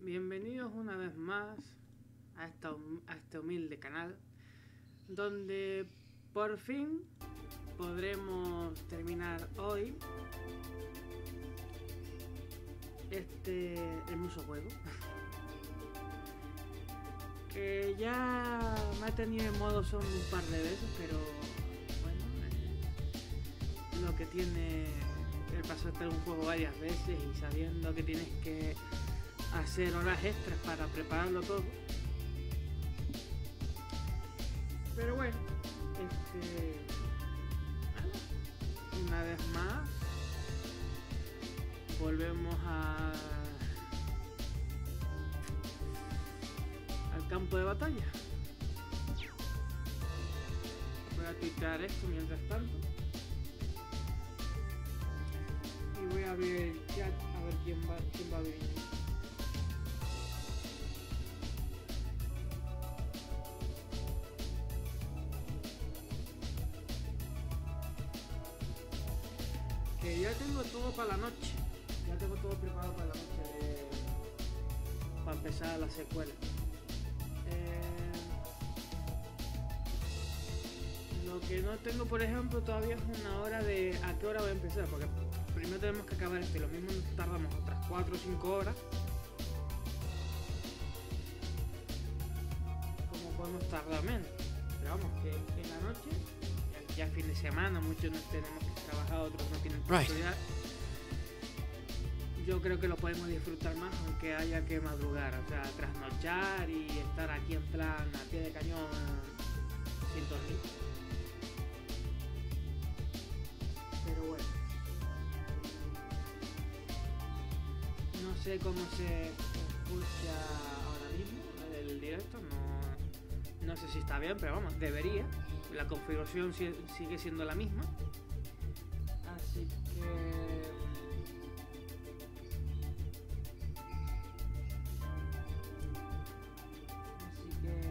Bienvenidos una vez más a este humilde canal, donde por fin podremos terminar hoy este hermoso juego que ya me ha tenido en modo son un par de veces, pero bueno, lo que tiene el pasarte un juego varias veces y sabiendo que tienes que hacer horas extras para prepararlo todo. Pero bueno, una vez más volvemos al campo de batalla. Voy a quitar esto mientras tanto y voy a abrir el chat a ver quién va a venir. Que ya tengo todo para la noche, ya tengo todo preparado para la noche para empezar la secuela. Lo que no tengo, por ejemplo, todavía es una hora de a qué hora voy a empezar, porque primero tenemos que acabar lo mismo nos tardamos otras 4 o 5 horas, como podemos tardar menos, pero vamos, que en la noche, ya fin de semana, muchos no tenemos que trabajar, otros no tienen que estudiar. Yo creo que lo podemos disfrutar más aunque haya que madrugar, o sea, trasnochar y estar aquí en plan a pie de cañón sin dormir. Pero bueno, no sé cómo se escucha ahora mismo el directo, no sé si está bien, pero vamos, debería. La configuración sigue siendo la misma, así que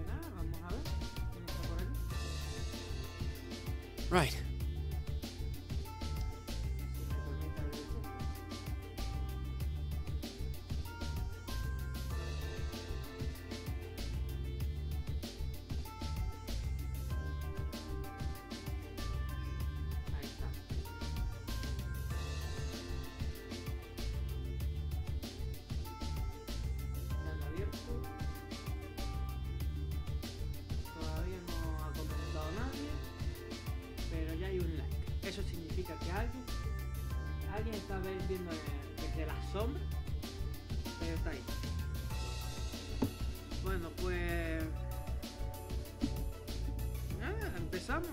nada, vamos a ver quién está por aquí. Right. significa que alguien está viendo desde la sombra, pero está ahí. Bueno, pues empezamos.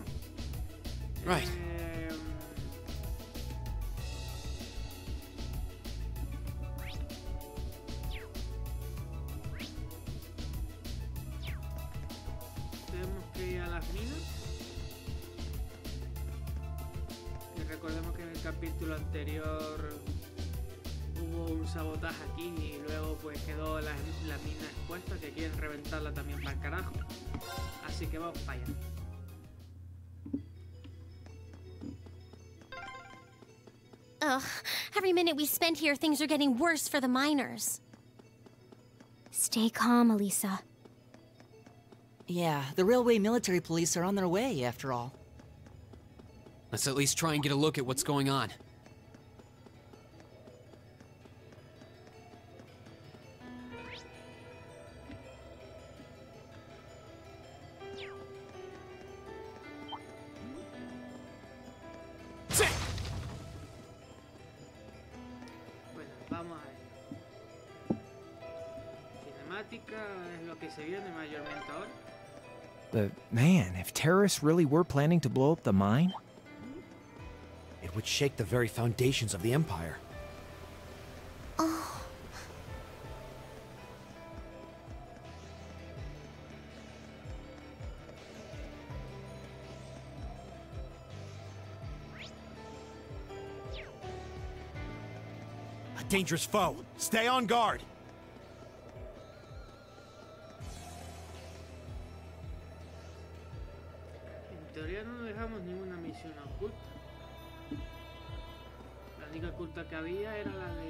Right. Tenemos que ir a las minas. Y recordemos que en el capítulo anterior hubo un sabotaje aquí y luego pues quedó la mina expuesta, que quieren reventarla también para el carajo. Así que vamos para allá. Ugh, every minute we spend here, things are getting worse for the miners. Stay calm, Elisa. Yeah, the railway military police are on their way, after all. Let's at least try and get a look at what's going on. Bueno, vamos a ver. Cinemática es lo que se viene mayormente ahora. But man, if terrorists really were planning to blow up the mine, It would shake the very foundations of the Empire. Oh. A dangerous foe. Stay on guard. En teoría no nos dejamos ninguna misión oculta. La única oculta que había era la del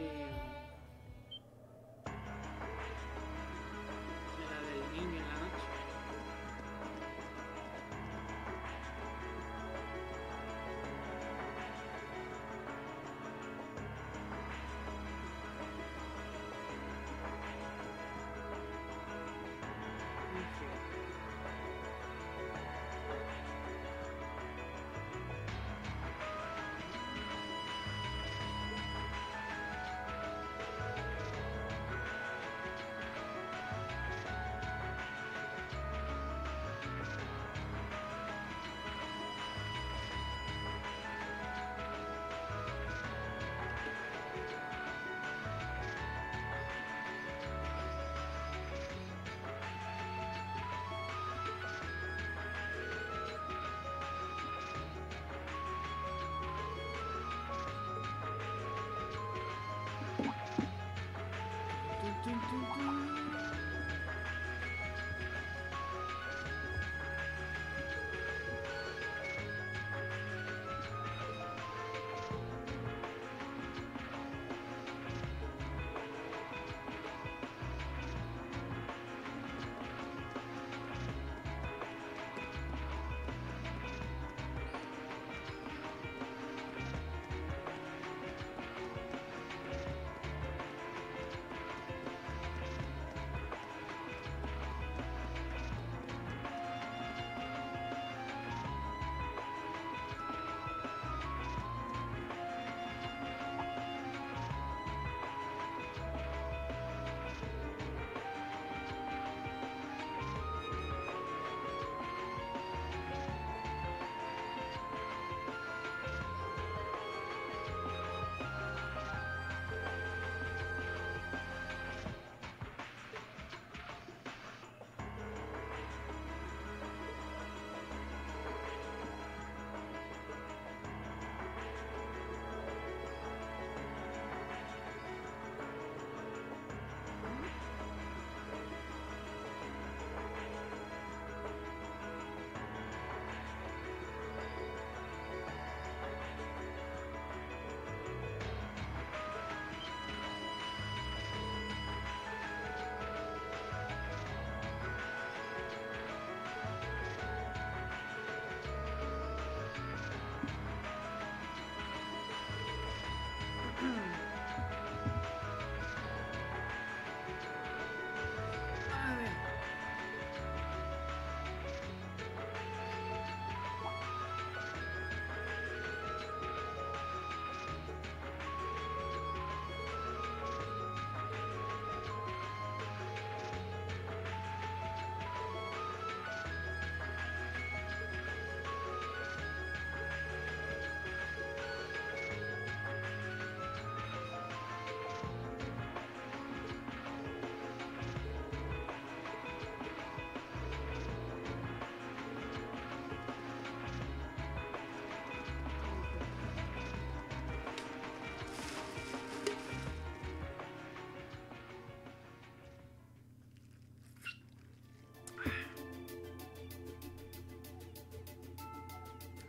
niño en la noche. En fin.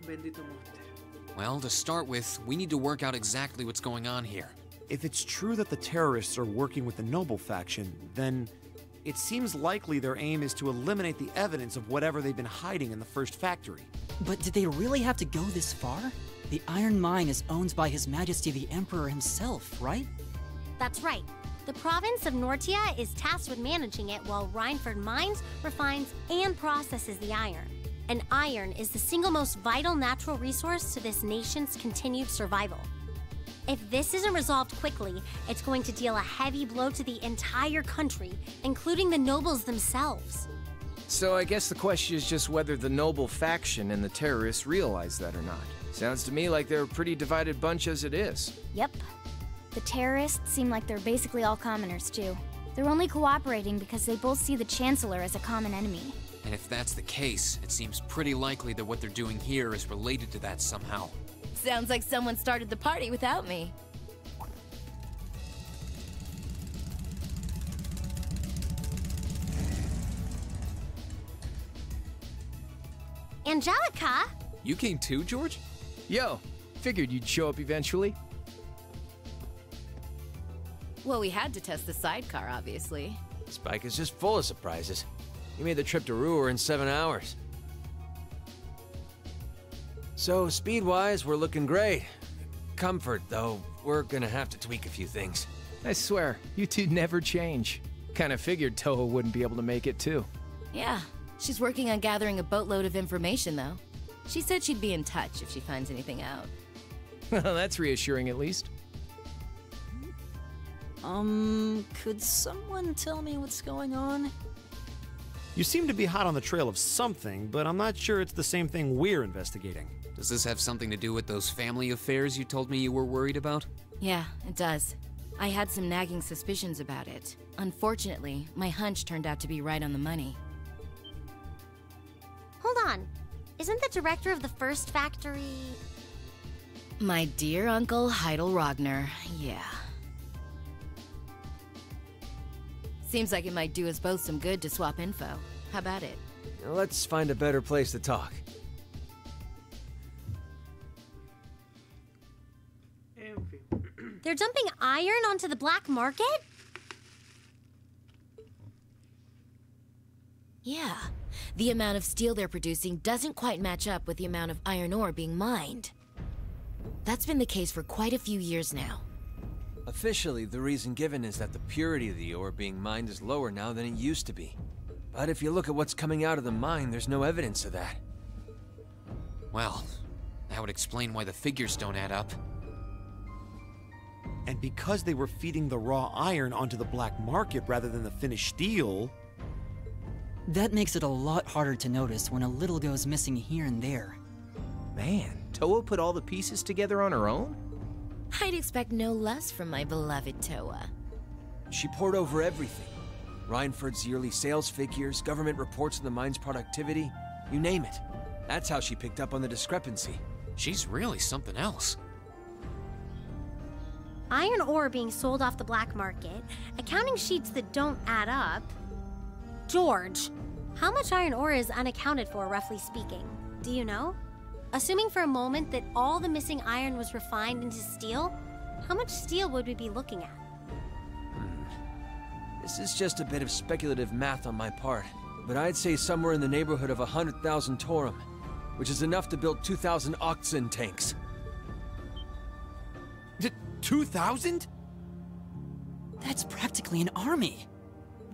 bendito monster. Well, to start with, we need to work out exactly what's going on here. If it's true that the terrorists are working with the noble faction, then it seems likely their aim is to eliminate the evidence of whatever they've been hiding in the first factory. But did they really have to go this far? The iron mine is owned by His Majesty the Emperor himself, right? That's right. The province of Nortia is tasked with managing it while Reinford mines, refines, and processes the iron. And iron is the single most vital natural resource to this nation's continued survival. If this isn't resolved quickly, it's going to deal a heavy blow to the entire country, including the nobles themselves. So I guess the question is just whether the noble faction and the terrorists realize that or not. Sounds to me like they're a pretty divided bunch as it is. Yep. The terrorists seem like they're basically all commoners, too. They're only cooperating because they both see the Chancellor as a common enemy. And if that's the case, it seems pretty likely that what they're doing here is related to that somehow. Sounds like someone started the party without me. Angelica? You came too, George? Yo, figured you'd show up eventually. Well, we had to test the sidecar, obviously. Spike is just full of surprises. He made the trip to Ruhr in 7 hours. So, speed-wise, we're looking great. Comfort, though, we're gonna have to tweak a few things. I swear, you two never change. Kinda figured Toho wouldn't be able to make it too. Yeah, she's working on gathering a boatload of information, though. She said she'd be in touch if she finds anything out. Well, that's reassuring at least. Could someone tell me what's going on? You seem to be hot on the trail of something, but I'm not sure it's the same thing we're investigating. Does this have something to do with those family affairs you told me you were worried about? Yeah, it does. I had some nagging suspicions about it. Unfortunately, my hunch turned out to be right on the money. Hold on. Isn't the director of the first factory... My dear Uncle Heidel Rogner, yeah. Seems like it might do us both some good to swap info. How about it? Let's find a better place to talk. En fin. They're dumping iron onto the black market? Yeah. The amount of steel they're producing doesn't quite match up with the amount of iron ore being mined. That's been the case for quite a few years now. Officially, the reason given is that the purity of the ore being mined is lower now than it used to be. But if you look at what's coming out of the mine, there's no evidence of that. Well, that would explain why the figures don't add up. And because they were feeding the raw iron onto the black market rather than the finished steel... That makes it a lot harder to notice when a little goes missing here and there. Man, Toho put all the pieces together on her own? I'd expect no less from my beloved Toa. She poured over everything. Reinford's yearly sales figures, government reports of the mine's productivity, you name it. That's how she picked up on the discrepancy. She's really something else. Iron ore being sold off the black market, accounting sheets that don't add up. George, how much iron ore is unaccounted for, roughly speaking? Do you know? Assuming for a moment that all the missing iron was refined into steel, how much steel would we be looking at? This is just a bit of speculative math on my part, but I'd say somewhere in the neighborhood of 100,000 Torum, which is enough to build 2,000 oxen tanks. 2,000? That's practically an army.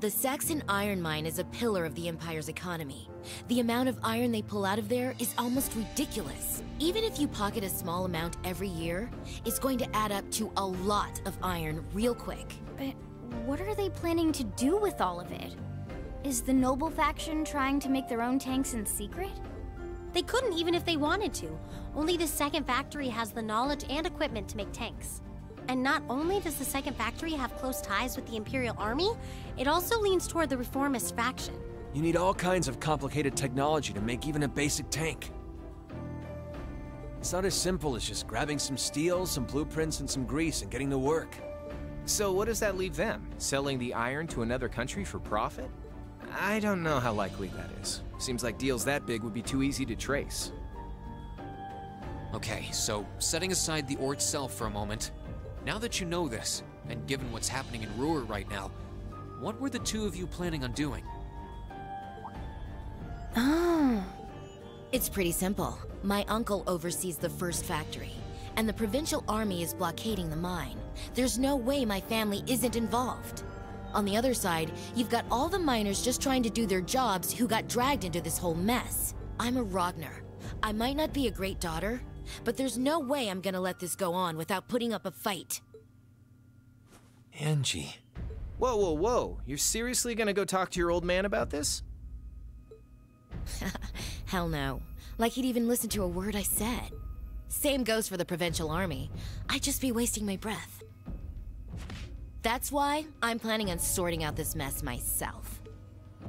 The Saxon iron mine is a pillar of the Empire's economy. The amount of iron they pull out of there is almost ridiculous. Even if you pocket a small amount every year, it's going to add up to a lot of iron real quick. But what are they planning to do with all of it? Is the noble faction trying to make their own tanks in secret? They couldn't even if they wanted to. Only the second factory has the knowledge and equipment to make tanks. And not only does the second factory have close ties with the Imperial Army, it also leans toward the reformist faction. You need all kinds of complicated technology to make even a basic tank. It's not as simple as just grabbing some steel, some blueprints, and some grease and getting to work. So what does that leave them? Selling the iron to another country for profit? I don't know how likely that is. Seems like deals that big would be too easy to trace. Okay, so setting aside the ore itself for a moment, now that you know this, and given what's happening in Ruhr right now, what were the two of you planning on doing? Oh. It's pretty simple. My uncle oversees the first factory, and the provincial army is blockading the mine. There's no way my family isn't involved. On the other side, you've got all the miners just trying to do their jobs who got dragged into this whole mess. I'm a Ragnar. I might not be a great daughter, but there's no way I'm gonna let this go on without putting up a fight. Angie. Whoa, whoa, whoa. You're seriously gonna go talk to your old man about this? Hell no. Like he'd even listen to a word I said. Same goes for the provincial army. I'd just be wasting my breath. That's why I'm planning on sorting out this mess myself.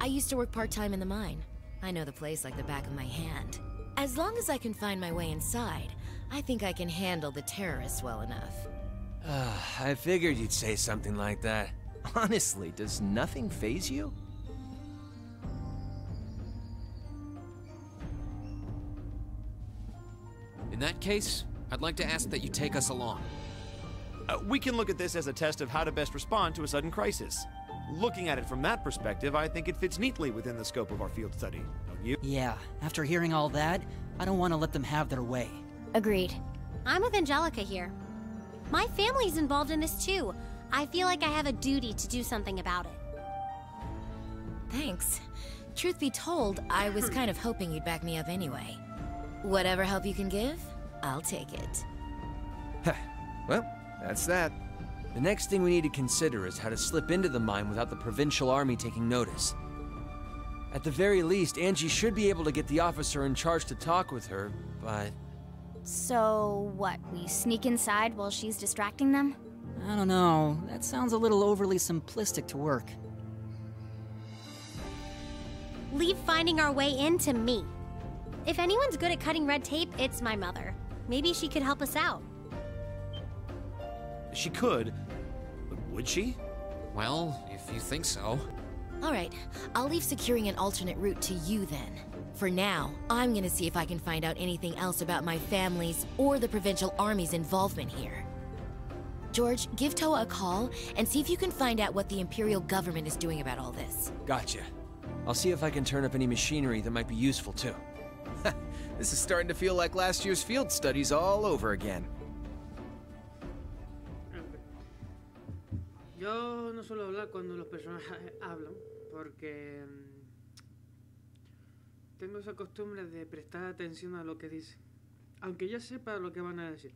I used to work part-time in the mine. I know the place like the back of my hand. As long as I can find my way inside, I think I can handle the terrorists well enough. I figured you'd say something like that. Honestly, does nothing faze you? In that case, I'd like to ask that you take us along. We can look at this as a test of how to best respond to a sudden crisis. Looking at it from that perspective, I think it fits neatly within the scope of our field study. Don't you? Yeah, after hearing all that, I don't want to let them have their way. Agreed. I'm with Angelica here. My family's involved in this too. I feel like I have a duty to do something about it. Thanks. Truth be told, I was kind of hoping you'd back me up anyway. Whatever help you can give, I'll take it. Well, that's that. The next thing we need to consider is how to slip into the mine without the provincial army taking notice. At the very least, Angie should be able to get the officer in charge to talk with her, but... So, what, we sneak inside while she's distracting them? I don't know. That sounds a little overly simplistic to work. Leave finding our way in to me. If anyone's good at cutting red tape, it's my mother. Maybe she could help us out. She could, but would she? Well, if you think so. Alright, I'll leave securing an alternate route to you then. For now, I'm gonna see if I can find out anything else about my family's or the provincial army's involvement here. George, give Toa a call and see if you can find out what the Imperial government is doing about all this. Gotcha. I'll see if I can turn up any machinery that might be useful too. This is starting to feel like last year's field studies all over again. Yo no suelo hablar cuando los personajes hablan, porque tengo esa costumbre de prestar atención a lo que dicen, aunque ya sepa lo que van a decir.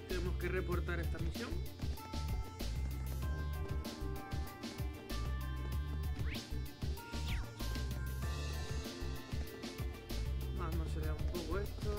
Tenemos que reportar esta misión. Vamos a acelerar un poco esto.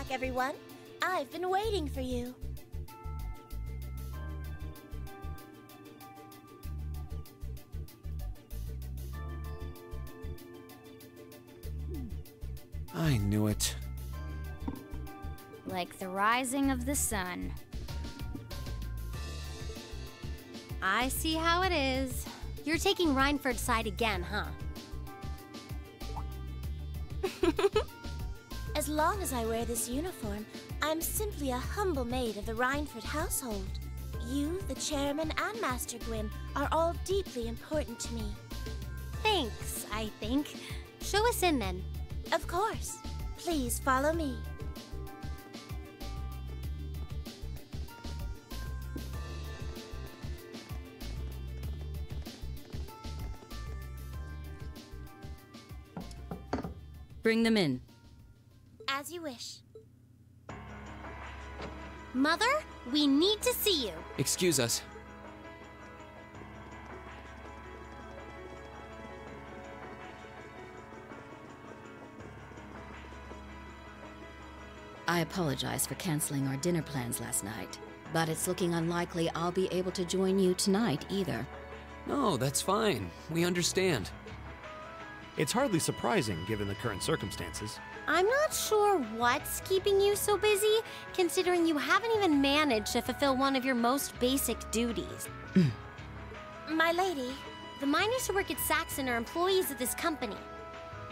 back, everyone. I've been waiting for you. I knew it. Like the rising of the sun. I see how it is. You're taking Reinford's side again, huh? As long as I wear this uniform, I'm simply a humble maid of the Reinford household. You, the chairman, and Master Gwyn are all deeply important to me. Thanks, I think. Show us in, then. Of course. Please follow me. Bring them in. As you wish. Mother, we need to see you. Excuse us. I apologize for canceling our dinner plans last night, but it's looking unlikely I'll be able to join you tonight either. No, that's fine. We understand. It's hardly surprising given the current circumstances. I'm not sure what's keeping you so busy, considering you haven't even managed to fulfill one of your most basic duties. My lady. The miners who work at Saxon are employees of this company.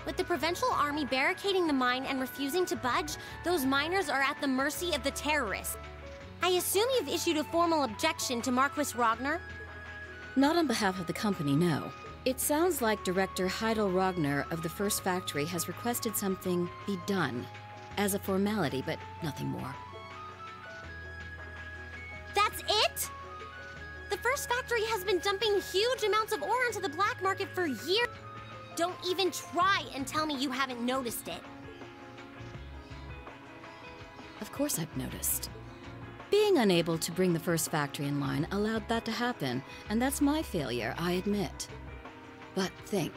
With the Provincial Army barricading the mine and refusing to budge, those miners are at the mercy of the terrorists. I assume you've issued a formal objection to Marquis Ragnar? Not on behalf of the company, no. It sounds like Director Heidel Ragnar of the First Factory has requested something be done, as a formality, but nothing more. That's it? The First Factory has been dumping huge amounts of ore into the black market for years. Don't even try and tell me you haven't noticed it. Of course I've noticed. Being unable to bring the First Factory in line allowed that to happen, and that's my failure, I admit. But think,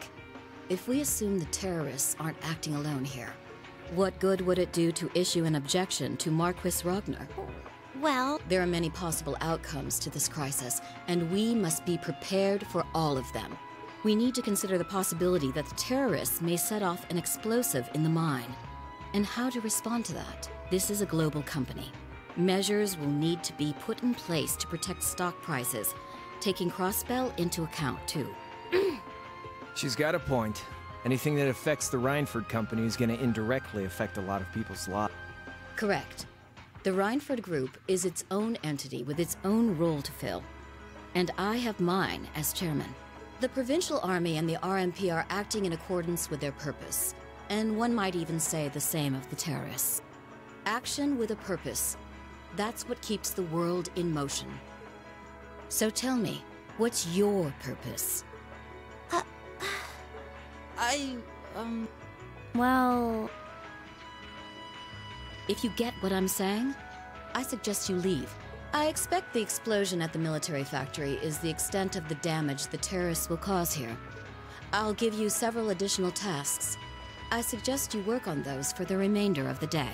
if we assume the terrorists aren't acting alone here, what good would it do to issue an objection to Marquis Ragnar? Well, there are many possible outcomes to this crisis, and we must be prepared for all of them. We need to consider the possibility that the terrorists may set off an explosive in the mine, and how to respond to that. This is a global company. Measures will need to be put in place to protect stock prices, taking Crossbell into account, too. She's got a point. Anything that affects the Reinford company is going to indirectly affect a lot of people's lives. Correct. The Reinford Group is its own entity with its own role to fill. And I have mine as chairman. The Provincial Army and the RMP are acting in accordance with their purpose. And one might even say the same of the terrorists. Action with a purpose. That's what keeps the world in motion. So tell me, what's your purpose? Well... If you get what I'm saying, I suggest you leave. I expect the explosion at the military factory is the extent of the damage the terrorists will cause here. I'll give you several additional tasks. I suggest you work on those for the remainder of the day.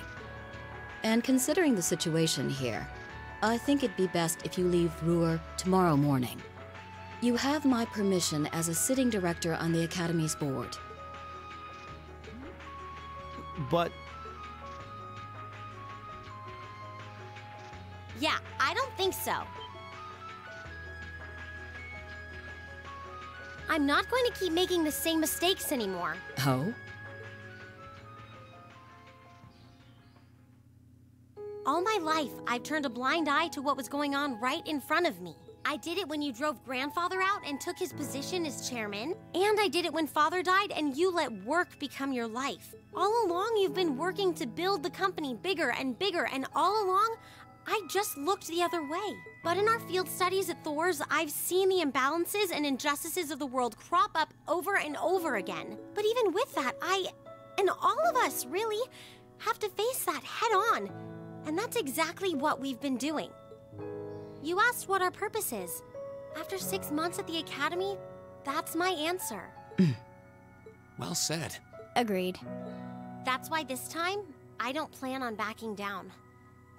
And considering the situation here, I think it'd be best if you leave Ruhr tomorrow morning. You have my permission as a sitting director on the Academy's board. But... Yeah, I don't think so. I'm not going to keep making the same mistakes anymore. Oh? All my life, I've turned a blind eye to what was going on right in front of me. I did it when you drove Grandfather out and took his position as chairman, and I did it when Father died and you let work become your life. All along, you've been working to build the company bigger, and all along, I just looked the other way. But in our field studies at Thors, I've seen the imbalances and injustices of the world crop up over and over again. But even with that, I, and all of us really, have to face that head on. And that's exactly what we've been doing. You asked what our purpose is. After 6 months at the Academy, that's my answer. Well said. Agreed. That's why this time, I don't plan on backing down.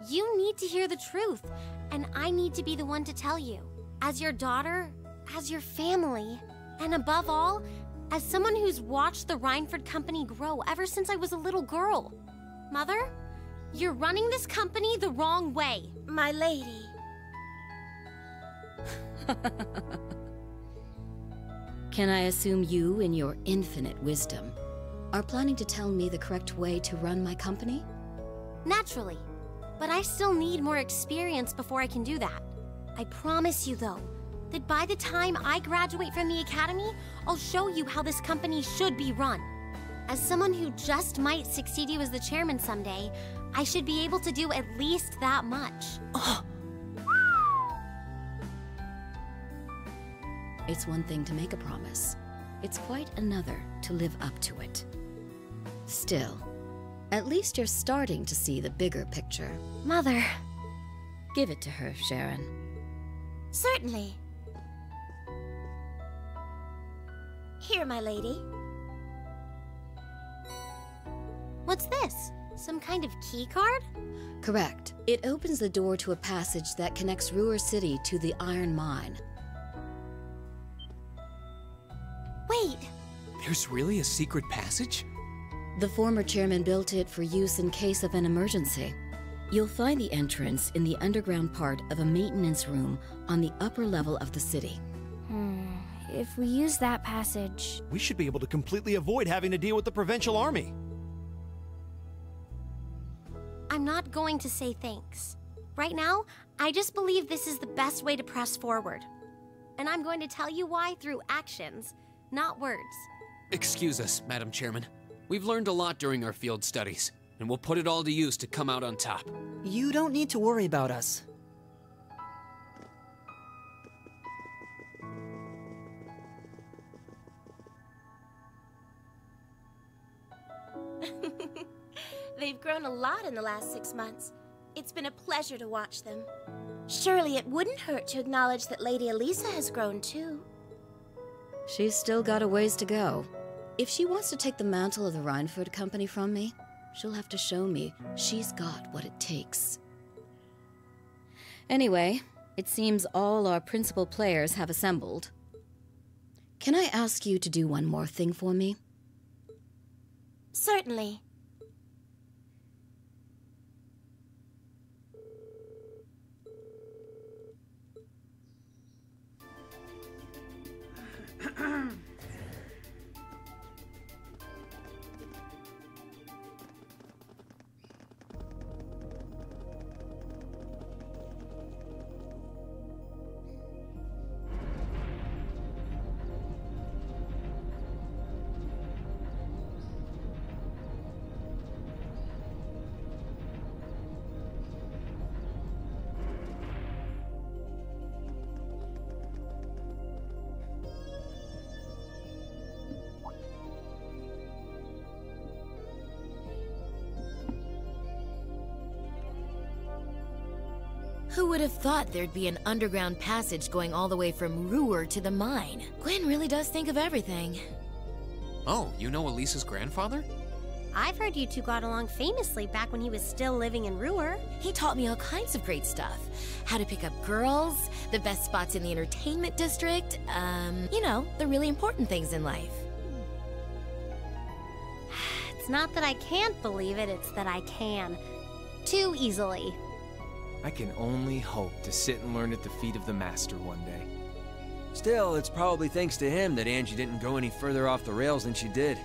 You need to hear the truth, and I need to be the one to tell you. As your daughter, as your family, and above all, as someone who's watched the Reinford company grow ever since I was a little girl. Mother, you're running this company the wrong way. My lady. Can I assume you, in your infinite wisdom, are planning to tell me the correct way to run my company? Naturally. But I still need more experience before I can do that. I promise you, though, that by the time I graduate from the academy, I'll show you how this company should be run. As someone who just might succeed you as the chairman someday, I should be able to do at least that much. It's one thing to make a promise. It's quite another to live up to it. Still, at least you're starting to see the bigger picture. Mother. Give it to her, Sharon. Certainly. Here, my lady. What's this? Some kind of key card? Correct. It opens the door to a passage that connects Ruhr City to the iron mine. Wait! There's really a secret passage? The former chairman built it for use in case of an emergency. You'll find the entrance in the underground part of a maintenance room on the upper level of the city. If we use that passage... We should be able to completely avoid having to deal with the provincial army. I'm not going to say thanks. Right now, I just believe this is the best way to press forward. And I'm going to tell you why through actions, not words. Excuse us, Madam Chairman. We've learned a lot during our field studies, and we'll put it all to use to come out on top. You don't need to worry about us. They've grown a lot in the last 6 months. It's been a pleasure to watch them. Surely it wouldn't hurt to acknowledge that Lady Elisa has grown too. She's still got a ways to go. If she wants to take the mantle of the Reinford company from me, she'll have to show me she's got what it takes. Anyway, it seems all our principal players have assembled. Can I ask you to do one more thing for me? Certainly. Who would have thought there'd be an underground passage going all the way from Ruhr to the mine? Gwen really does think of everything. Oh, you know Elisa's grandfather? I've heard you two got along famously back when he was still living in Ruhr. He taught me all kinds of great stuff. How to pick up girls, the best spots in the entertainment district, you know, the really important things in life. It's not that I can't believe it, it's that I can. Too easily. I can only hope to sit and learn at the feet of the master one day. Still, it's probably thanks to him that Angie didn't go any further off the rails than she did.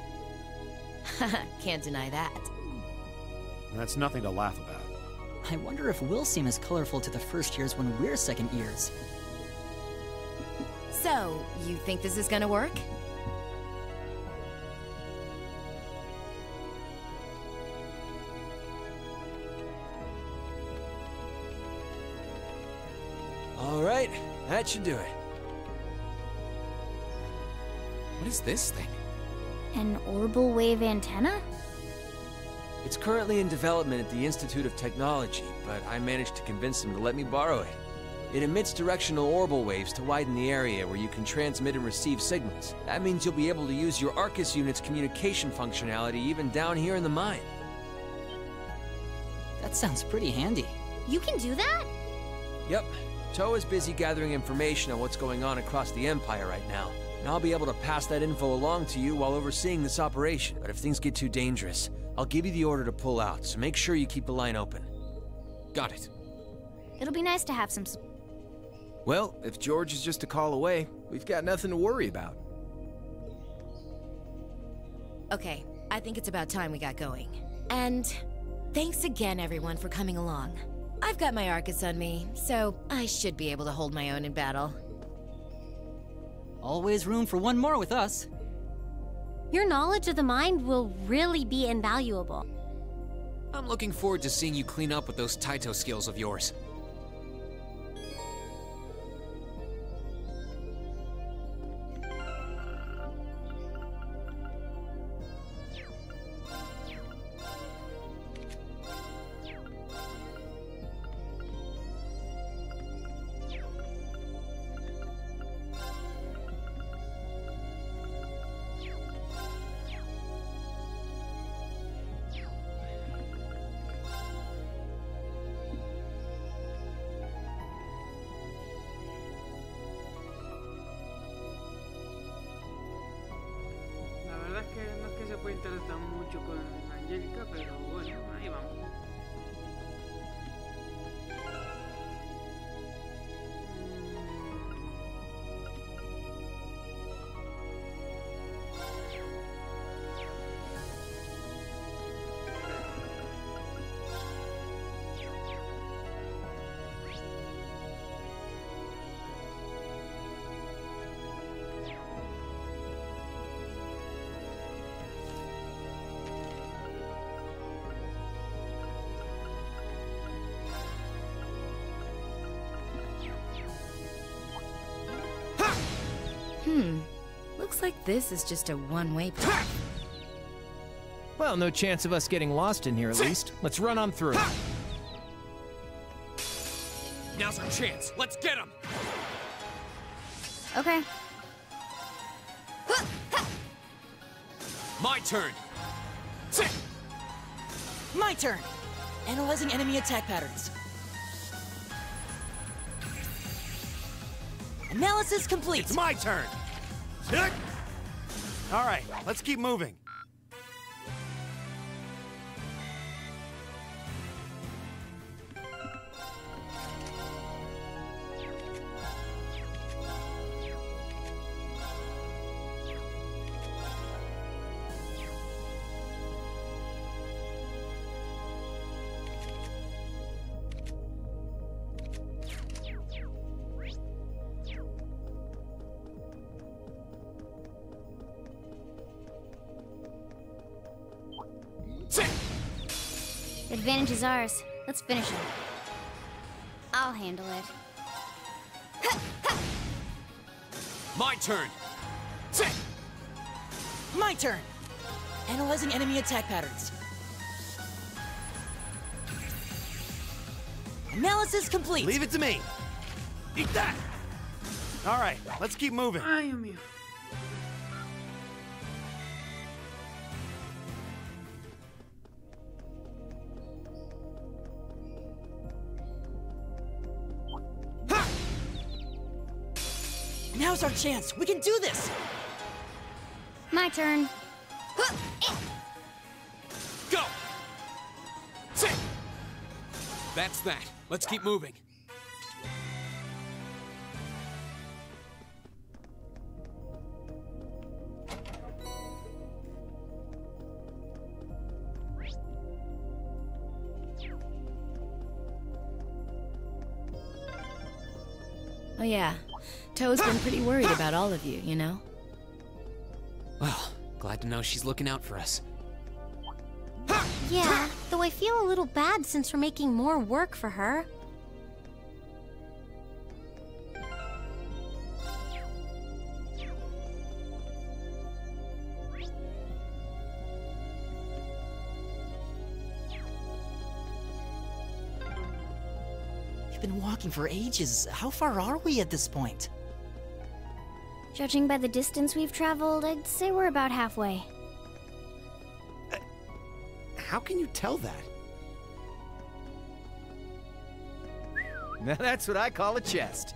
Can't deny that. That's nothing to laugh about. I wonder if we'll seem as colorful to the first years when we're second years. So, you think this is gonna work? All right, that should do it. What is this thing? An orbital wave antenna? It's currently in development at the Institute of Technology, but I managed to convince them to let me borrow it. It emits directional orbital waves to widen the area where you can transmit and receive signals. That means you'll be able to use your Arcus unit's communication functionality even down here in the mine. That sounds pretty handy. You can do that? Yep. Toa is busy gathering information on what's going on across the Empire right now. And I'll be able to pass that info along to you while overseeing this operation. But if things get too dangerous, I'll give you the order to pull out, so make sure you keep the line open. Got it. It'll be nice to have some... Well, if George is just a call away, we've got nothing to worry about. Okay, I think it's about time we got going. And thanks again, everyone, for coming along. I've got my Arcus on me, so I should be able to hold my own in battle. Always room for one more with us. Your knowledge of the mind will really be invaluable. I'm looking forward to seeing you clean up with those Taito skills of yours. Que no es que se puede interactuar mucho con Angélica, pero bueno, ahí vamos. Looks like this is just a one-way path. Well, no chance of us getting lost in here at least. Let's run on through. Now's our chance. Let's get him! Okay. My turn! My turn! Analyzing enemy attack patterns. Analysis complete! It's my turn! All right, let's keep moving. The advantage is ours. Let's finish it. I'll handle it. My turn! My turn! Analyzing enemy attack patterns. Analysis complete! Leave it to me! Eat that! All right, let's keep moving. Ay, Dios mío. Now's our chance! We can do this! My turn. Go! That's that. Let's keep moving. Oh yeah, Toa's been pretty worried about all of you, you know? Well, glad to know she's looking out for us. Yeah, though I feel a little bad since we're making more work for her. We've been walking for ages. How far are we at this point? Judging by the distance we've traveled, I'd say we're about halfway. How can you tell that? Now that's what I call a chest.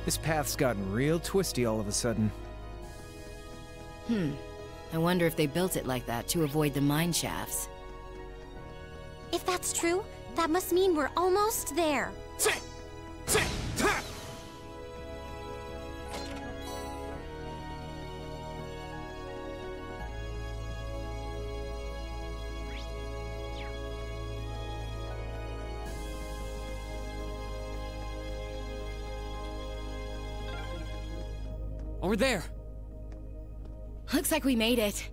This path's gotten real twisty all of a sudden. I wonder if they built it like that to avoid the mine shafts. If that's true, that must mean we're almost there. Over there! Looks like we made it.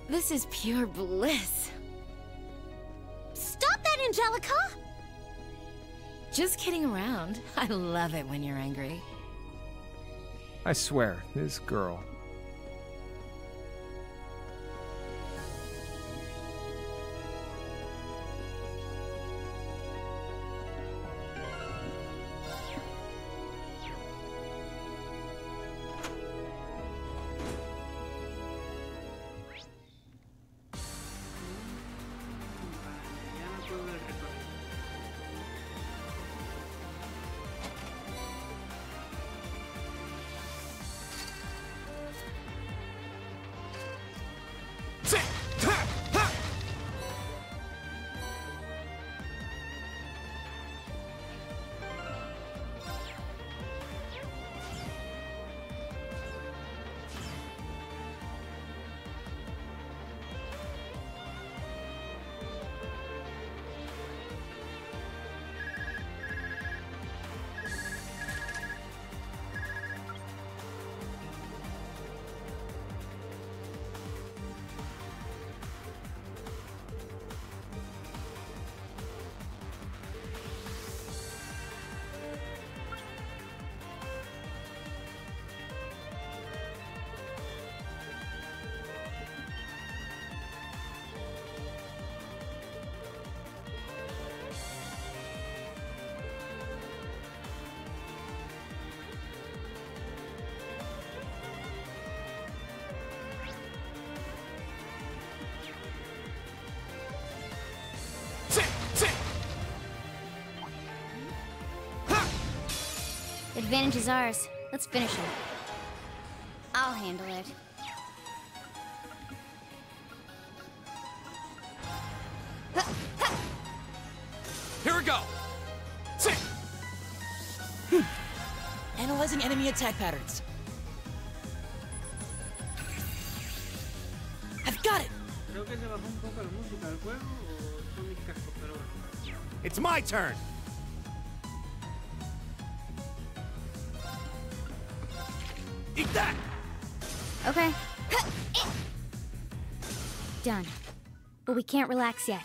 This is pure bliss. Stop that, Angelica! Just kidding around. I love it when you're angry. I swear, this girl. Advantage is ours. Let's finish him. I'll handle it. Here we go! Analyzing enemy attack patterns. I've got it! Creo que se bajó un poco la música del juego o son mis cascos, pero bueno. It's my turn! Eat that! Okay. Done. But we can't relax yet.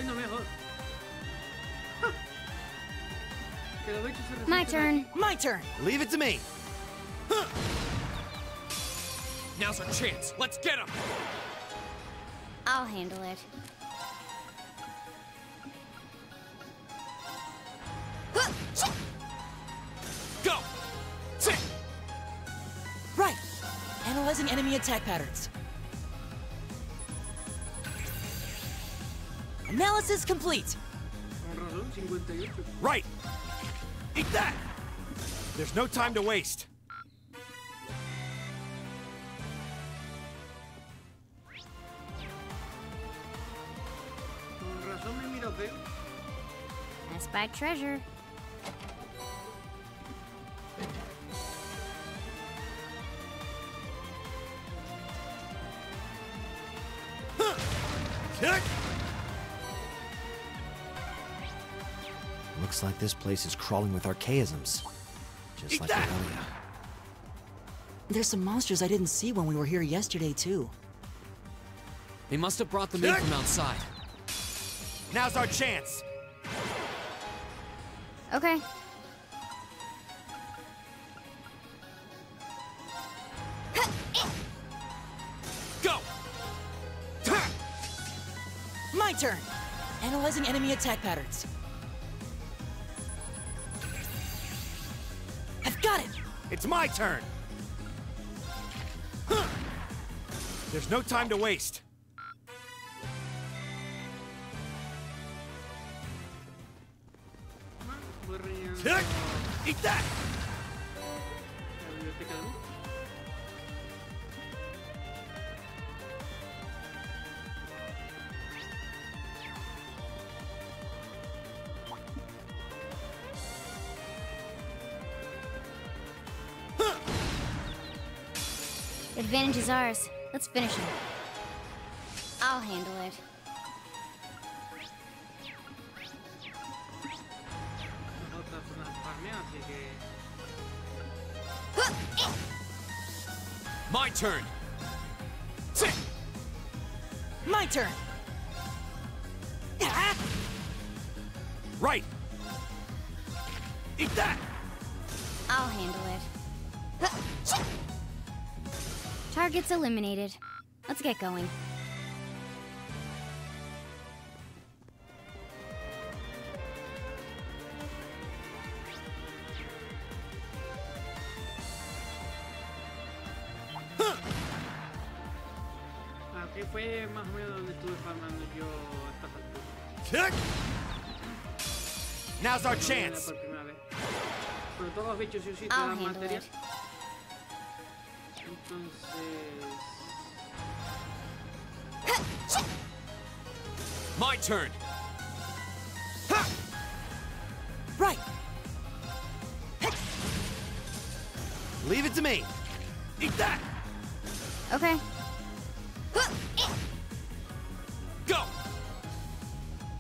Ay, no me jodas. Que los bichos se My resisten turn. My turn. Leave it to me. Now's our chance. Let's get him. I'll handle it. Go. Sit. Right. Analyzing enemy attack patterns. Analysis complete. Con razón, 58. Right. Eat that. There's no time to waste. Con razón me miro feo. I spy treasure. Looks like this place is crawling with archaisms. Just like Aurelia. There's some monsters I didn't see when we were here yesterday, too. They must have brought them in from outside. Now's our chance. Okay. Go. My turn. Analyzing enemy attack patterns. I've got it. It's my turn. Huh. There's no time to waste. Voy rellenando Eat that. la biblioteca de luz. The advantage is ours. Let's finish him. I'll handle it. Otra zona de farmeo, así que... My turn. Sit. My turn. Right. Eat that. I'll handle it. Targets eliminated. Let's get going. Aquí fue más o menos donde estuve farmando yo hasta esta altura. Now's our Por chance. primera vez. Pero todos los bichos sí o sí te I'll dan handle material. it. Entonces... My turn. Right. Leave it to me. Eat that. Okay. Go.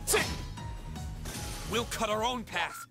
Sit. We'll cut our own path.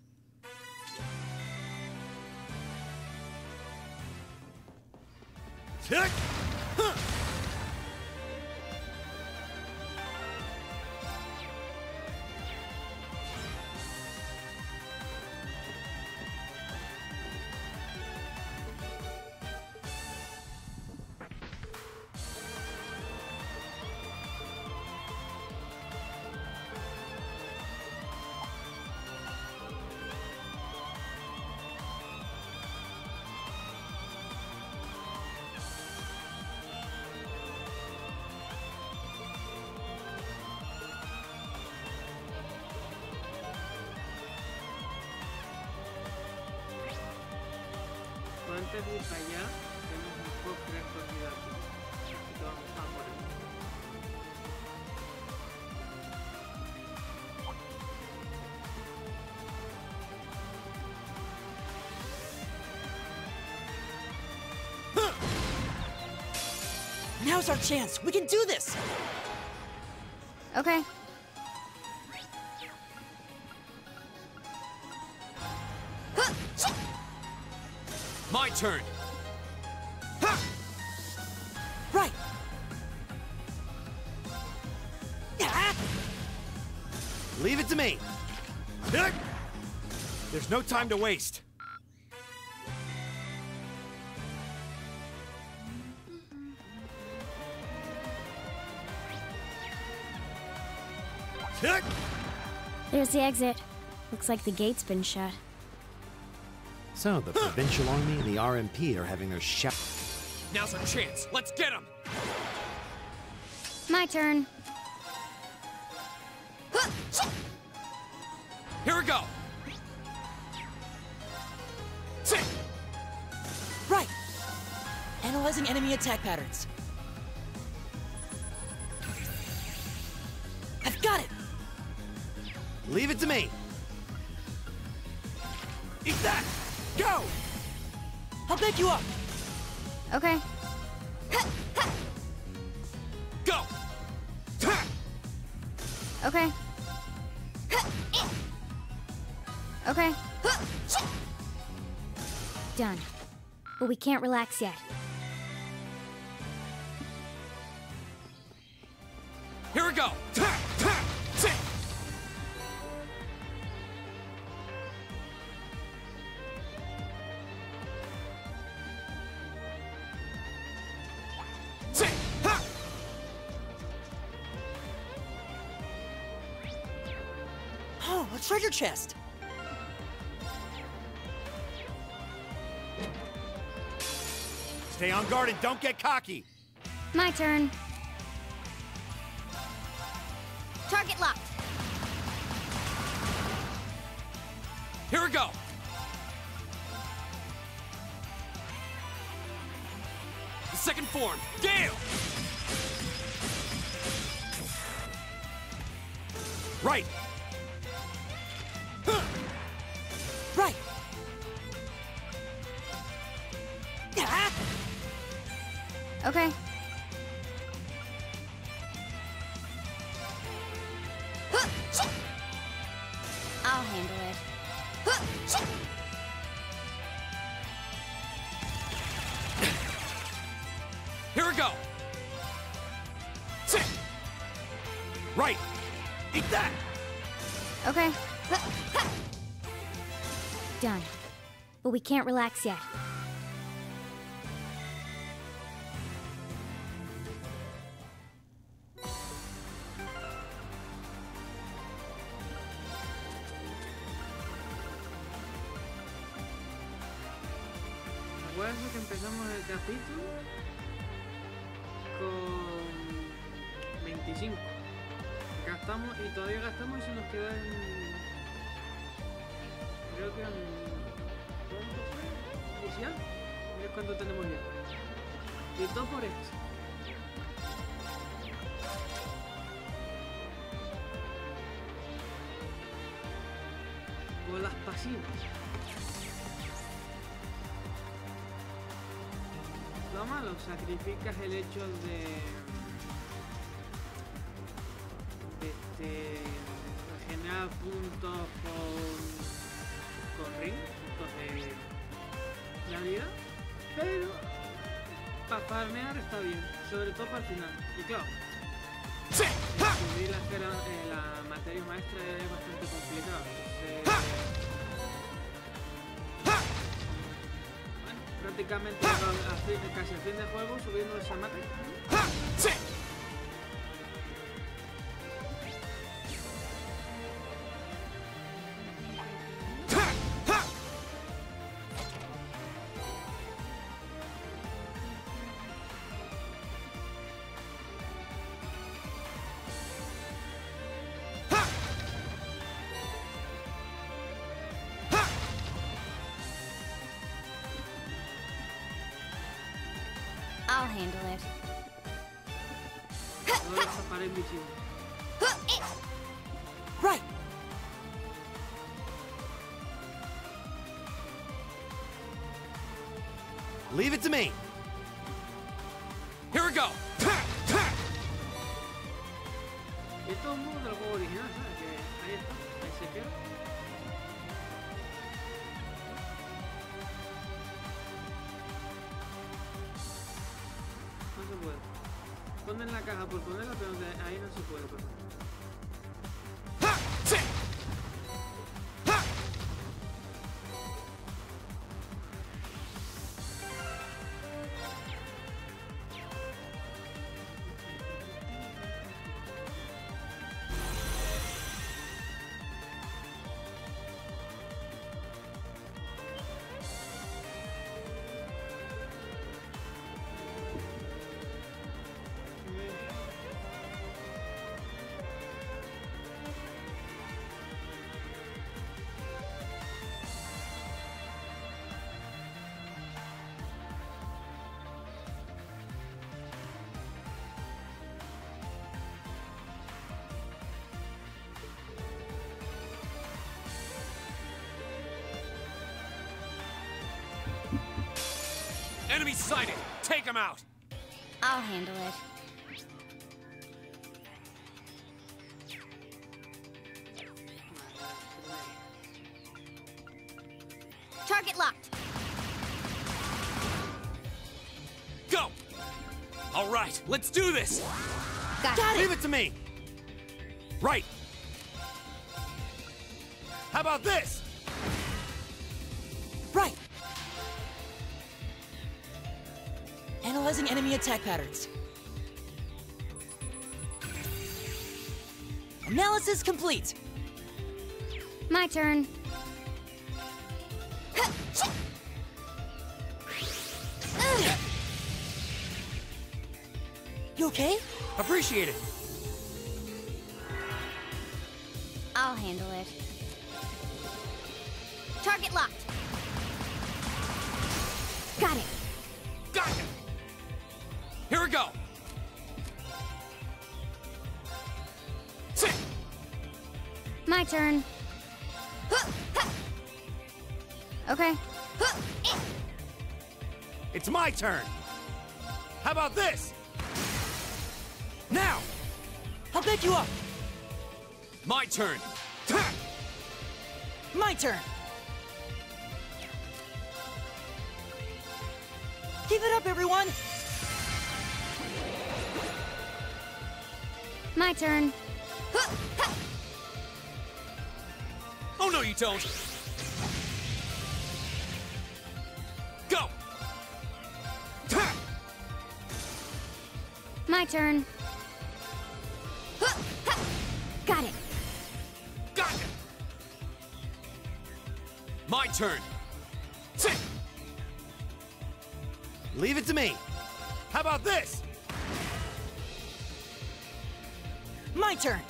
Antes de ir para allá, tenemos un poco de actualidad. Así que vamos a por él. Now's our chance. We can do this. Okay. My turn. Right. me! There's no time to waste. There's the exit. Looks like the gate's been shut. So, the Provincial Army and the RMP are having their shout. Now's our chance. Let's get him! My turn. Here we go! Right! Analyzing enemy attack patterns. I've got it! Leave it to me! Eat that! Go! I'll back you up! Okay. Go! Okay. Okay. Done. But we can't relax yet. Here we go! Oh, a treasure chest! Stay on guard and don't get cocky! My turn. Target locked. Here we go! The second form, Gale! Right! Right! Okay. I'll handle it. Here we go! Right! Eat that! Okay. Done. But we can't relax yet. ¿Recuerdas que empezamos el capítulo con 25? Gastamos y todavía gastamos y se nos queda en... Creo que en... ¿Cuánto fue? ¿Inicial? Mira cuánto tenemos ya. Y todo por esto. Por las pasivas. Lo malo, sacrificas el hecho de generar puntos con ring, puntos de la vida, pero para farmear está bien, sobre todo para el final. Y claro, subir la materia maestra es bastante complicado, entonces, bueno, prácticamente casi al fin del juego subiendo esa materia. I'll handle it. Right! Leave it to me! Here we go! Esto es un modo del juego original, ¿sabes? Que ahí está, ahí se queda. No se puede. Ponen la caja por ponerla, pero ahí no se puede poner. Enemy sighted! Take him out! I'll handle it. Target locked. Go! All right, let's do this! Got it. Leave it to me! Right! How about this? Right! Analyzing enemy attack patterns. Analysis complete! My turn. You okay? Appreciate it. I'll handle it. Target locked. Got it. Got it! Here we go! Sit! My turn. Okay. It's my turn. How about this? Now! I'll back you up! My turn! My turn! Keep it up, everyone! My turn. Oh no, you don't! Go! My turn. Got it. Got it! My turn! Sit! Leave it to me. How about this? My turn!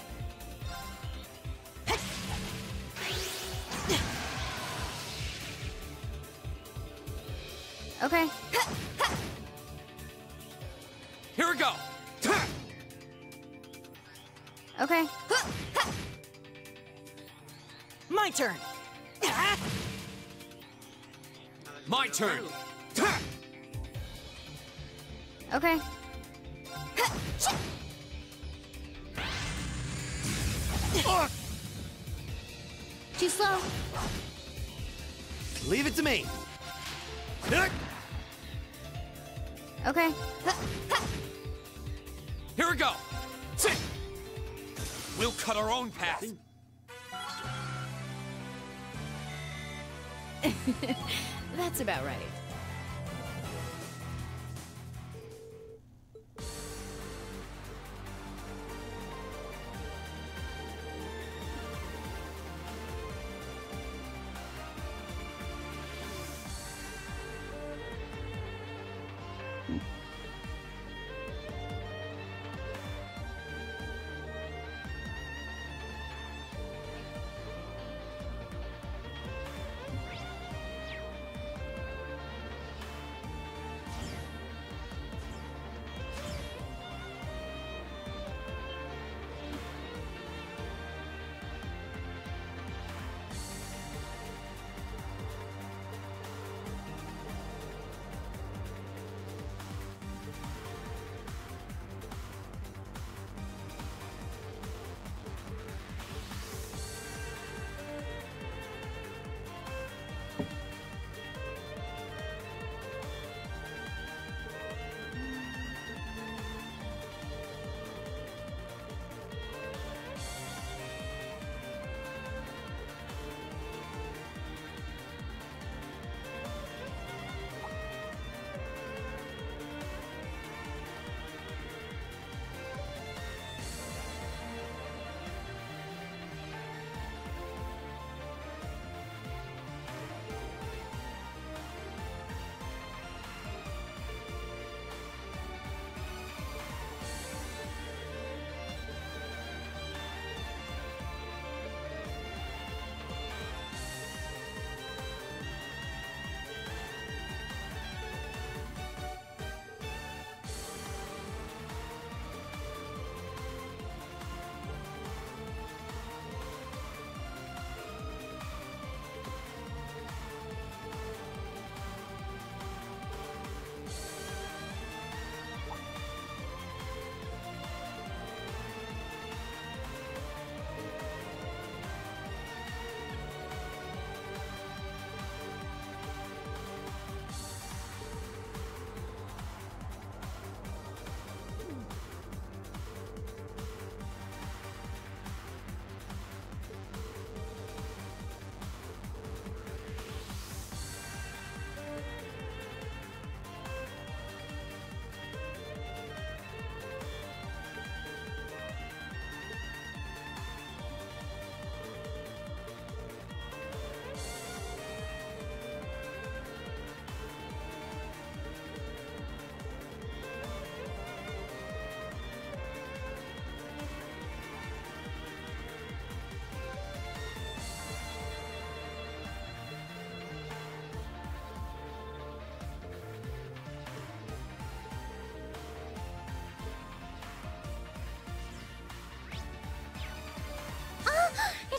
Okay. Here we go! Okay. My turn! My turn! Okay. Too slow. Leave it to me. Okay. Here we go! Sit! We'll cut our own path! That's about right.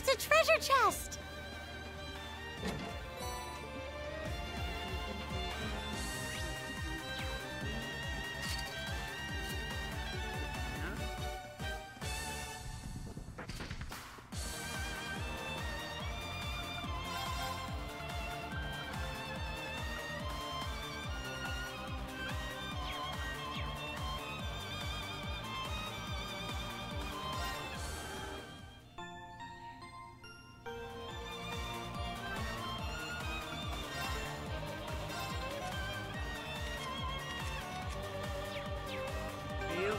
It's a treasure chest!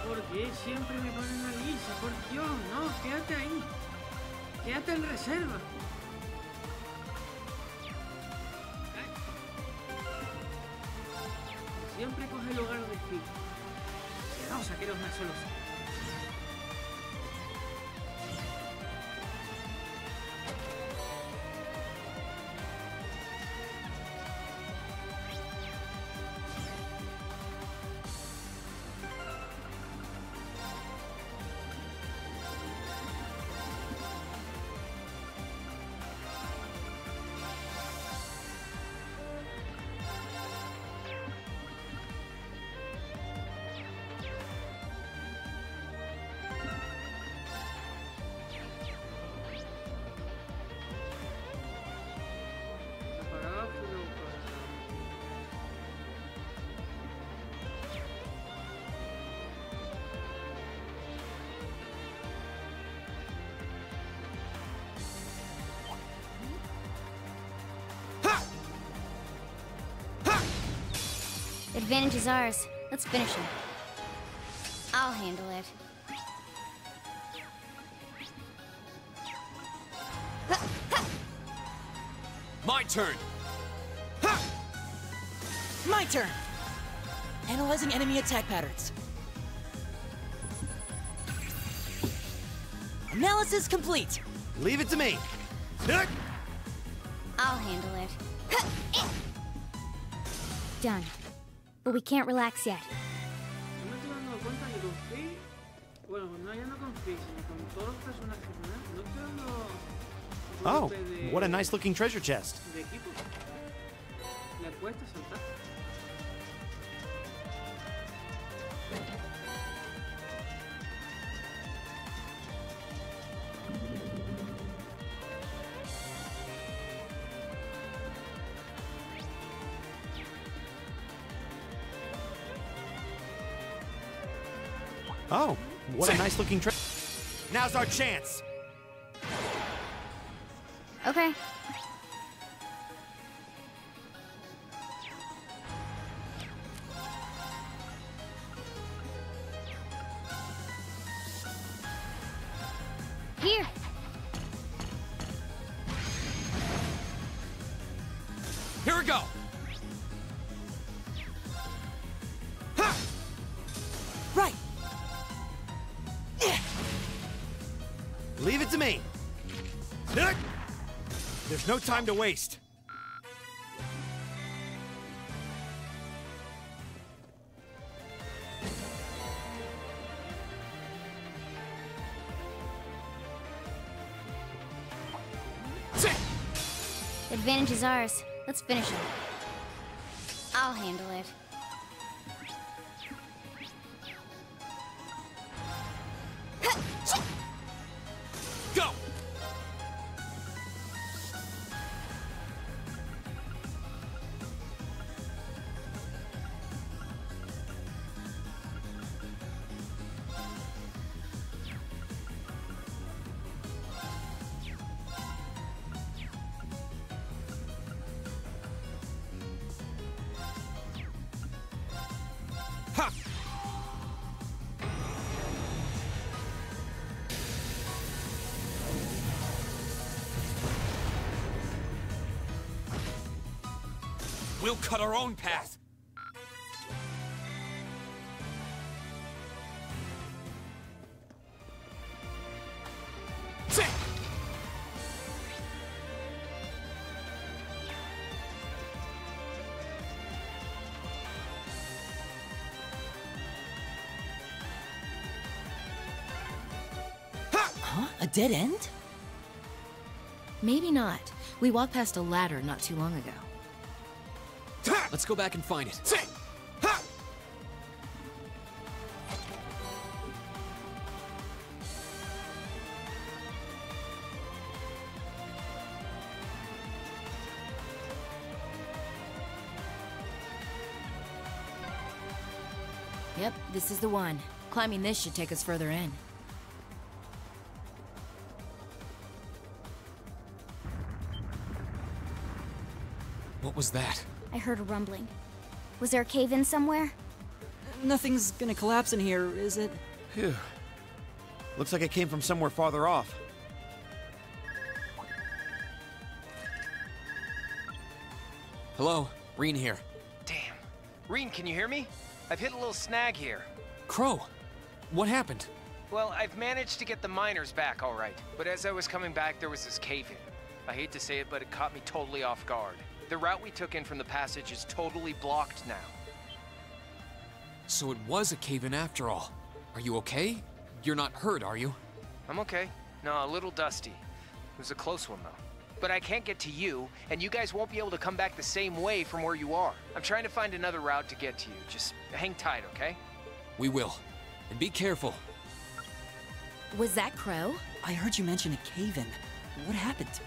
¿Por qué siempre me ponen a Lisa? Por Dios, no, quédate ahí. Quédate en reserva. Siempre coge lugar de Phil. No, saqueros una solución. Advantage is ours. Let's finish him. I'll handle it. My turn! My turn! Analyzing enemy attack patterns. Analysis complete! Leave it to me! I'll handle it. Done. But we can't relax yet. No me estoy dando cuenta que con Phil... Bueno, no, ya no con Phil, sino con todos los personajes, ¿no? No estoy dando... Oh, what a nice looking treasure chest. De equipo. Le cuesta saltar. Oh, what a nice looking treasure. Now's our chance. Okay. Here. Here we go! Right! Leave it to me. There's no time to waste. Advantage is ours. Let's finish him. I'll handle it. Go! Ha! We'll cut our own path. Sit! Huh? A dead end? Maybe not. We walked past a ladder not too long ago. Let's go back and find it. Yep, this is the one. Climbing this should take us further in. What was that? I heard a rumbling. Was there a cave-in somewhere? Nothing's gonna collapse in here, is it? Phew. Looks like it came from somewhere farther off. Hello, Rean here. Damn. Rean, can you hear me? I've hit a little snag here. Crow, what happened? Well, I've managed to get the miners back all right, but as I was coming back, there was this cave-in. I hate to say it, but it caught me totally off guard. The route we took in from the passage is totally blocked now. So it was a cave-in after all. Are you okay? You're not hurt, are you? I'm okay. No, a little dusty. It was a close one, though. But I can't get to you, and you guys won't be able to come back the same way from where you are. I'm trying to find another route to get to you. Just hang tight, okay? We will. And be careful. Was that Crow? I heard you mention a cave-in. What happened?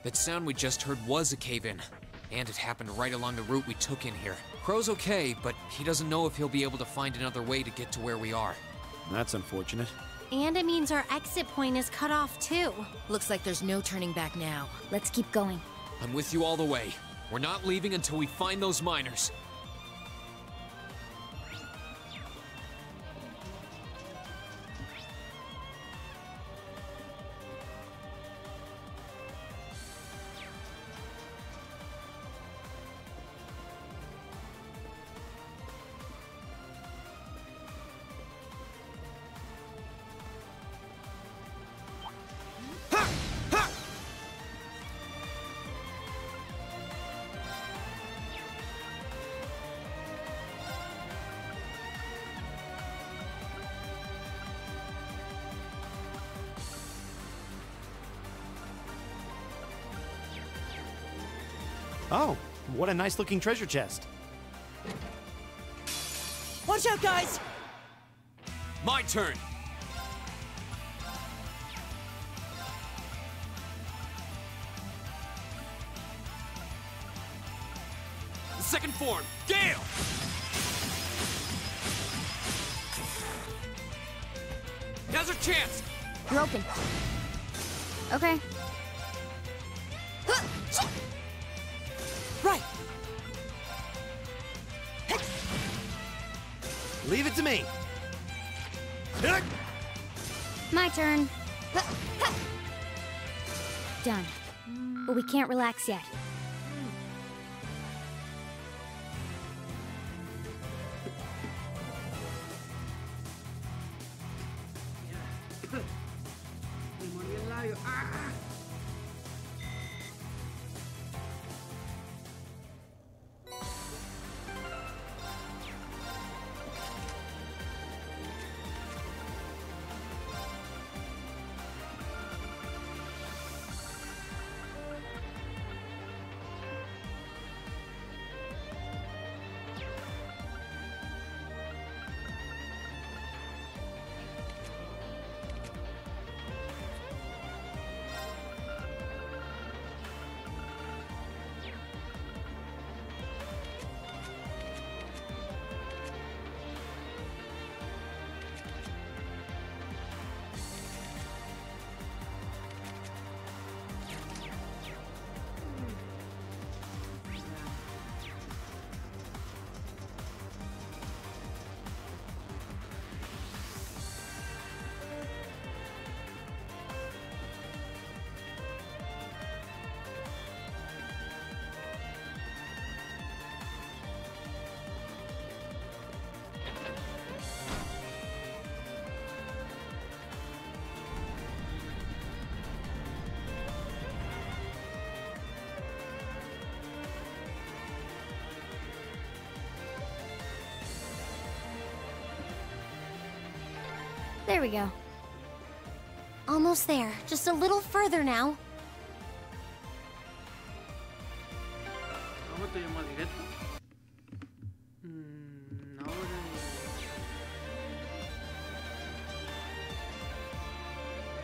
That sound we just heard was a cave-in. And it happened right along the route we took in here. Crow's okay, but he doesn't know if he'll be able to find another way to get to where we are. That's unfortunate. And it means our exit point is cut off too. Looks like there's no turning back now. Let's keep going. I'm with you all the way. We're not leaving until we find those miners. Oh, what a nice looking treasure chest. Watch out, guys! My turn! Second form, Gale! Now's our chance! You're open. Okay. Right! Leave it to me. My turn. Done. But we can't relax yet. Me mordí el labio. ¡Ah! There we go. Almost there. Just a little further now.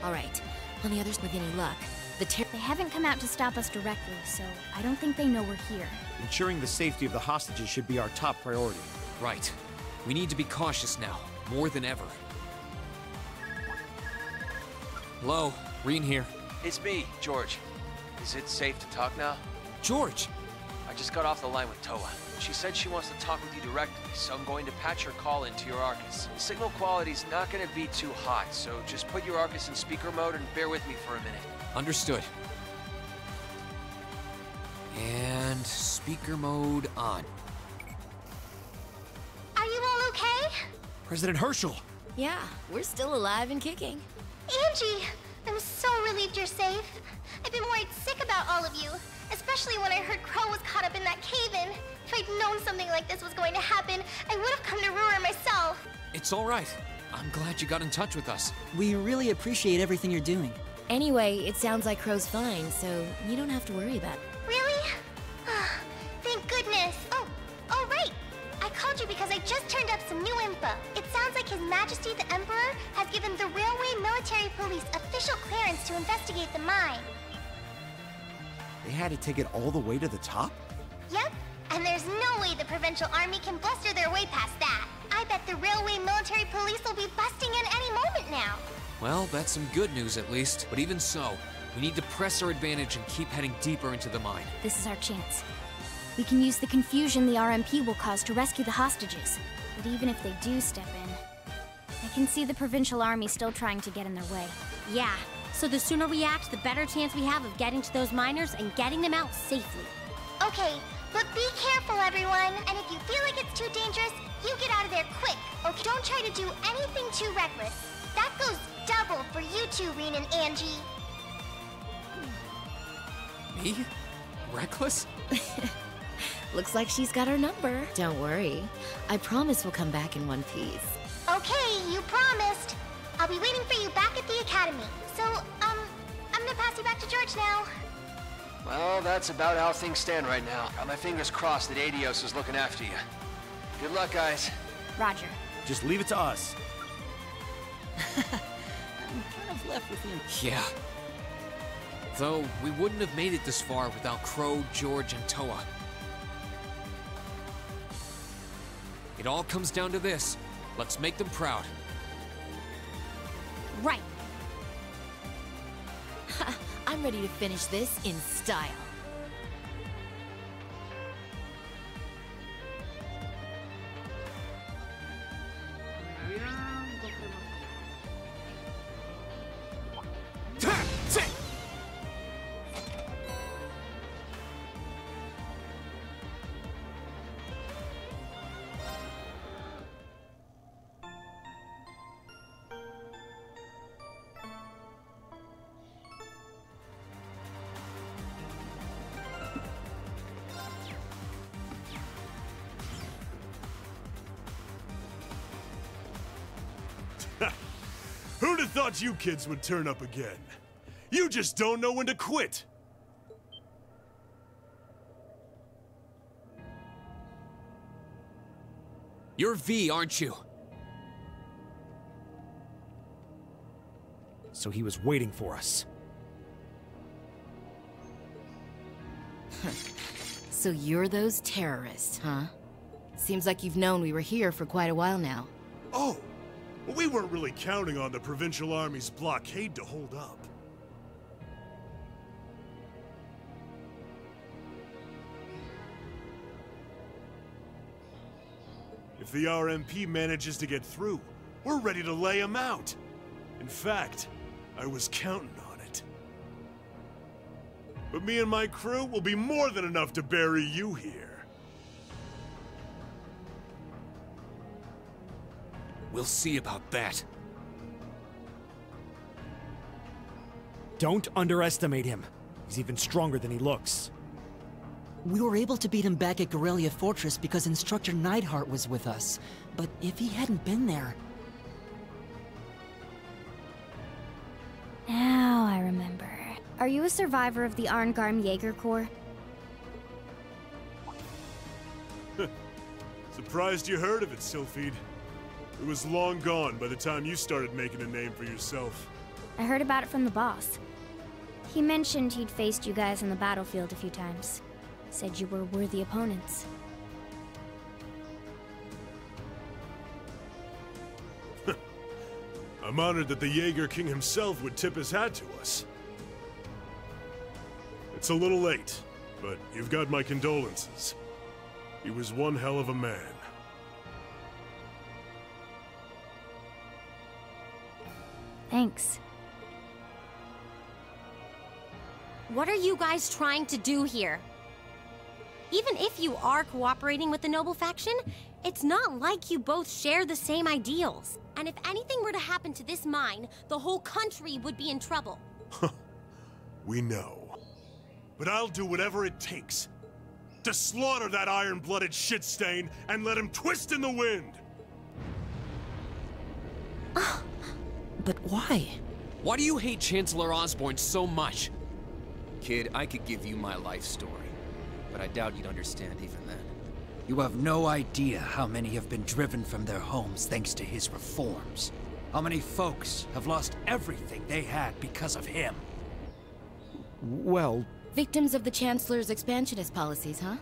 All right. On the others, with any luck, They haven't come out to stop us directly, so I don't think they know we're here. Ensuring the safety of the hostages should be our top priority. Right. We need to be cautious now, more than ever. Hello, Rean here. It's me, George. Is it safe to talk now? George! I just got off the line with Toa. She said she wants to talk with you directly, so I'm going to patch her call into your Arcus. The signal quality's not going to be too hot, so just put your Arcus in speaker mode and bear with me for a minute. Understood. And speaker mode on. Are you all okay? President Herschel! Yeah, we're still alive and kicking. Angie, I'm so relieved you're safe. I've been worried sick about all of you, especially when I heard Crow was caught up in that cave-in. If I'd known something like this was going to happen, I would have come to Ruhr myself. It's all right. I'm glad you got in touch with us. We really appreciate everything you're doing. Anyway, it sounds like Crow's fine, so you don't have to worry about it. Really? Thank goodness. Oh, right. I called you because I just turned up some new info. It sounds like His Majesty the Emperor has given the Railway Military Police official clearance to investigate the mine. They had to take it all the way to the top? Yep, and there's no way the Provincial Army can bluster their way past that. I bet the Railway Military Police will be busting in any moment now. Well, that's some good news at least. But even so, we need to press our advantage and keep heading deeper into the mine. This is our chance. We can use the confusion the RMP will cause to rescue the hostages. But even if they do step in, I can see the Provincial Army still trying to get in their way. Yeah, so the sooner we act, the better chance we have of getting to those miners and getting them out safely. Okay, but be careful, everyone. And if you feel like it's too dangerous, you get out of there quick. Okay, don't try to do anything too reckless. That goes double for you two, Rean and Angie. Me? Reckless? Looks like she's got our number. Don't worry. I promise we'll come back in one piece. Okay, you promised. I'll be waiting for you back at the academy. So, I'm gonna pass you back to George now. Well, that's about how things stand right now. Got my fingers crossed that Adios is looking after you. Good luck, guys. Roger. Just leave it to us. I'm kind of left with him. Yeah. Though, we wouldn't have made it this far without Crow, George, and Toa. It all comes down to this. Let's make them proud. Right. I'm ready to finish this in style. Who'd have thought you kids would turn up again? You just don't know when to quit! You're V, aren't you? So he was waiting for us. So you're those terrorists, huh? Seems like you've known we were here for quite a while now. Oh! We weren't really counting on the Provincial Army's blockade to hold up. If the RMP manages to get through, we're ready to lay them out. In fact, I was counting on it. But me and my crew will be more than enough to bury you here. We'll see about that. Don't underestimate him. He's even stronger than he looks. We were able to beat him back at Guerrilla Fortress because Instructor Neidhart was with us. But if he hadn't been there... Now I remember. Are you a survivor of the Arngarm Jaeger Corps? Surprised you heard of it, Sylphide. It was long gone by the time you started making a name for yourself. I heard about it from the boss. He mentioned he'd faced you guys on the battlefield a few times. Said you were worthy opponents. I'm honored that the Jaeger King himself would tip his hat to us. It's a little late, but you've got my condolences. He was one hell of a man. Thanks. What are you guys trying to do here? Even if you are cooperating with the noble faction, it's not like you both share the same ideals. And if anything were to happen to this mine, the whole country would be in trouble. We know. But I'll do whatever it takes to slaughter that iron-blooded shit stain and let him twist in the wind! But why? Why do you hate Chancellor Osborn so much? Kid, I could give you my life story, but I doubt you'd understand even then. You have no idea how many have been driven from their homes thanks to his reforms. How many folks have lost everything they had because of him. Well... Victims of the Chancellor's expansionist policies, huh?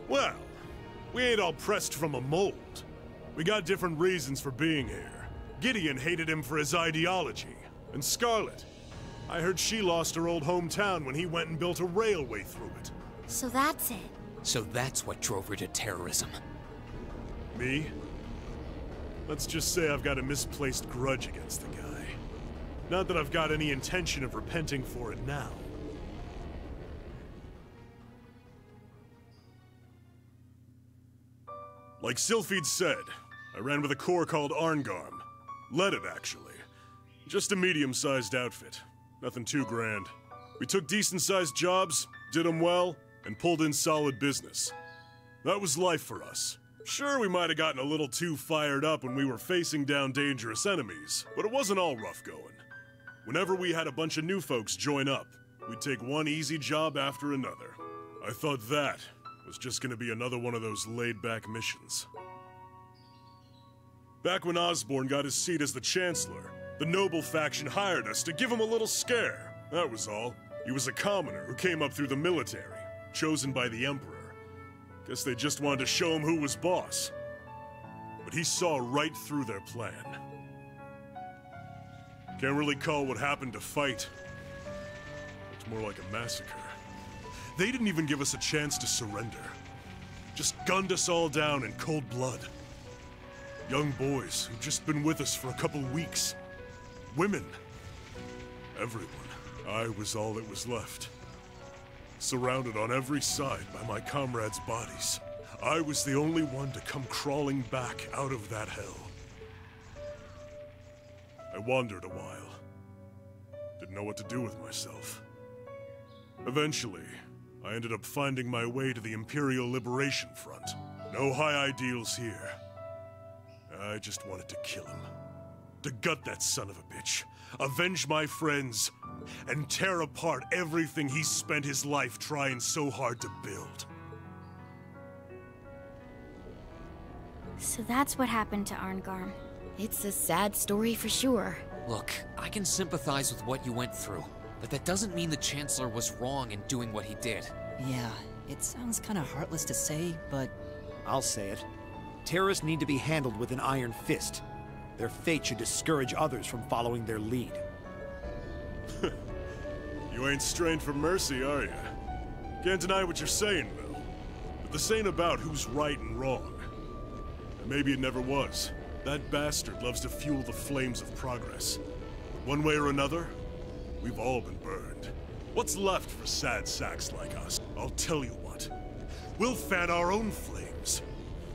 Well, we ain't all pressed from a mold. We got different reasons for being here. Gideon hated him for his ideology. And Scarlet, I heard she lost her old hometown when he went and built a railway through it. So that's it. So that's what drove her to terrorism. Me? Let's just say I've got a misplaced grudge against the guy. Not that I've got any intention of repenting for it now. Like Sylphide said, I ran with a corps called Arngarm. Led it, actually. Just a medium-sized outfit. Nothing too grand. We took decent-sized jobs, did them well, and pulled in solid business. That was life for us. Sure, we might have gotten a little too fired up when we were facing down dangerous enemies, but it wasn't all rough going. Whenever we had a bunch of new folks join up, we'd take one easy job after another. I thought that was just gonna be another one of those laid-back missions. Back when Osborn got his seat as the Chancellor, the noble faction hired us to give him a little scare. That was all. He was a commoner who came up through the military, chosen by the Emperor. Guess they just wanted to show him who was boss. But he saw right through their plan. Can't really call what happened a fight. It's more like a massacre. They didn't even give us a chance to surrender. Just gunned us all down in cold blood. Young boys who'd just been with us for a couple weeks. Women. Everyone. I was all that was left. Surrounded on every side by my comrades' bodies. I was the only one to come crawling back out of that hell. I wandered a while. Didn't know what to do with myself. Eventually, I ended up finding my way to the Imperial Liberation Front. No high ideals here. I just wanted to kill him. To gut that son of a bitch. Avenge my friends. And tear apart everything he spent his life trying so hard to build. So that's what happened to Arngarm. It's a sad story for sure. Look, I can sympathize with what you went through, but that doesn't mean the Chancellor was wrong in doing what he did. Yeah, it sounds kind of heartless to say, but... I'll say it. Terrorists need to be handled with an iron fist. Their fate should discourage others from following their lead. You ain't strained for mercy, are you? Can't deny what you're saying, though. But this ain't about who's right and wrong. And maybe it never was. That bastard loves to fuel the flames of progress. One way or another, we've all been burned. What's left for sad sacks like us? I'll tell you what. We'll fan our own flames.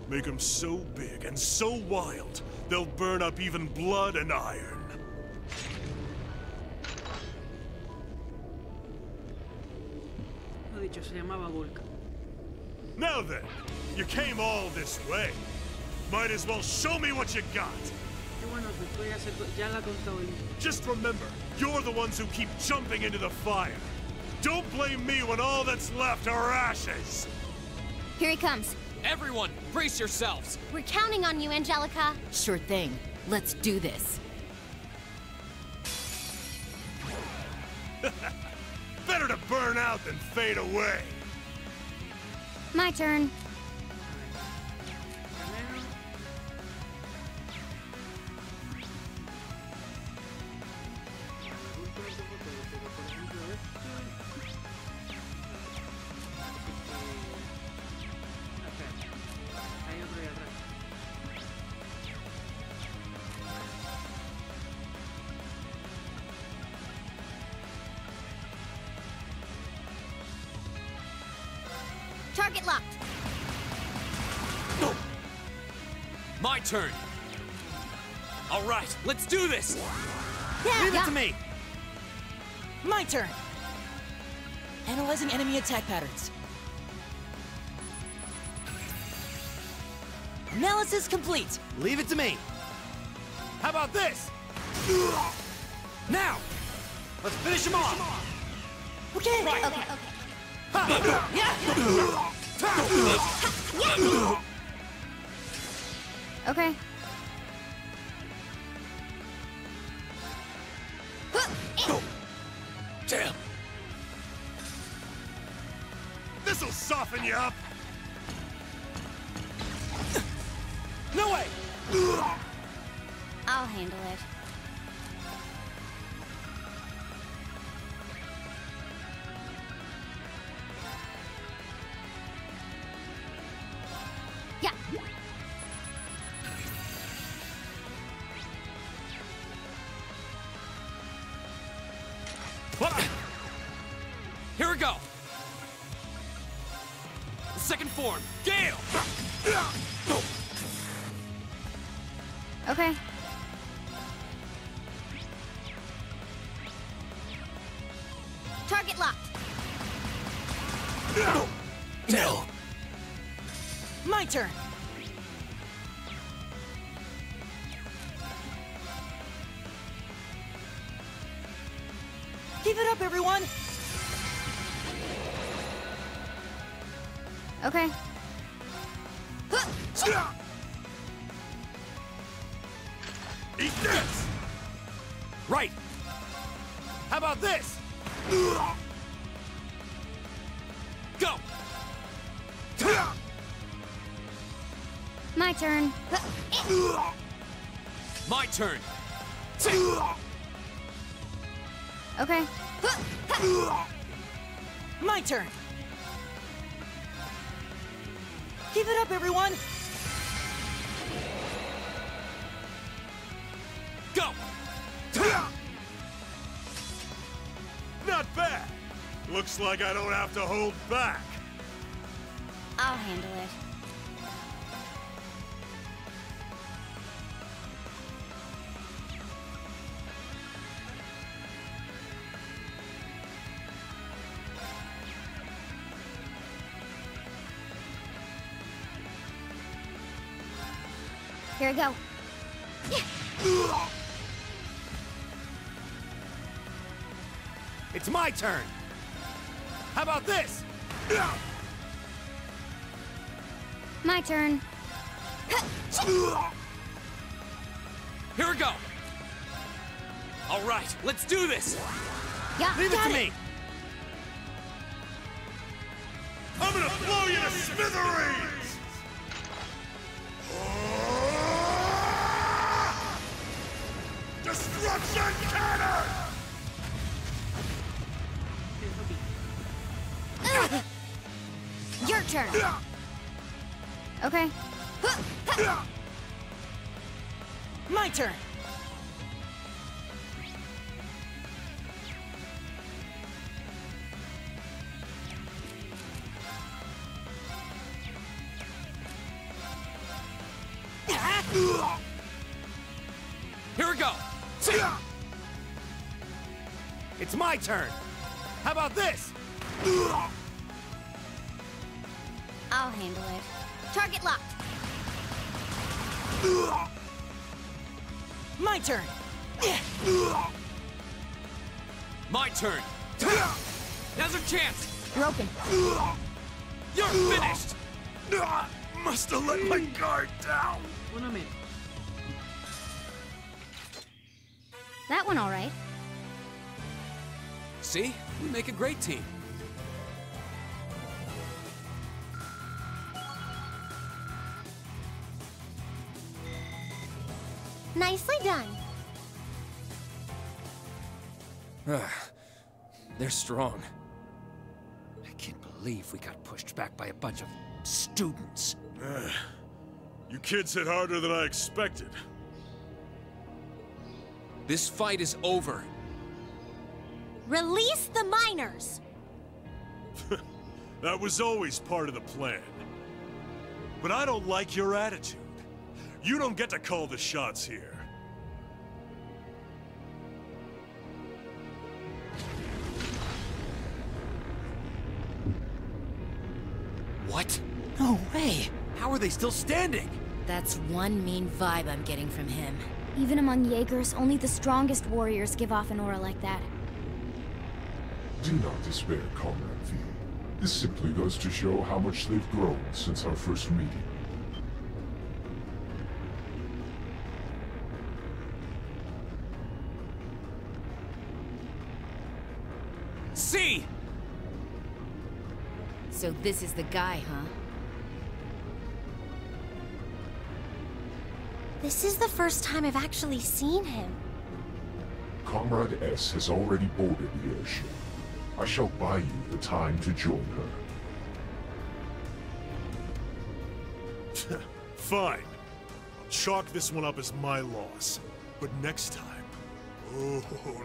Make them so big and so wild, they'll burn up even blood and iron. Lo dicho, se llamaba Vulcan. Now then, you came all this way. Might as well show me what you got. Qué bueno, pues ya la ha contado él. Just remember, you're the ones who keep jumping into the fire. Don't blame me when all that's left are ashes. Here he comes. Everyone, brace yourselves! We're counting on you, Angelica. Sure thing. Let's do this. Better to burn out than fade away. My turn. Target locked. My turn. All right, let's do this. Leave it to me. My turn. Analyzing enemy attack patterns. Analysis complete. Leave it to me. How about this? Now! Let's finish him off! Okay. Right. Okay. Okay. Damn. This'll soften you up. No way. I'll handle it. Yeah. Here we go. The second form, Gale. Okay. Target locked. No. My turn. Keep it up, everyone. Okay. Eat this. Right! How about this? Go. My turn. My turn. Okay. My turn. Keep it up, everyone. Go. Not bad. Looks like I don't have to hold back. I'll handle it. Here we go. It's my turn! How about this? My turn. Here we go. All right, let's do this. Yeah, Leave it got to me! I'm gonna blow you to smithereens! Destruction cannon! Your turn. Okay. My turn. Here we go. It's my turn! How about this? I'll handle it. Target locked. My turn. My turn. Now's our chance. Broken. You're finished. Must have let my guard down. Una minute. That one all right. See? We make a great team. Nicely done. They're strong. I can't believe we got pushed back by a bunch of students. You kids hit harder than I expected. This fight is over. Release the miners! That was always part of the plan. But I don't like your attitude. You don't get to call the shots here. What? No way! How are they still standing? That's one mean vibe I'm getting from him. Even among Jaegers, only the strongest warriors give off an aura like that. Do not despair, Comrade V. This simply goes to show how much they've grown since our first meeting. See! So this is the guy, huh? This is the first time I've actually seen him. Comrade S has already boarded the airship. I shall buy you the time to join her. Fine. I'll chalk this one up as my loss. But next time,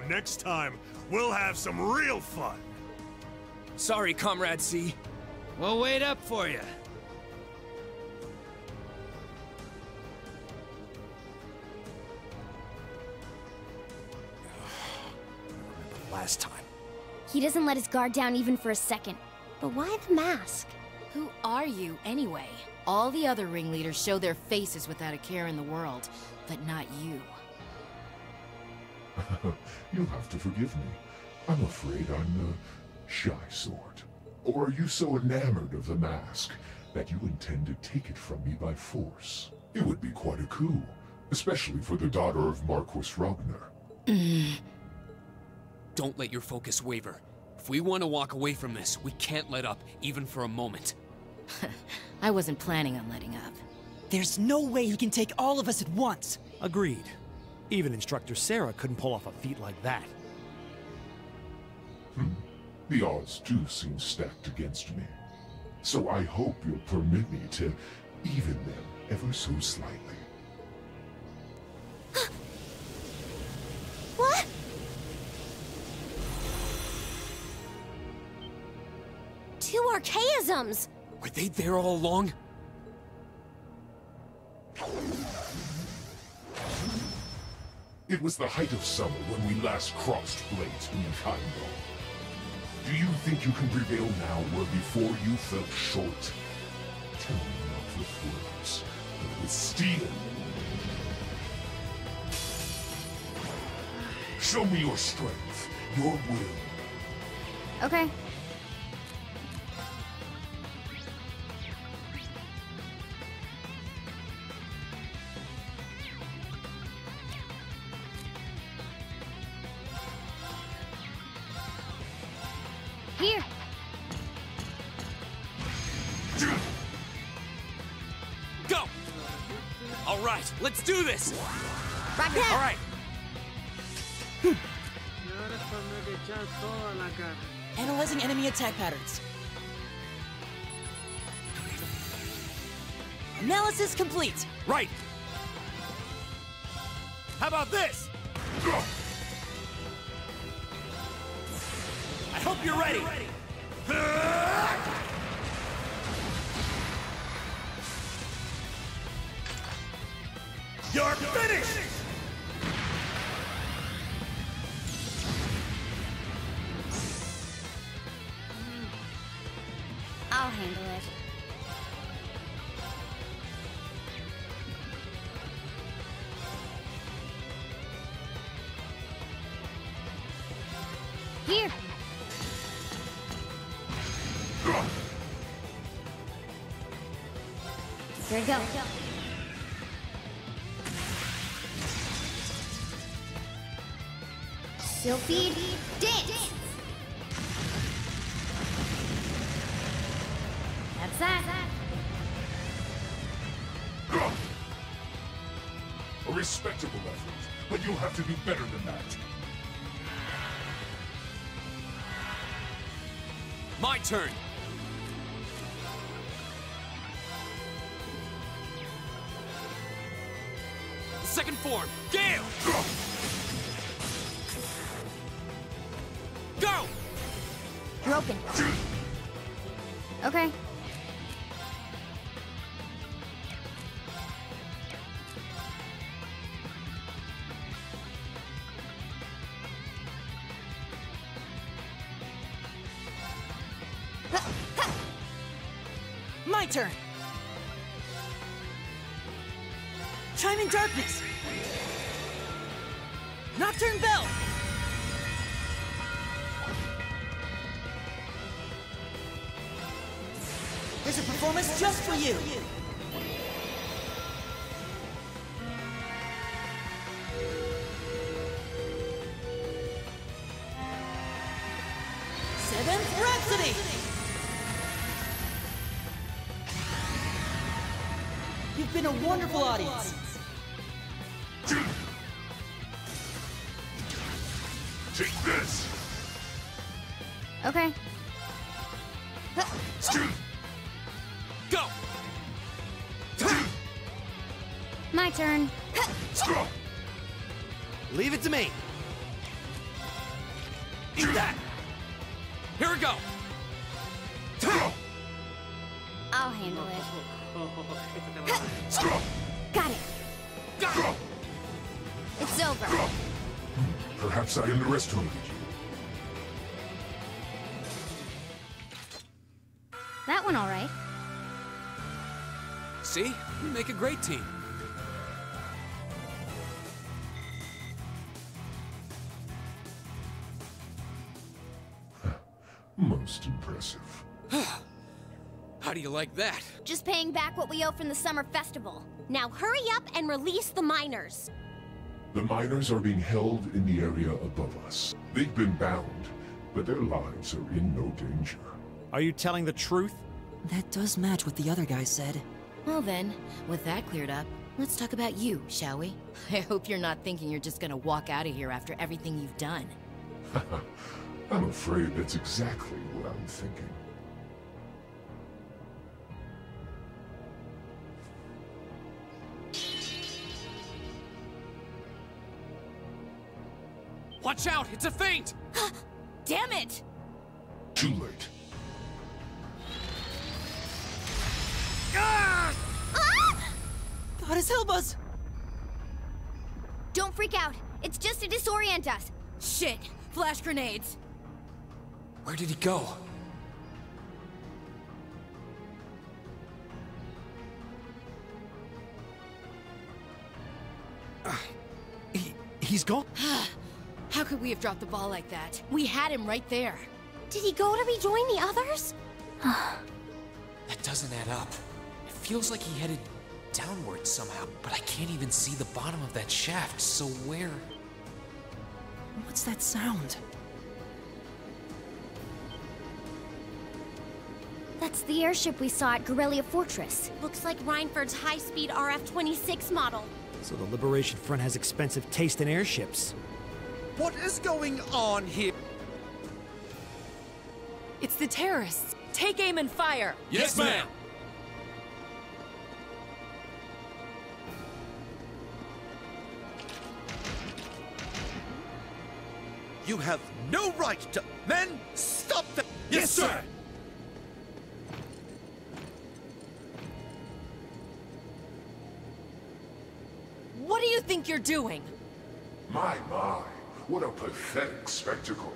next time, we'll have some real fun. Sorry, Comrade C. We'll wait up for you. Last time. He doesn't let his guard down even for a second. But why the mask? Who are you, anyway? All the other ringleaders show their faces without a care in the world, but not you. You'll have to forgive me. I'm afraid I'm the shy sort. Or are you so enamored of the mask that you intend to take it from me by force? It would be quite a coup, especially for the daughter of Marquis Ragnar. Don't let your focus waver. If we want to walk away from this, we can't let up, even for a moment. I wasn't planning on letting up. There's no way he can take all of us at once. Agreed. Even Instructor Sarah couldn't pull off a feat like that. The odds do seem stacked against me. So I hope you'll permit me to even them ever so slightly. What? Two archaisms! Were they there all along? It was the height of summer when we last crossed blades beneath Heimdall. Do you think you can prevail now where before you fell short? Tell me not with words, but with steel. Show me your strength, your will. Okay. Here. Go! All right, let's do this! Right there. All right. Analyzing enemy attack patterns. Analysis complete. Right! How about this? I hope you're ready! You're finished! I'll handle it. Here. There you go. Sylphid dance. Set. A respectable effort, but you'll have to do better than that. My turn! Second form, Gale! Go! You're open. Okay. My turn! Chime in darkness! Nocturne bell! There's a performance just for you! Seventh Rhapsody! You've been a wonderful audience. Take this! Okay. Go! My turn. Leave it to me. Eat that! Here we go! I'll handle it. Got it. It's over. Perhaps I underestimated you. That went all right. See? We make a great team. Most impressive. How do you like that? Just paying back what we owe from the summer festival. Now hurry up and release the miners. The miners are being held in the area above us. They've been bound, but their lives are in no danger. Are you telling the truth? That does match what the other guy said. Well then, with that cleared up, let's talk about you, shall we? I hope you're not thinking you're just gonna walk out of here after everything you've done. I'm afraid that's exactly what I'm thinking. Watch out! It's a feint! Damn it! Too late. Goddess help us! Don't freak out. It's just to disorient us. Shit! Flash grenades! Where did he go? He's gone? How could we have dropped the ball like that? We had him right there. Did he go to rejoin the others? That doesn't add up. It feels like he headed downward somehow, but I can't even see the bottom of that shaft, so where? What's that sound? That's the airship we saw at Guerrilla Fortress. Looks like Reinford's high-speed RF-26 model. So the Liberation Front has expensive taste in airships. What is going on here? It's the terrorists. Take aim and fire. Yes, ma'am! You have no right to... Men, stop them! Yes, sir! What do you think you're doing? My, what a pathetic spectacle.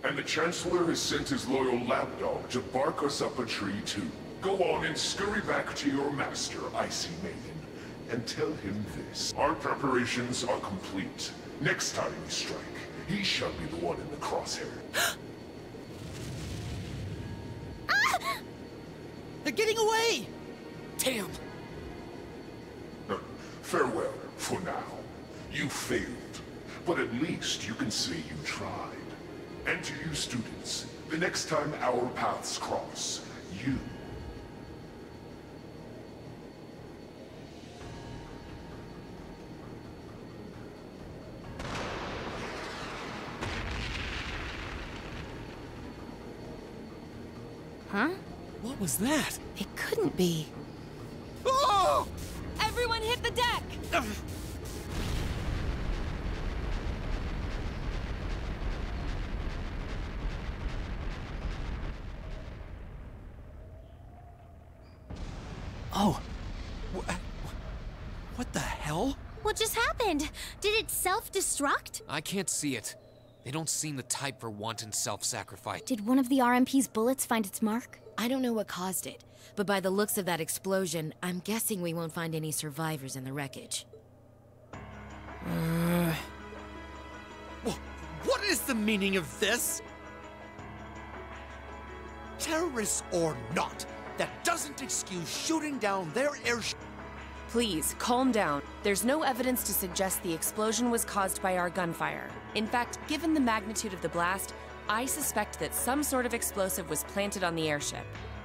And the Chancellor has sent his loyal lapdog to bark us up a tree too. Go on and scurry back to your master, Icy Maiden, and tell him this. Our preparations are complete. Next time we strike, he shall be the one in the crosshair. They're getting away! Damn! Farewell, for now. You failed, but at least you can say you tried. And to you students, The next time our paths cross, you... Huh? What was that? It couldn't be. Oh! Everyone hit the deck! Oh. What the hell? What just happened? Did it self-destruct? I can't see it. They don't seem the type for wanton self-sacrifice. Did one of the RMP's bullets find its mark? I don't know what caused it, but by the looks of that explosion, I'm guessing we won't find any survivors in the wreckage. What is the meaning of this? Terrorists or not, that doesn't excuse shooting down their airship. Please, calm down. There's no evidence to suggest the explosion was caused by our gunfire. In fact, given the magnitude of the blast, I suspect that some sort of explosive was planted on the airship.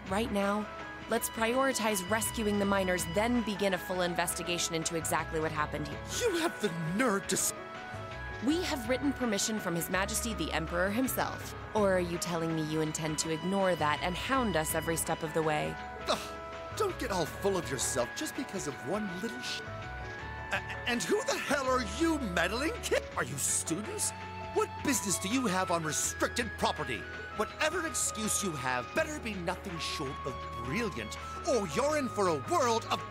Right now, let's prioritize rescuing the miners, then begin a full investigation into exactly what happened here. You have the nerve to... We have written permission from His Majesty the Emperor himself. Or are you telling me you intend to ignore that and hound us every step of the way? Ugh, don't get all full of yourself just because of one little and who the hell are you, meddling kid? Are you students? What business do you have on restricted property? Whatever excuse you have better be nothing short of brilliant, or you're in for a world of...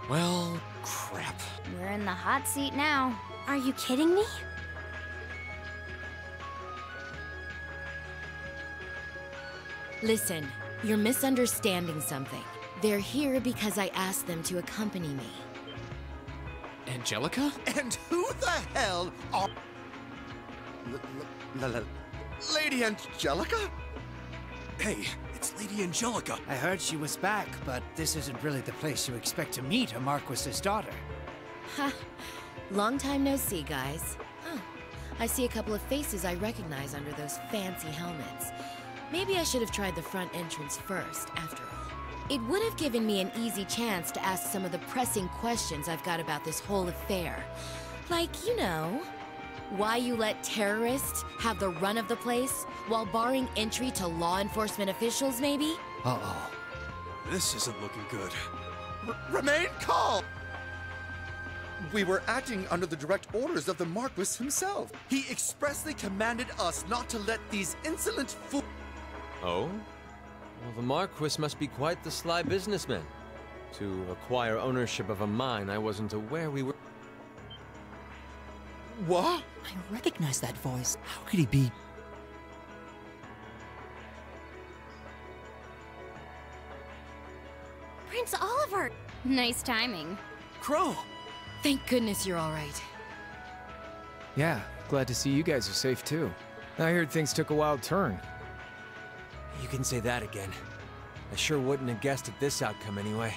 Well, crap. We're in the hot seat now. Are you kidding me? Listen, you're misunderstanding something. They're here because I asked them to accompany me. Angelica? And who the hell are... Lady Angelica? Hey, it's Lady Angelica. I heard she was back, but this isn't really the place you expect to meet a Marquis's daughter. Ha! Long time no see, guys. Huh. I see a couple of faces I recognize under those fancy helmets. Maybe I should have tried the front entrance first, after all. It would have given me an easy chance to ask some of the pressing questions I've got about this whole affair. Like, you know, why you let terrorists have the run of the place while barring entry to law enforcement officials, maybe? Uh-oh. This isn't looking good. Remain calm! We were acting under the direct orders of the Marquis himself. He expressly commanded us not to let these insolent fools... Oh? Well, the Marquis must be quite the sly businessman. To acquire ownership of a mine I wasn't aware we were... What? I recognize that voice. How could he be... Prince Oliver! Nice timing. Crow! Thank goodness you're all right. Yeah, glad to see you guys are safe too. I heard things took a wild turn. You can say that again. I sure wouldn't have guessed at this outcome anyway.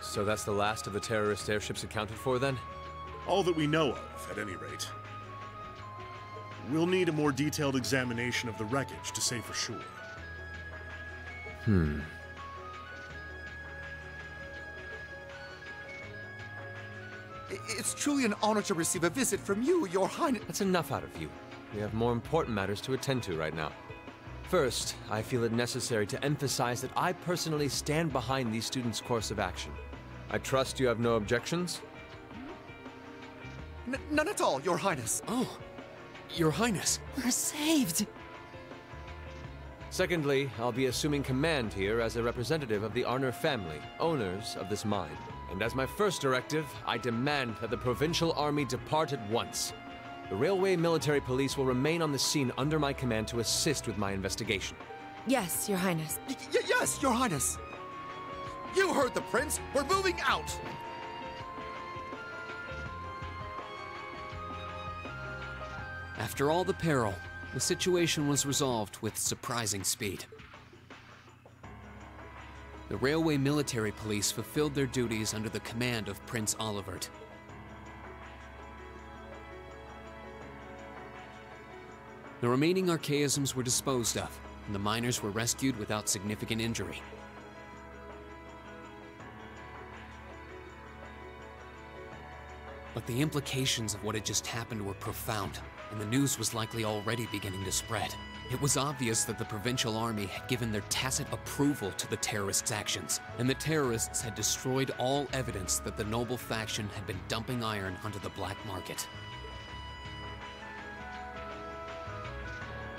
So that's the last of the terrorist airships accounted for, then? All that we know of, at any rate. We'll need a more detailed examination of the wreckage to say for sure. It's truly an honor to receive a visit from you, Your Highness. That's enough out of you. We have more important matters to attend to right now. First, I feel it necessary to emphasize that I personally stand behind these students' course of action. I trust you have no objections? None at all, Your Highness. Oh, Your Highness. We're saved! Secondly, I'll be assuming command here as a representative of the Arner family, owners of this mine. And as my first directive, I demand that the Provincial Army depart at once. The Railway Military Police will remain on the scene under my command to assist with my investigation. Yes, Your Highness. Yes, Your Highness. You heard the Prince. We're moving out. After all the peril, the situation was resolved with surprising speed. The railway military police fulfilled their duties under the command of Prince Olivert. The remaining archaisms were disposed of, and the miners were rescued without significant injury. But the implications of what had just happened were profound, and the news was likely already beginning to spread. It was obvious that the provincial army had given their tacit approval to the terrorists' actions, and the terrorists had destroyed all evidence that the noble faction had been dumping iron onto the black market.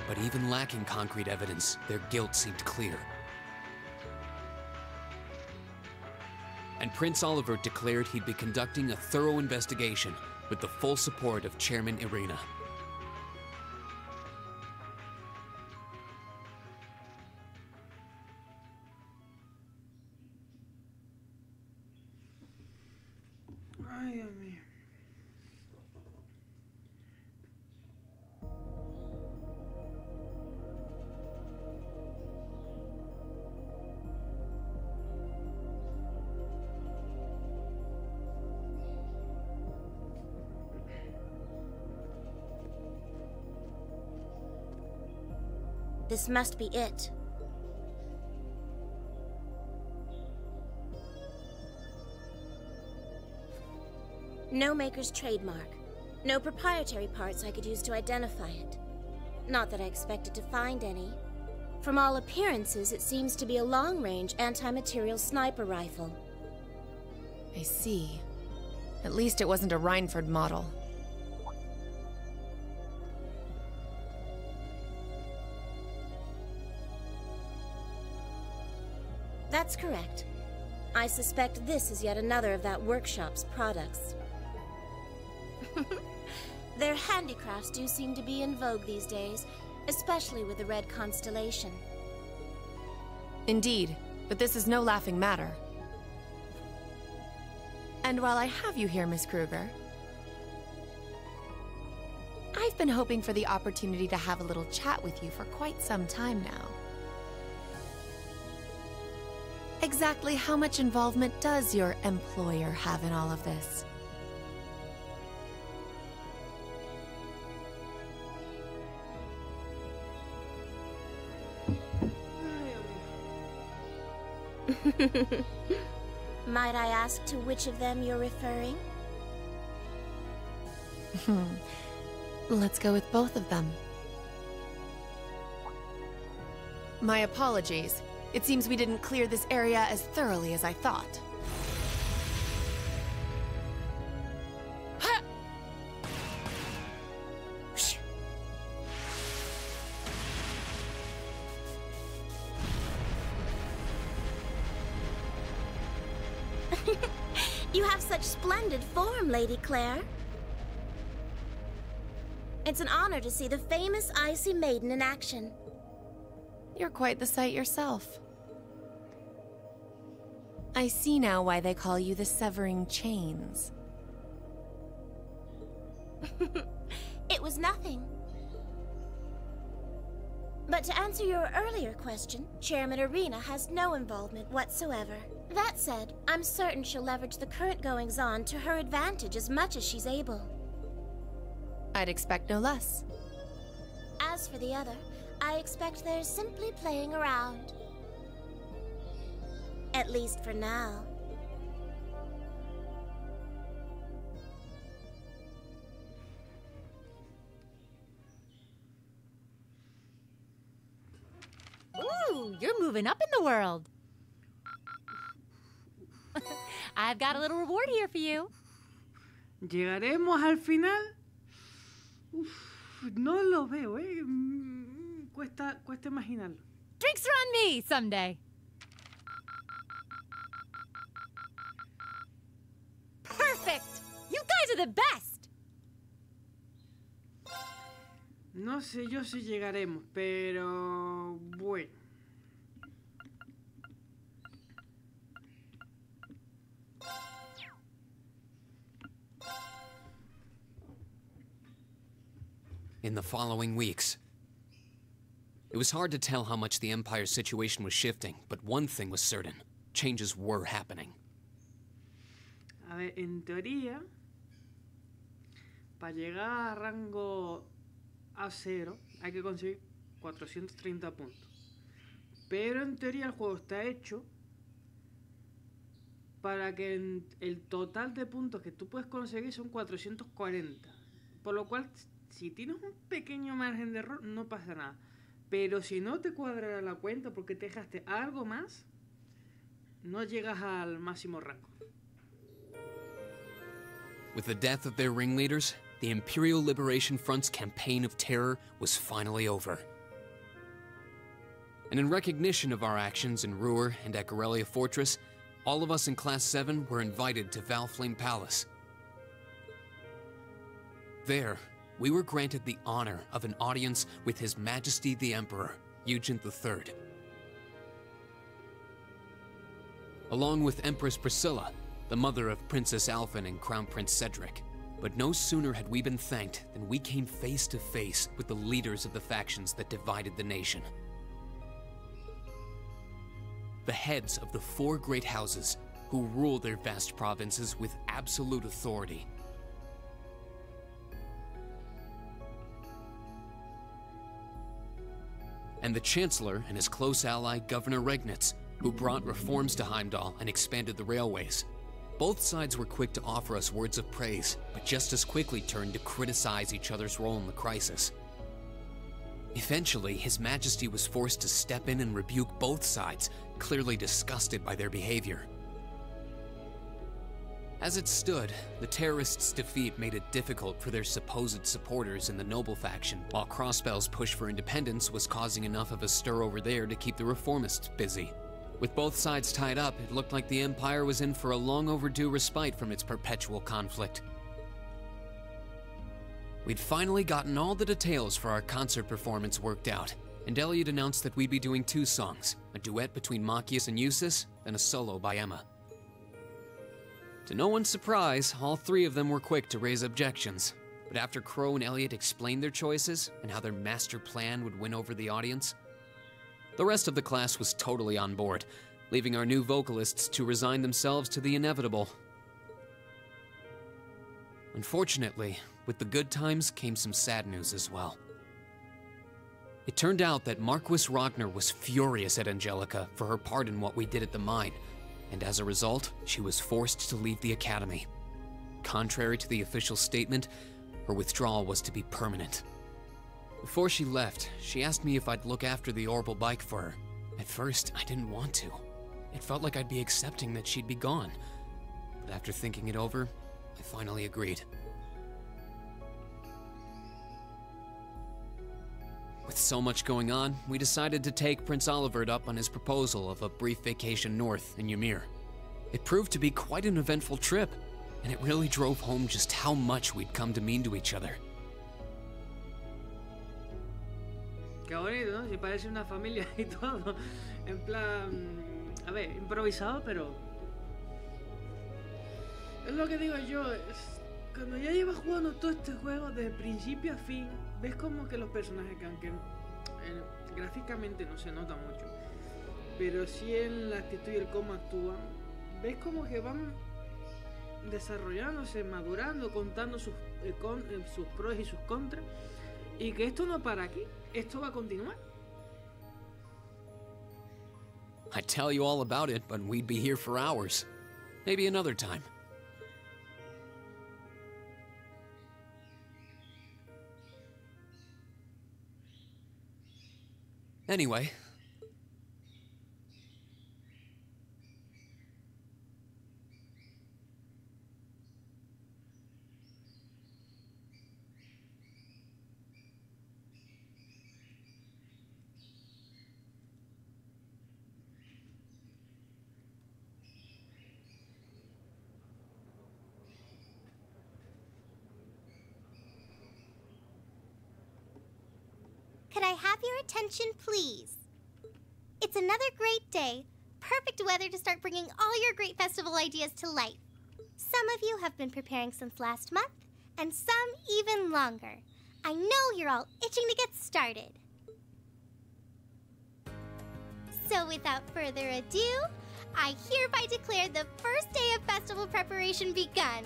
But even lacking concrete evidence, their guilt seemed clear. And Prince Olivert declared he'd be conducting a thorough investigation with the full support of Chairman Irina. Ay, Dios mío. This must be it. No maker's trademark. No proprietary parts I could use to identify it. Not that I expected to find any. From all appearances, it seems to be a long-range anti-material sniper rifle. I see. At least it wasn't a Reinford model. That's correct. I suspect this is yet another of that workshop's products. Their handicrafts do seem to be in vogue these days, especially with the Red Constellation. Indeed, but this is no laughing matter. And while I have you here, Miss Kruger, I've been hoping for the opportunity to have a little chat with you for quite some time now. Exactly how much involvement does your employer have in all of this? Might I ask to which of them you're referring? Let's go with both of them. My apologies. It seems we didn't clear this area as thoroughly as I thought. Ha! You have such splendid form, Lady Claire. It's an honor to see the famous Icy Maiden in action. You're quite the sight yourself. I see now why they call you the Severing Chains. It was nothing. But to answer your earlier question, Chairman Irina has no involvement whatsoever. That said, I'm certain she'll leverage the current goings-on to her advantage as much as she's able. I'd expect no less. As for the other, I expect they're simply playing around. At least for now. Ooh, you're moving up in the world. I've got a little reward here for you. ¿Llegaremos al final? Uf, no lo veo, Cuesta imaginarlo. Drinks are on me someday. Perfect! You guys are the best! No sé yo si llegaremos, pero bueno. In the following weeks, it was hard to tell how much the Empire's situation was shifting, but one thing was certain. changes were happening. A ver, en teoría, para llegar a rango A0 hay que conseguir 430 puntos. Pero en teoría el juego está hecho para que el total de puntos que tú puedes conseguir son 440. Por lo cual, si tienes un pequeño margen de error, no pasa nada. Pero si no te cuadra la cuenta porque te dejaste algo más, no llegas al máximo rango. With the death of their ringleaders, the Imperial Liberation Front's campaign of terror was finally over. And in recognition of our actions in Ruhr and at Corellia Fortress, all of us in Class 7 were invited to Valflame Palace. There, we were granted the honor of an audience with His Majesty the Emperor, Eugene III. Along with Empress Priscilla, the mother of Princess Alphen and Crown Prince Cedric. But no sooner had we been thanked than we came face to face with the leaders of the factions that divided the nation. The heads of the 4 great houses who rule their vast provinces with absolute authority. And the Chancellor and his close ally, Governor Regnitz, who brought reforms to Heimdall and expanded the railways. Both sides were quick to offer us words of praise, but just as quickly turned to criticize each other's role in the crisis. Eventually, His Majesty was forced to step in and rebuke both sides, clearly disgusted by their behavior. As it stood, the terrorists' defeat made it difficult for their supposed supporters in the noble faction, while Crossbell's push for independence was causing enough of a stir over there to keep the reformists busy. With both sides tied up, it looked like the Empire was in for a long overdue respite from its perpetual conflict. We'd finally gotten all the details for our concert performance worked out, and Elliot announced that we'd be doing 2 songs, a duet between Machias and Eustace, and a solo by Emma. To no one's surprise, all 3 of them were quick to raise objections, but after Crow and Elliot explained their choices and how their master plan would win over the audience, the rest of the class was totally on board, leaving our new vocalists to resign themselves to the inevitable. Unfortunately, with the good times came some sad news as well. It turned out that Marquis Ragnar was furious at Angelica for her part in what we did at the mine, and as a result, she was forced to leave the academy. Contrary to the official statement, her withdrawal was to be permanent. Before she left, she asked me if I'd look after the orbital bike for her. At first, I didn't want to. It felt like I'd be accepting that she'd be gone. But after thinking it over, I finally agreed. With so much going on, we decided to take Prince Olivert up on his proposal of a brief vacation north in Ymir. It proved to be quite an eventful trip, and it really drove home just how much we'd come to mean to each other. Qué bonito, ¿no? Si parece una familia y todo. En plan, a ver, improvisado, pero es lo que digo yo. Cuando ya llevas jugando todo este juego desde principio a fin, ves como que los personajes, que aunque gráficamente no se nota mucho, pero sí en la actitud y el cómo actúan, ves como que van desarrollándose, madurando, contando sus pros y sus contras, y que esto no para aquí, esto va a continuar. I'd tell you all about it, but we'd be here for hours. Maybe another time. Anyway. Could I have your attention, please? It's another great day. Perfect weather to start bringing all your great festival ideas to life. Some of you have been preparing since last month, and some even longer. I know you're all itching to get started. So without further ado, I hereby declare the first day of festival preparation begun.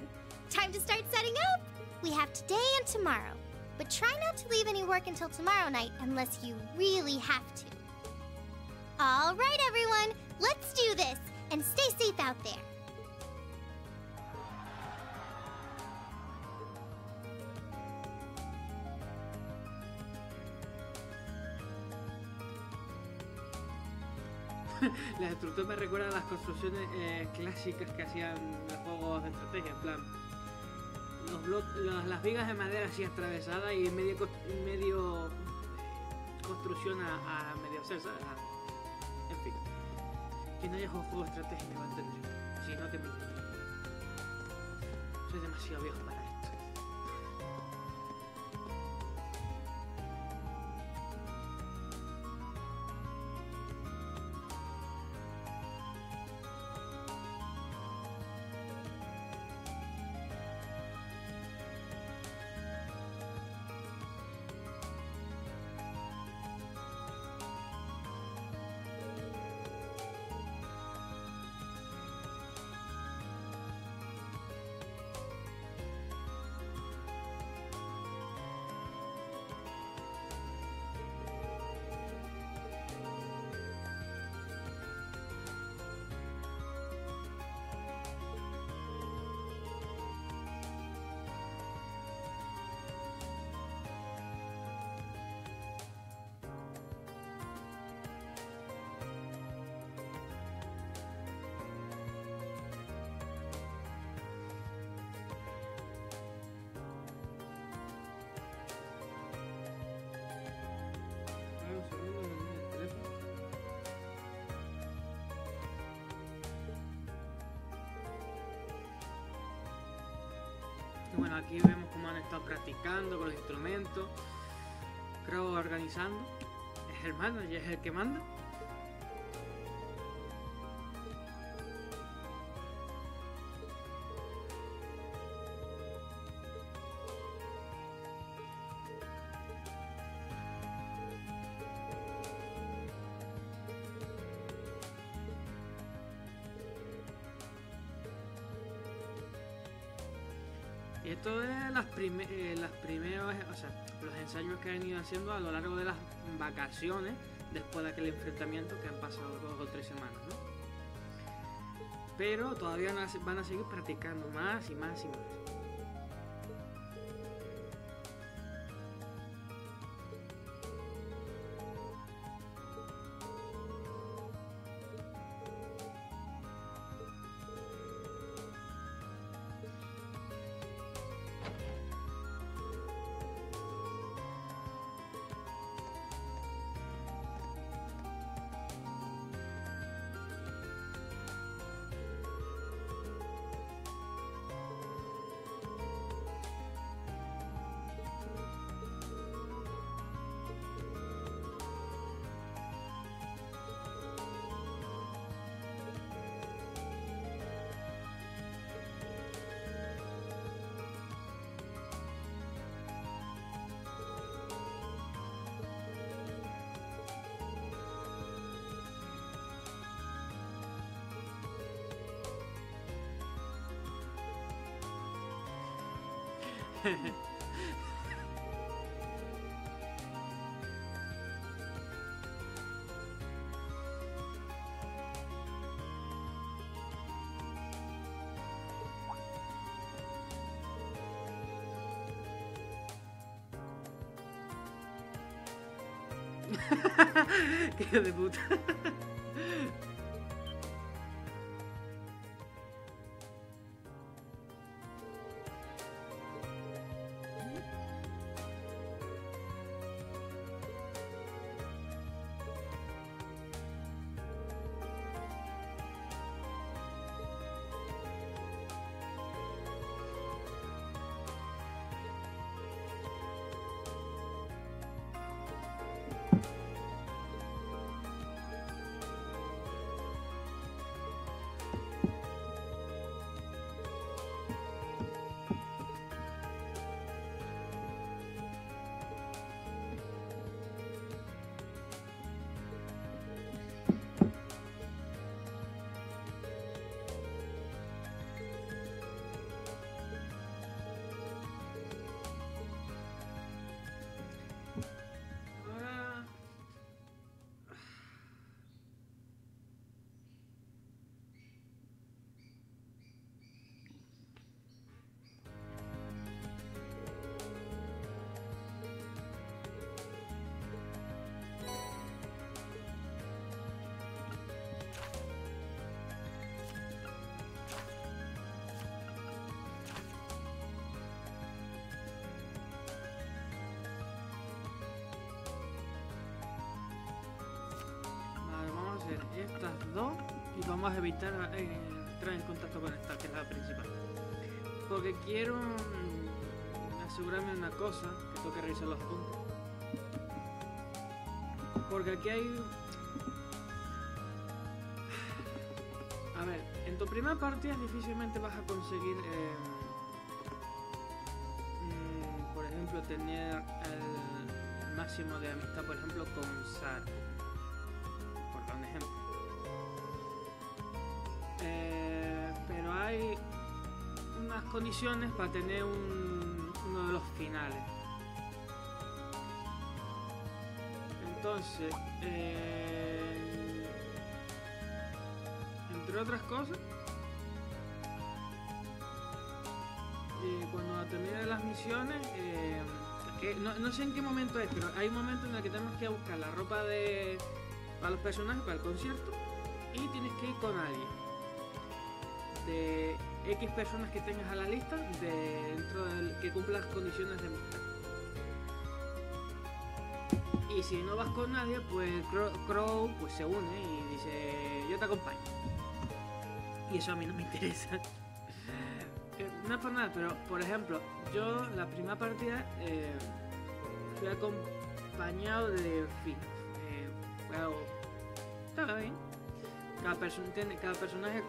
Time to start setting up. We have today and tomorrow, but try not to leave any work until tomorrow night unless you really have to. All right, everyone, let's do this, and stay safe out there. La estructura me recuerda a las construcciones clásicas que hacían los juegos de estrategia, en plan las vigas de madera así atravesadas y medio construcción a medio hacer, ¿sabes? En fin, quien no haya jugado juegos de estrategia me va a entender. Si no, te miento. Soy demasiado viejo para esto. Bueno, aquí vemos cómo han estado practicando con los instrumentos, creo organizando. Es el manager, es el que manda. Y esto es las primeros, o sea, los ensayos que han ido haciendo a lo largo de las vacaciones después de aquel enfrentamiento que han pasado 2 o 3 semanas, ¿no? Pero todavía van a seguir practicando más y más y más. Qué hijo de puta. Y vamos a evitar entrar en contacto con esta, que es la principal. Porque quiero asegurarme una cosa, que tengo que revisar los puntos. Porque aquí hay... A ver, en tu primera partida difícilmente vas a conseguir, por ejemplo, tener el máximo de amistad, por ejemplo, con Sara. Por dar un ejemplo. Pero hay unas condiciones para tener uno de los finales. Entonces, entre otras cosas, cuando termine las misiones, no sé en qué momento es, pero hay un momento en el que tenemos que buscar la ropa para los personajes, para el concierto, y tienes que ir con alguien de X personas que tengas a la lista dentro del que cumpla las condiciones de amistad. Y si no vas con nadie, pues Crow pues se une y dice, yo te acompaño. Y eso a mí no me interesa. No es por nada, pero por ejemplo, yo la primera partida fui acompañado de Finn. Fue algo... Estaba bien. Cada personaje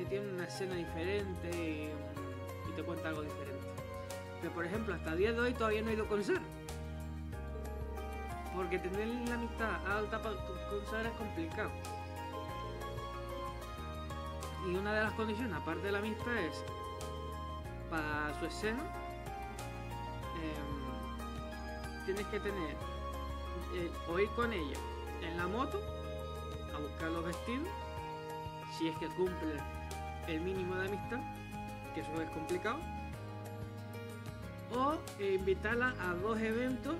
tiene una escena diferente y te cuenta algo diferente. Pero por ejemplo, hasta el día de hoy todavía no he ido con Sara. Porque tener la amistad alta con Sara es complicado. Y una de las condiciones, aparte de la amistad, es para su escena tienes que tener o ir con ella en la moto a buscar los vestidos, si es que cumple el mínimo de amistad, que eso es complicado, o invitarla a 2 eventos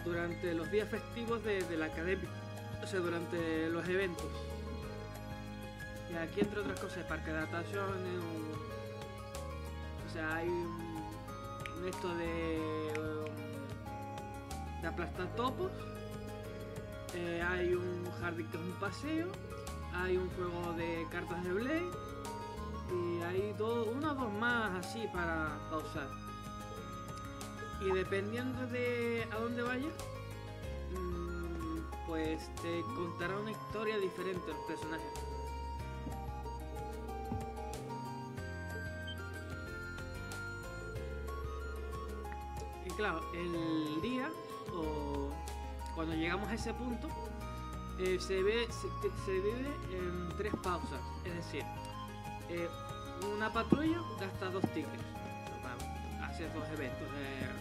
durante los días festivos de la academia, o sea, durante los eventos. Y aquí, entre otras cosas, parque de atracciones, o sea, hay esto de aplastar topos, hay un jardín que es un paseo, hay un juego de cartas de Blade y hay uno o dos más así para usar. Y dependiendo de a dónde vayas, pues te contará una historia diferente los personajes. Y claro, el día o cuando llegamos a ese punto se divide en 3 pausas, es decir, una patrulla gasta 2 tickets para hacer 2 eventos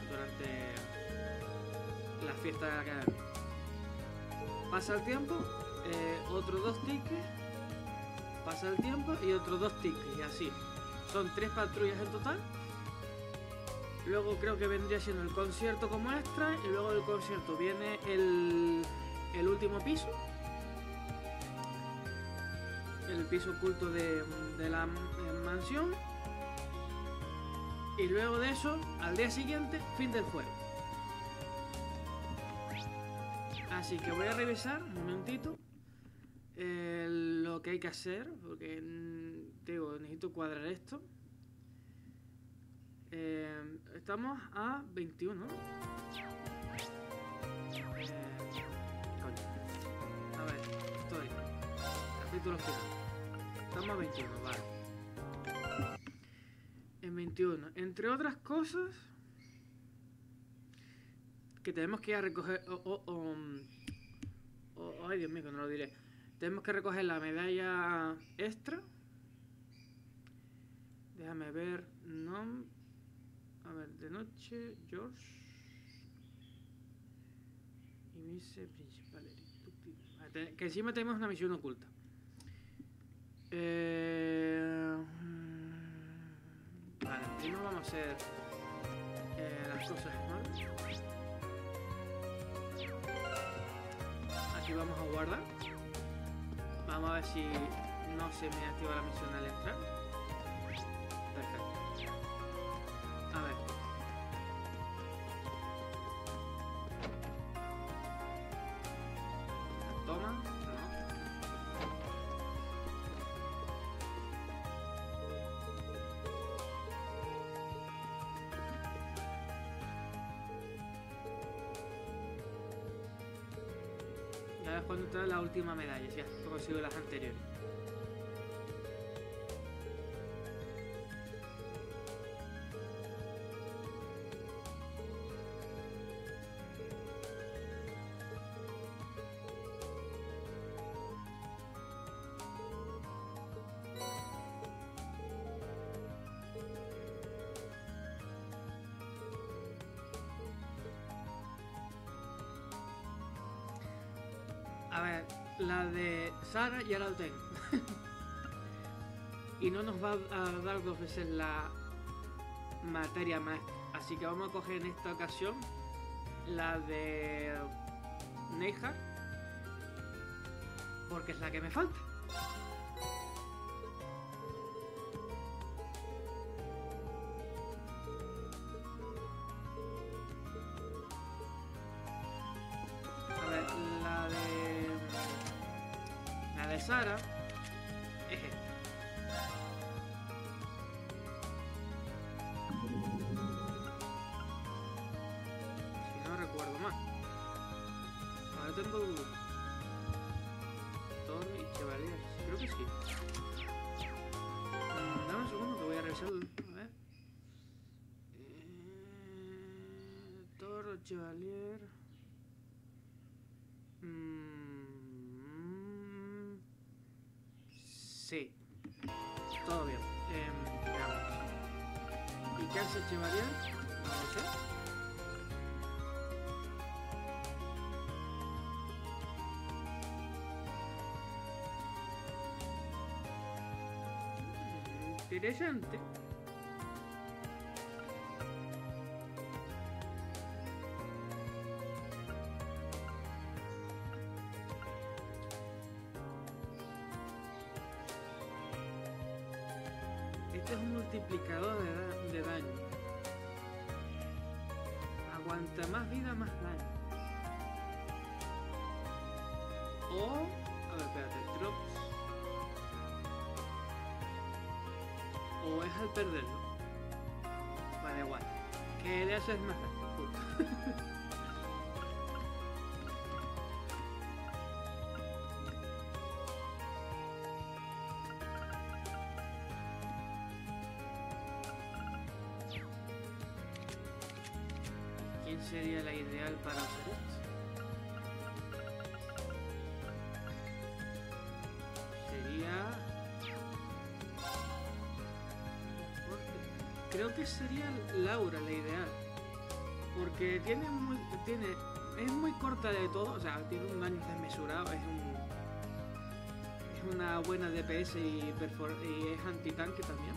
durante la fiesta de la academia. Pasa el tiempo, otros 2 tickets, pasa el tiempo y otros 2 tickets, y así. Son 3 patrullas en total. Luego creo que vendría siendo el concierto como extra, y luego del concierto viene el último piso, el piso oculto de la mansión, y luego de eso, al día siguiente, fin del juego. Así que voy a revisar un momentito lo que hay que hacer, porque digo, necesito cuadrar esto. Estamos a 21. A ver, historia. Capítulo final. Estamos a 21, vale. En 21. Entre otras cosas que tenemos que ir a recoger. Ay, Dios mío, que no lo diré. Tenemos que recoger la medalla extra. Déjame ver. No. A ver, de noche, George. Y misión principal. Que encima tenemos una misión oculta. Vale, primero vamos a hacer las cosas malas. Aquí vamos a guardar. Vamos a ver si no se me activa la misión al entrar. Perfecto. A ver. ahora es cuando está la última medalla, ya he conseguido las anteriores. A ver, la de Sara ya la tengo. Y no nos va a dar 2 veces la materia maestra. Así que vamos a coger en esta ocasión la de Neja, porque es la que me falta. Sara es esta. Si no recuerdo mal. Ahora tengo dudas. Torre y Chevalier. Creo que sí. Dame un segundo que voy a revisar. A ver. Torre, Chevalier. Sí, todo bien. Veamos. ¿Y qué hace Chevalier? No lo sé. Interesante. Este es un multiplicador de daño. Aguanta más vida, más daño. O... a ver, espérate, drops. O es al perderlo. Vale, igual. ¿Qué le haces más daño? ¿Quién sería la ideal para hacer esto? Sería... creo que sería Laura la ideal. Porque es muy corta de todo, o sea, tiene un daño desmesurado, es una buena DPS y es antitanque también.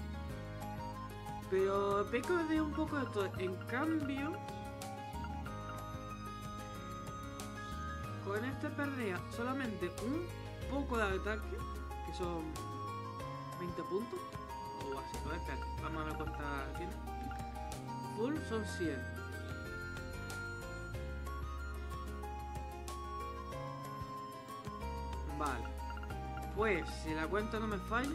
Pero peco de un poco de todo. En cambio, con este perdía solamente un poco de ataque, que son 20 puntos. O así, a ver, espérate, vamos a ver cuánta tiene. Full son 100. Vale. Pues, si la cuenta no me falla,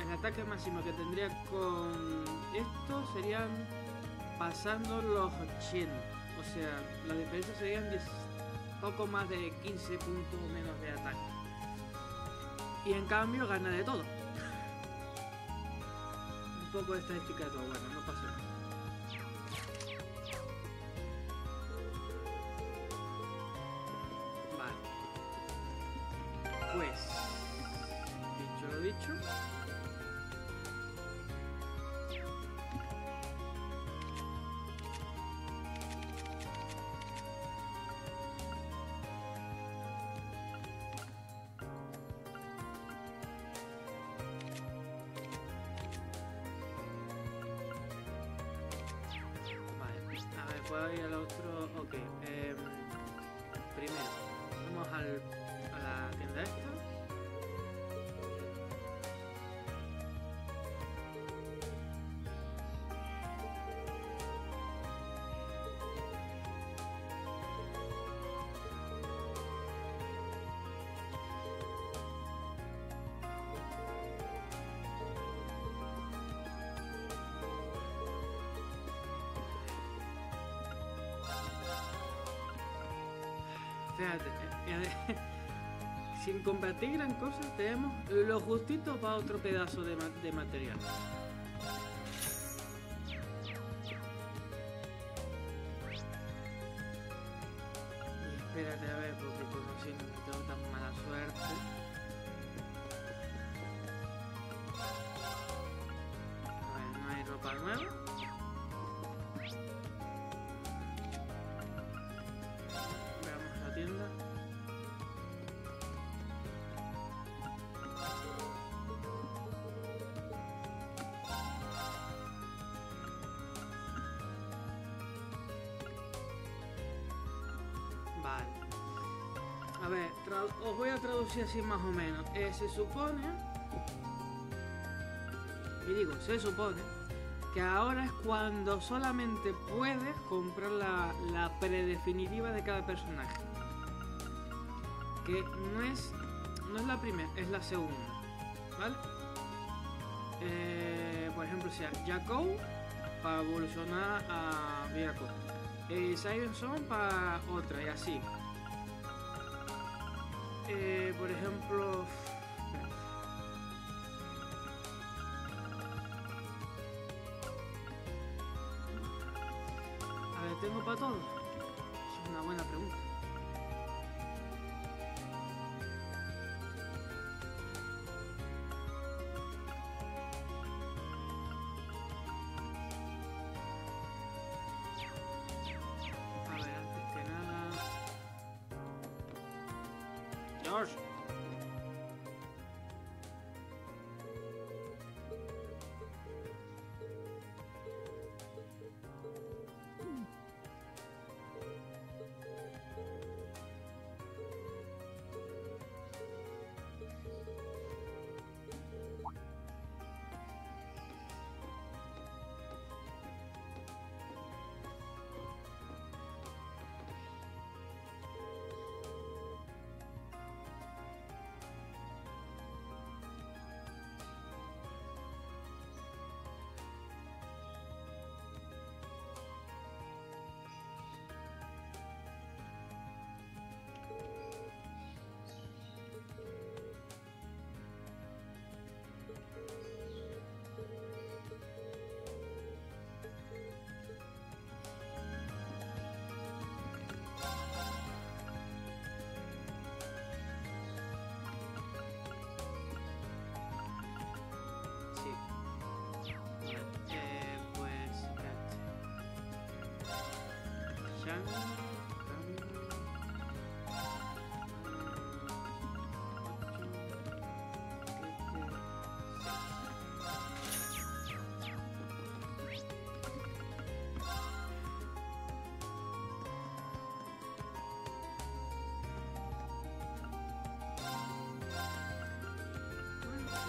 el ataque máximo que tendría con esto serían pasando los 80. O sea, la diferencia serían poco más de 15 puntos menos de ataque. Y en cambio gana de todo. Un poco de estadística de todo, bueno, no pasa nada. Vale. Pues, dicho lo dicho. Puedo ir al otro. Ok. Primero, vamos a la tienda esta. Fíjate, sin compartir gran cosa, tenemos lo justito para otro pedazo de material. Y espérate a ver, porque como si no tengo tan mala suerte. A ver, no hay ropa nueva. Veamos la tienda. Vale. A ver, os voy a traducir así más o menos. Se supone, y digo, se supone que ahora es cuando solamente puedes comprar la predefinitiva de cada personaje. Que no es la primera, es la segunda. ¿Vale? Por ejemplo, sea Jacob para evolucionar a Jacob. Siren Son para otra y así. Por ejemplo, a ver, ¿tengo para todo? Es una buena pregunta. Thors.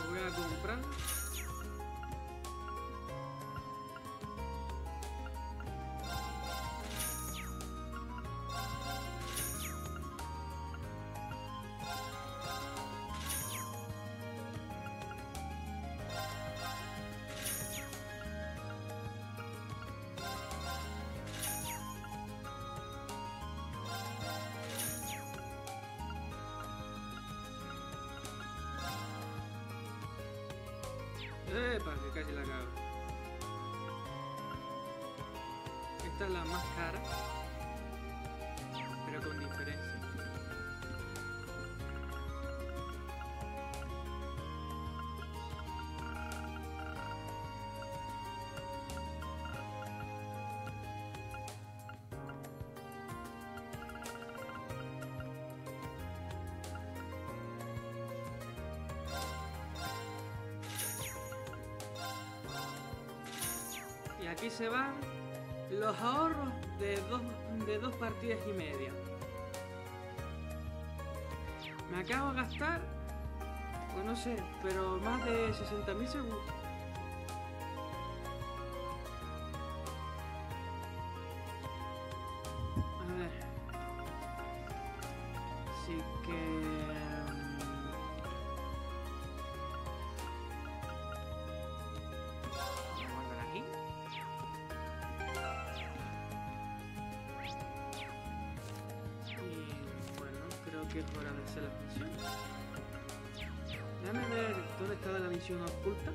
Voy a comprar. Epa, que casi la cago. Esta es la más cara, pero con diferencia. Y aquí se van los ahorros de dos partidas y media. Me acabo de gastar, pues no sé, pero más de 60.000 segundos. A ver. Así que... que es hora de hacer las misiones. Déjame ver dónde está la misión oculta.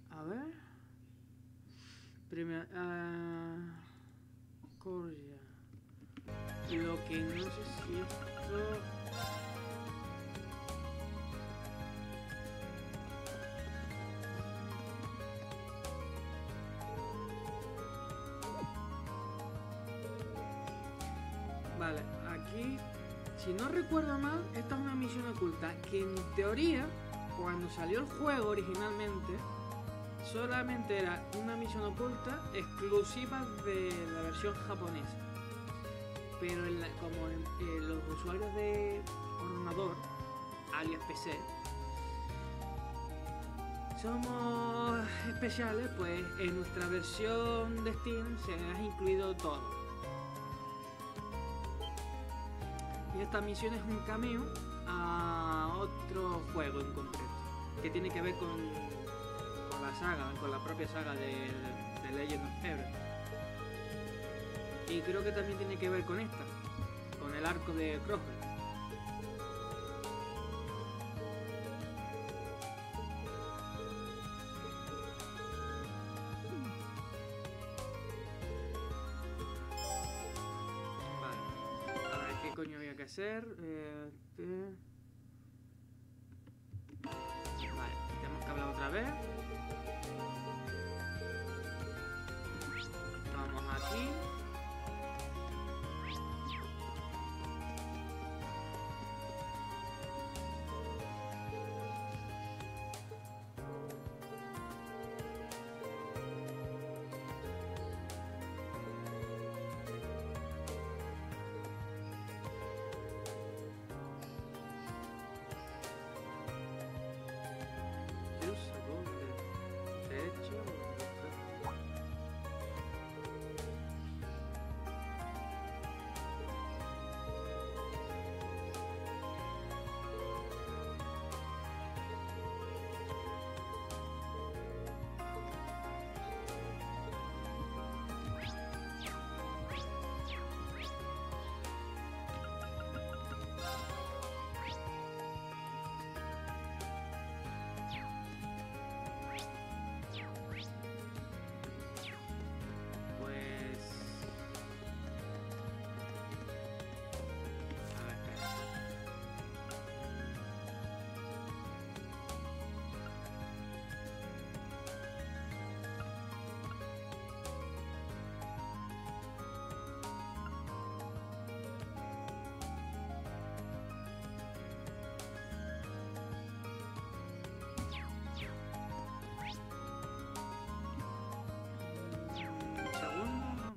A ver. Primero, Corea. Lo que no sé si esto. Vale, aquí, si no recuerdo mal, esta es una misión oculta que en teoría, cuando salió el juego originalmente, solamente era una misión oculta exclusiva de la versión japonesa. Pero como los usuarios de ordenador, alias PC, somos especiales, pues en nuestra versión de Steam se ha incluido todo. Y esta misión es un cameo a otro juego en concreto, que tiene que ver con la saga, con la propia saga de Legend of Heroes. Y creo que también tiene que ver con esta, con el arco de Crossbell. Vale, a ver qué coño había que hacer. Vale, tenemos que hablar otra vez. Vamos aquí.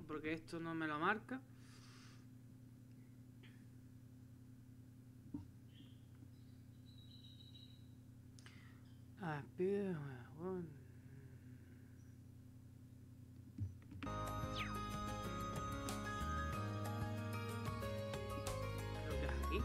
Porque esto no me lo marca. Bueno. Creo que es aquí.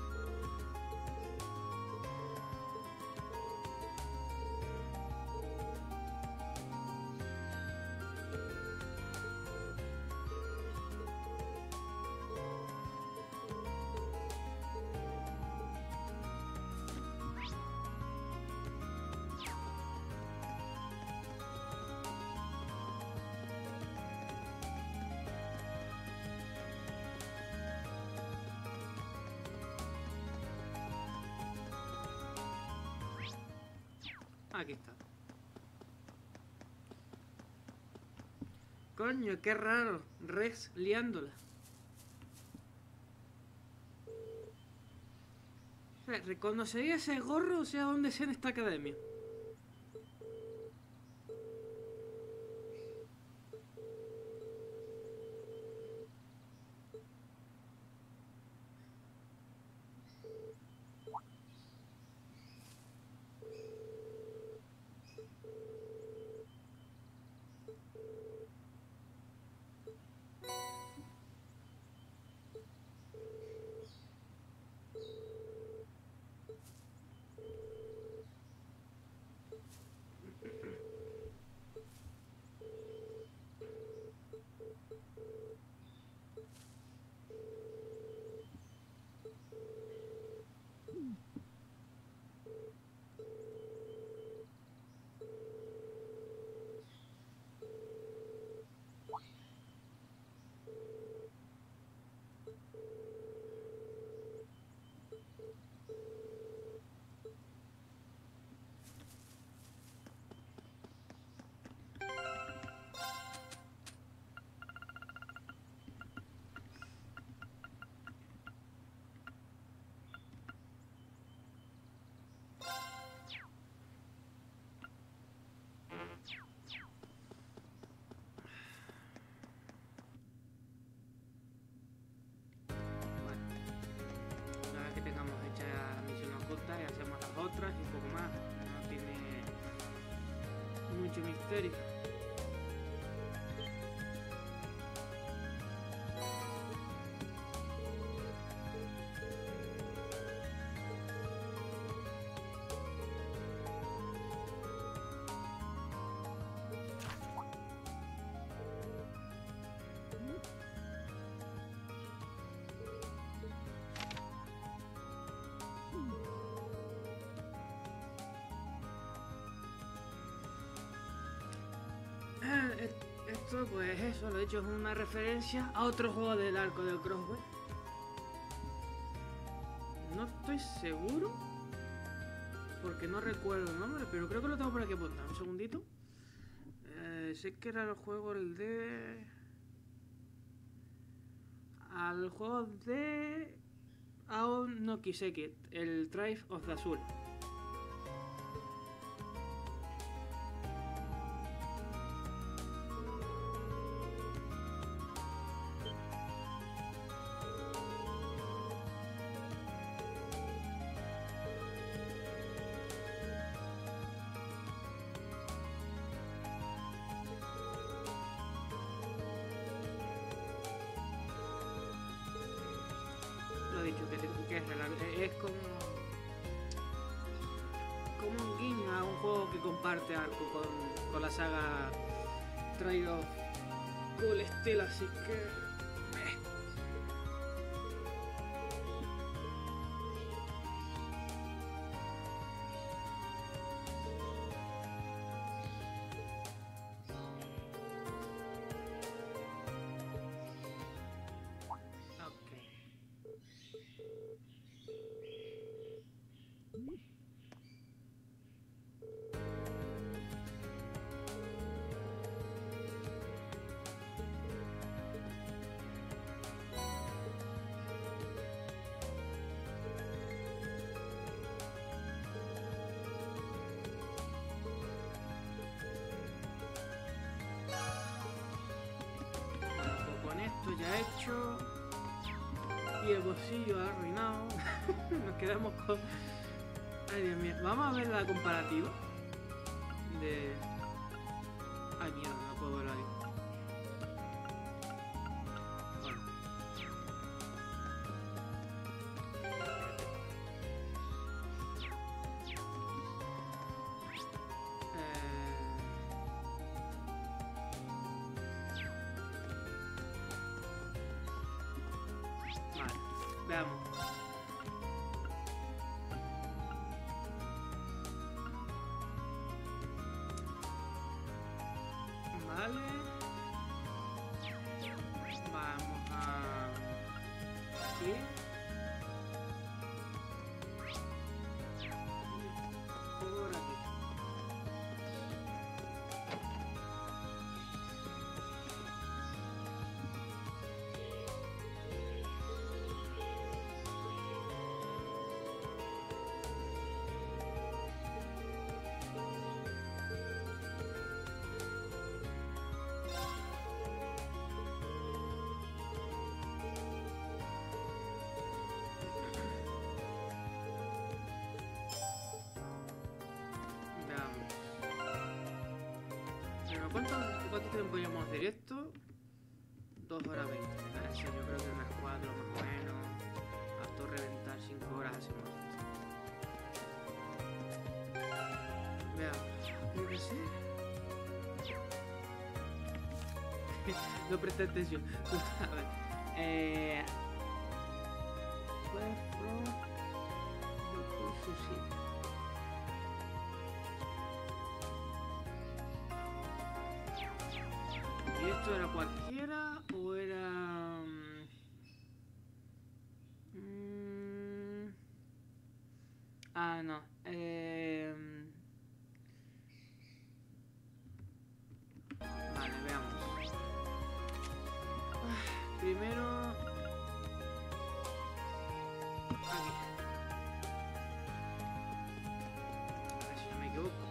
Aquí está. Coño, qué raro. Rex liándola. O sea, ¿reconocería ese gorro o sea dónde sea en esta academia? Y hacemos las otras y poco más. No tiene mucho misterio. Esto, pues eso, lo he hecho, es una referencia a otro juego del arco del Crossway. No estoy seguro, porque no recuerdo el nombre, pero creo que lo tengo por aquí apuntado. Un segundito. Sé que era el juego, el de... Al juego de... Aon no Kiseki, el Tribe of the Azul. Es como un guiño a un juego que comparte arco con la saga Tribe of Cool Steel, así que... Ya hecho y el bolsillo arruinado. Nos quedamos con... Ay, Dios mío. Vamos a ver la comparativa de... Ay, mierda, no puedo verlo ahí. Veamos. Vale. Vamos a... Aquí. Por aquí. ¿Cuánto tiempo llevamos de directo? 2 horas 20. Así yo creo que unas 4 más o menos. Hasta reventar 5 horas hacemos esto. Veamos. Creo que sí. No presté atención. A ver. ¿Y esto era cualquiera o era...? Ah, no. Vale, veamos. Primero... Aquí. A ver si no me equivoco.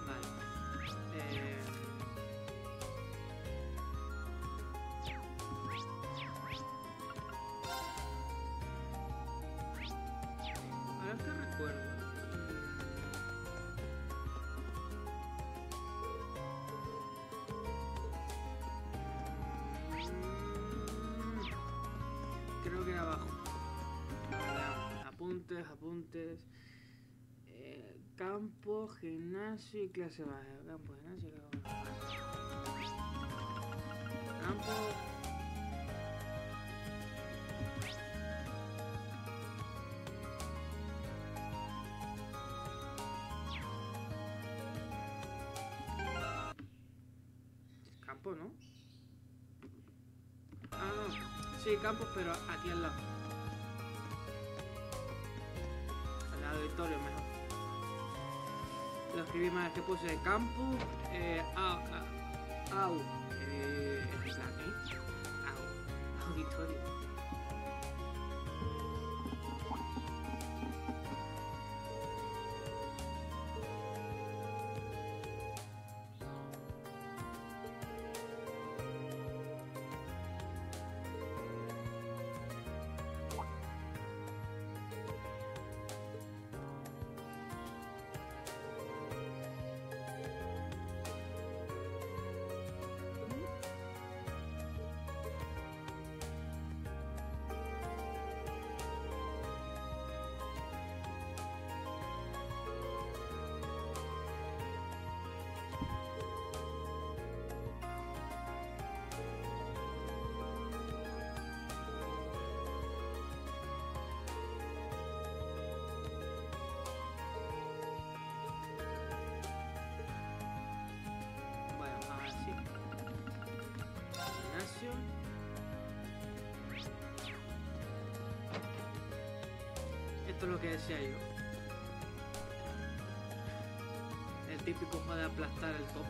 Vale. Ahora que recuerdo. Creo que era abajo. Apuntes. Campo, gimnasio y clase baja. Campo, gimnasio y clase baja. Campo. Campo, ¿no? Ah, no. Sí, campos, pero aquí al lado. Al lado de auditorio mejor. Lo escribí mal, que puse campo, auditorio. Esto es lo que decía yo. El típico modo de aplastar el copo.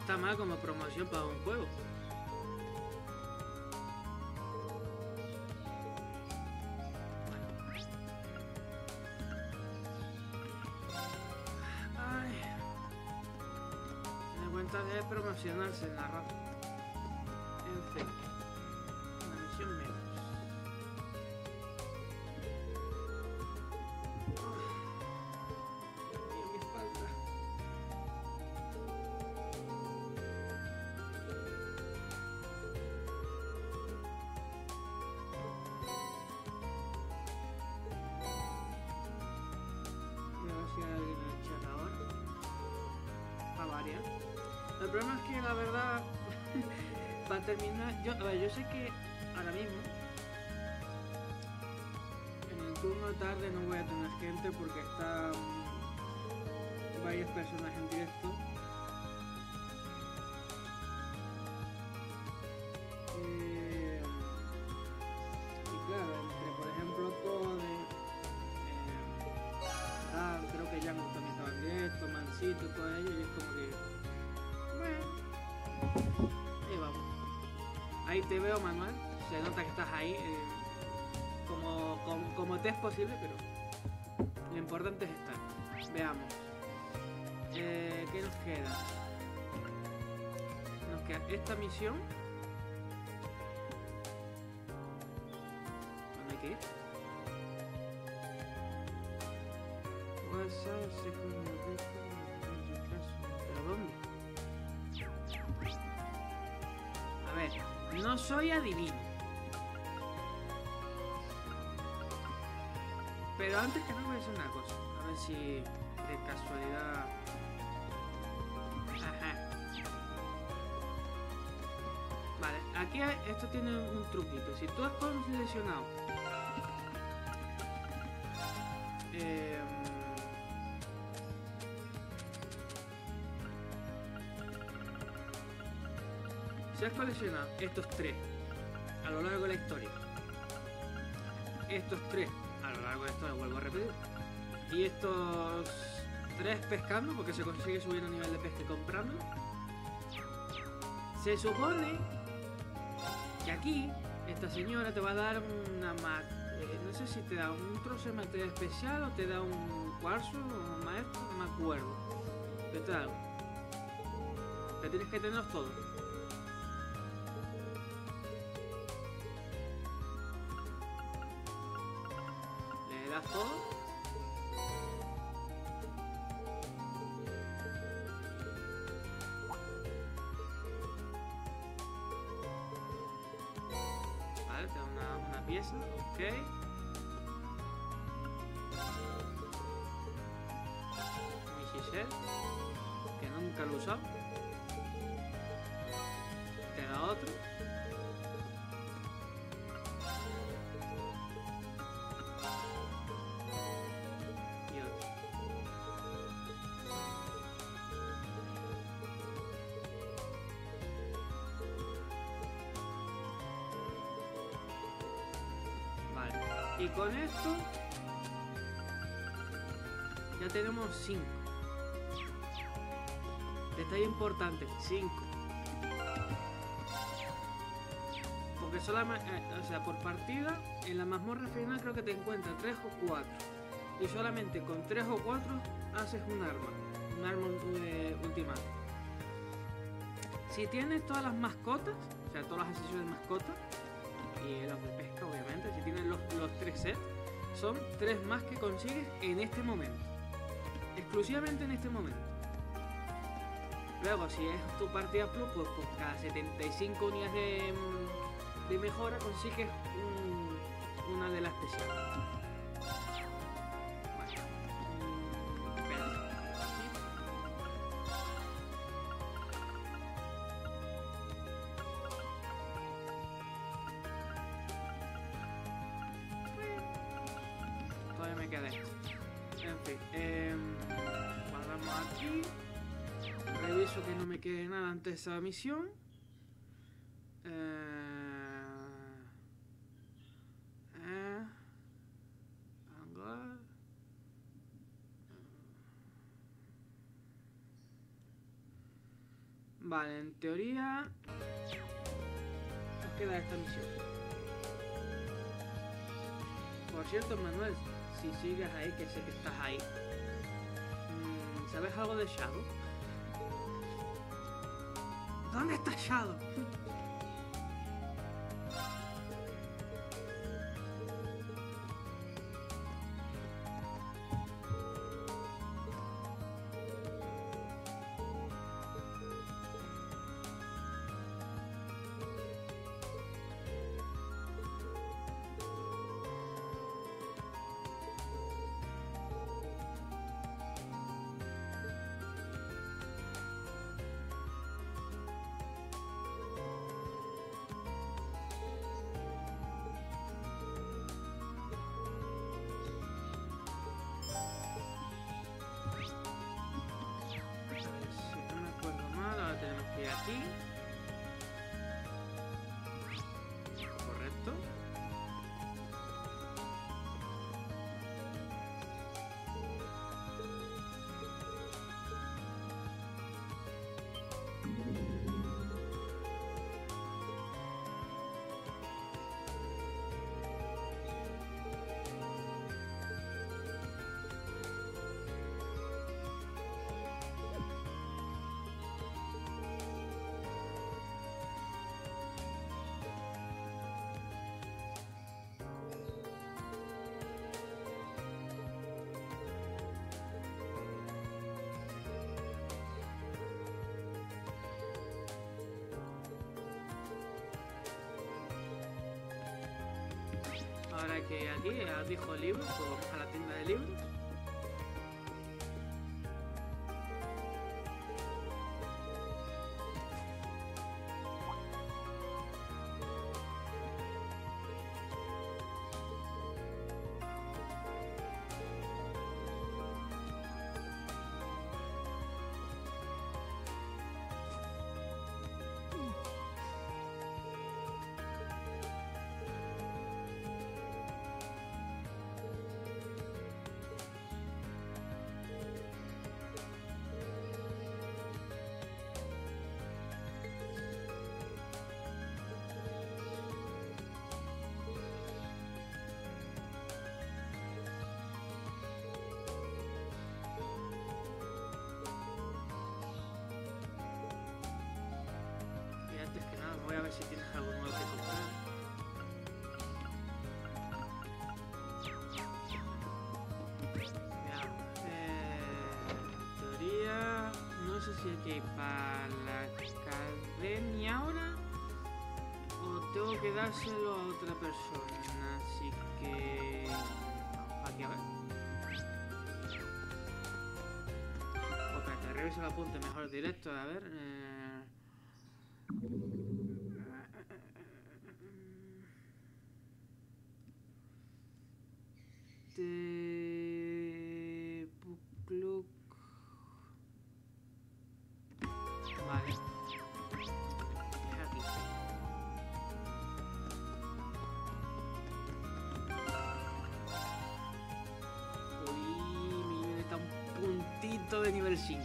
está mal como promoción para un juego. Ay. Me cuenta de promocionarse en la rama. En fin. Una misión menos. El problema es que la verdad para terminar, a ver, yo sé que ahora mismo en el turno tarde no voy a tener gente porque están varias personas en directo. Y claro, entre por ejemplo todo creo que ya no también estaba en directo, Mancito, todo ello, y es como que ahí vamos. Ahí te veo, Manuel. Se nota que estás ahí. Como te es posible, pero lo importante es estar. Veamos. ¿Qué nos queda? Nos queda esta misión. ¿Dónde hay que ir? ¿Pero dónde? A ver, no soy adivino. Pero antes que nada voy a hacer una cosa. A ver si de casualidad... Ajá. Vale, aquí esto tiene un truquito. Si tú has seleccionado si has coleccionado estos tres a lo largo de la historia, estos tres a lo largo de la historia, vuelvo a repetir, y estos tres pescando, porque se consigue subir a nivel de pesca comprando, se supone que aquí esta señora te va a dar una no sé si te da un trozo de materia especial o te da un cuarzo o un maestro, no me acuerdo, pero te da algo, pero tienes que tenerlos todos. Todo. Vale, tengo una pieza, ok. Mi Giselle, que nunca lo he usado. Te da otro. Y con esto ya tenemos 5. Detalle importante, 5. Porque solamente, o sea, por partida, en la mazmorra final creo que te encuentras 3 o 4. Y solamente con 3 o 4 haces un arma ultimata. Si tienes todas las mascotas, o sea, todas las accesiones de mascotas, y los de pesca obviamente, si tienes los 3 sets, son 3 más que consigues en este momento, exclusivamente en este momento. Luego si es tu partida plus, pues por cada 75 unidades de mejora consigues una de las especiales. En fin, guardamos aquí. Reviso que no me quede nada antes de esa misión. Vale, en teoría nos queda esta misión. Por cierto, Manuel, si sigues ahí, que sé que estás ahí, ¿sabes algo de Shadow? ¿Dónde está Shadow? Aquí. Correcto. Ahora que aquí dijo libros, pues vamos a la tienda de libros. Voy a ver si tienes algo nuevo que comprar. En teoría, no sé si hay que ir para la academia ahora o tengo que dárselo a otra persona. Así que... aquí a ver. Oh, espérate, reviso el apunte mejor directo. A ver... Vale. Es aquí. Uy, mi nivel está un puntito de nivel 5.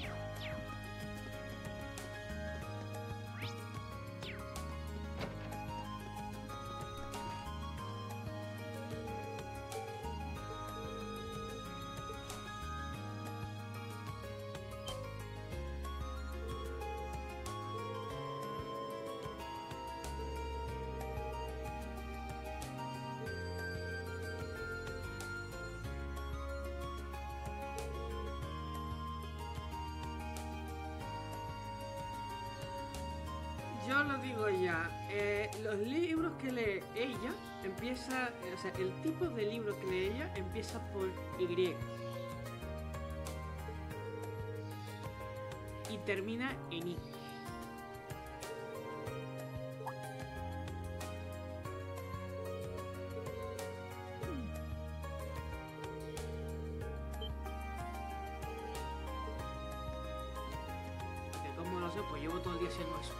Yo lo digo ya, los libros que lee ella empieza, o sea, el tipo de libro que lee ella empieza por Y y termina en I. ¿Cómo lo sé? Pues llevo todo el día haciendo eso.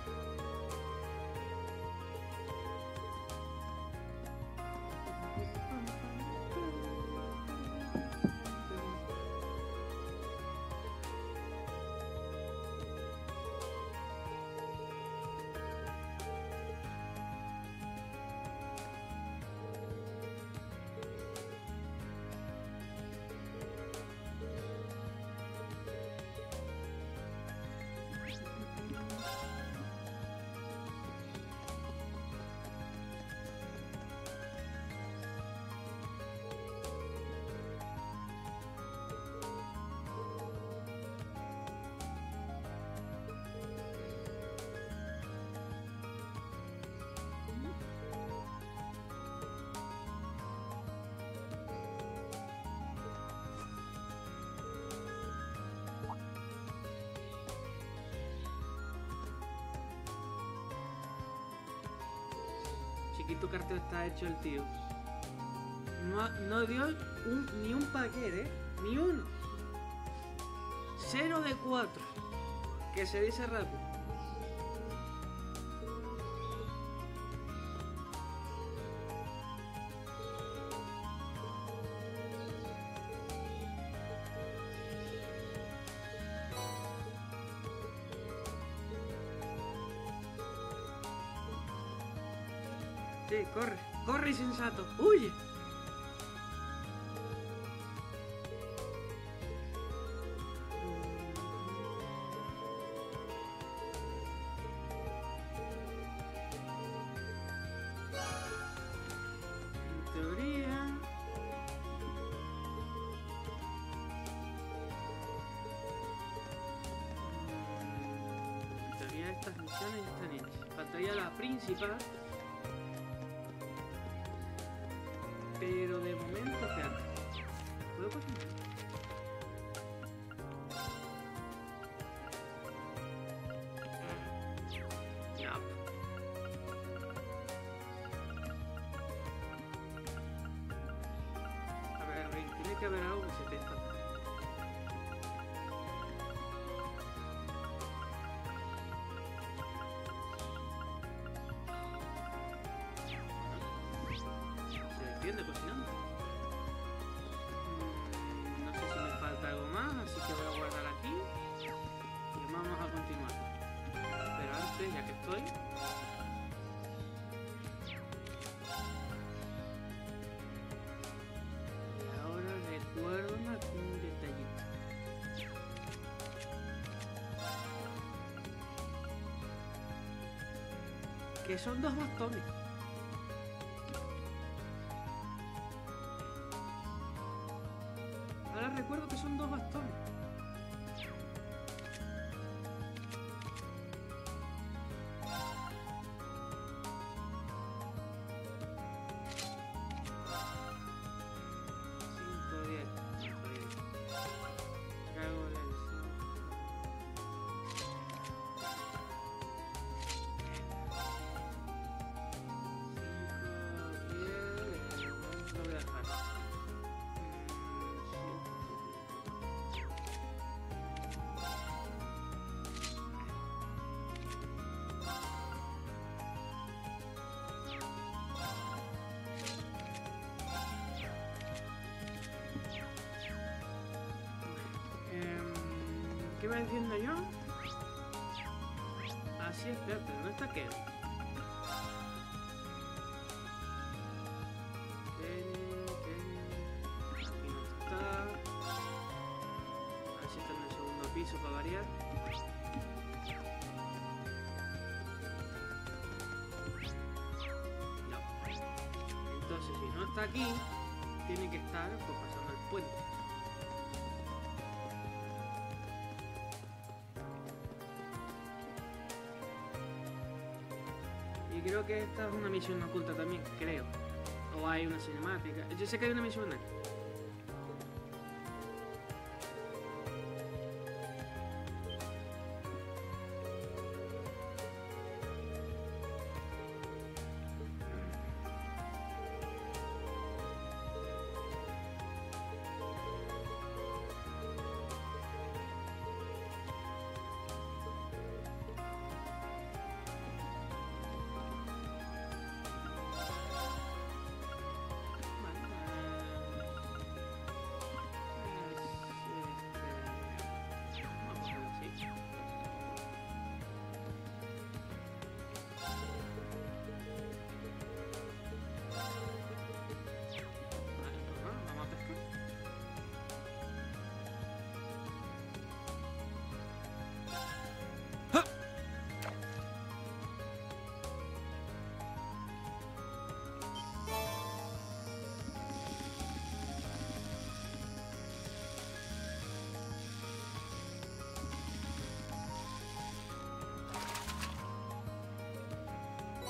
chiquito cartel está hecho el tío. No dio ni un paquete, ni uno. 0 de 4. Que se dice rápido. Sí, corre, corre insensato, huye. En teoría estas misiones ya están hechas. Faltaría la principal. Pero de momento, espérate. ¿Puedo continuar? Ya. A ver, tiene que haber algo que se te escapa. De cocinando. No sé si me falta algo más, así que voy a guardar aquí y vamos a continuar. Pero antes, ya que estoy, y ahora recuerdo un detallito. Que son 2 bastones. Recuerdo que son 2 bastones. ¿Qué va diciendo yo? Así, espérate, ¿dónde está qué? Aquí no está. A ver si está en el segundo piso para variar. No. Entonces, si no está aquí, tiene que estar pues, pasando el puente. Creo que esta es una misión oculta también, creo. O hay una cinemática. Yo sé que hay una misión aquí.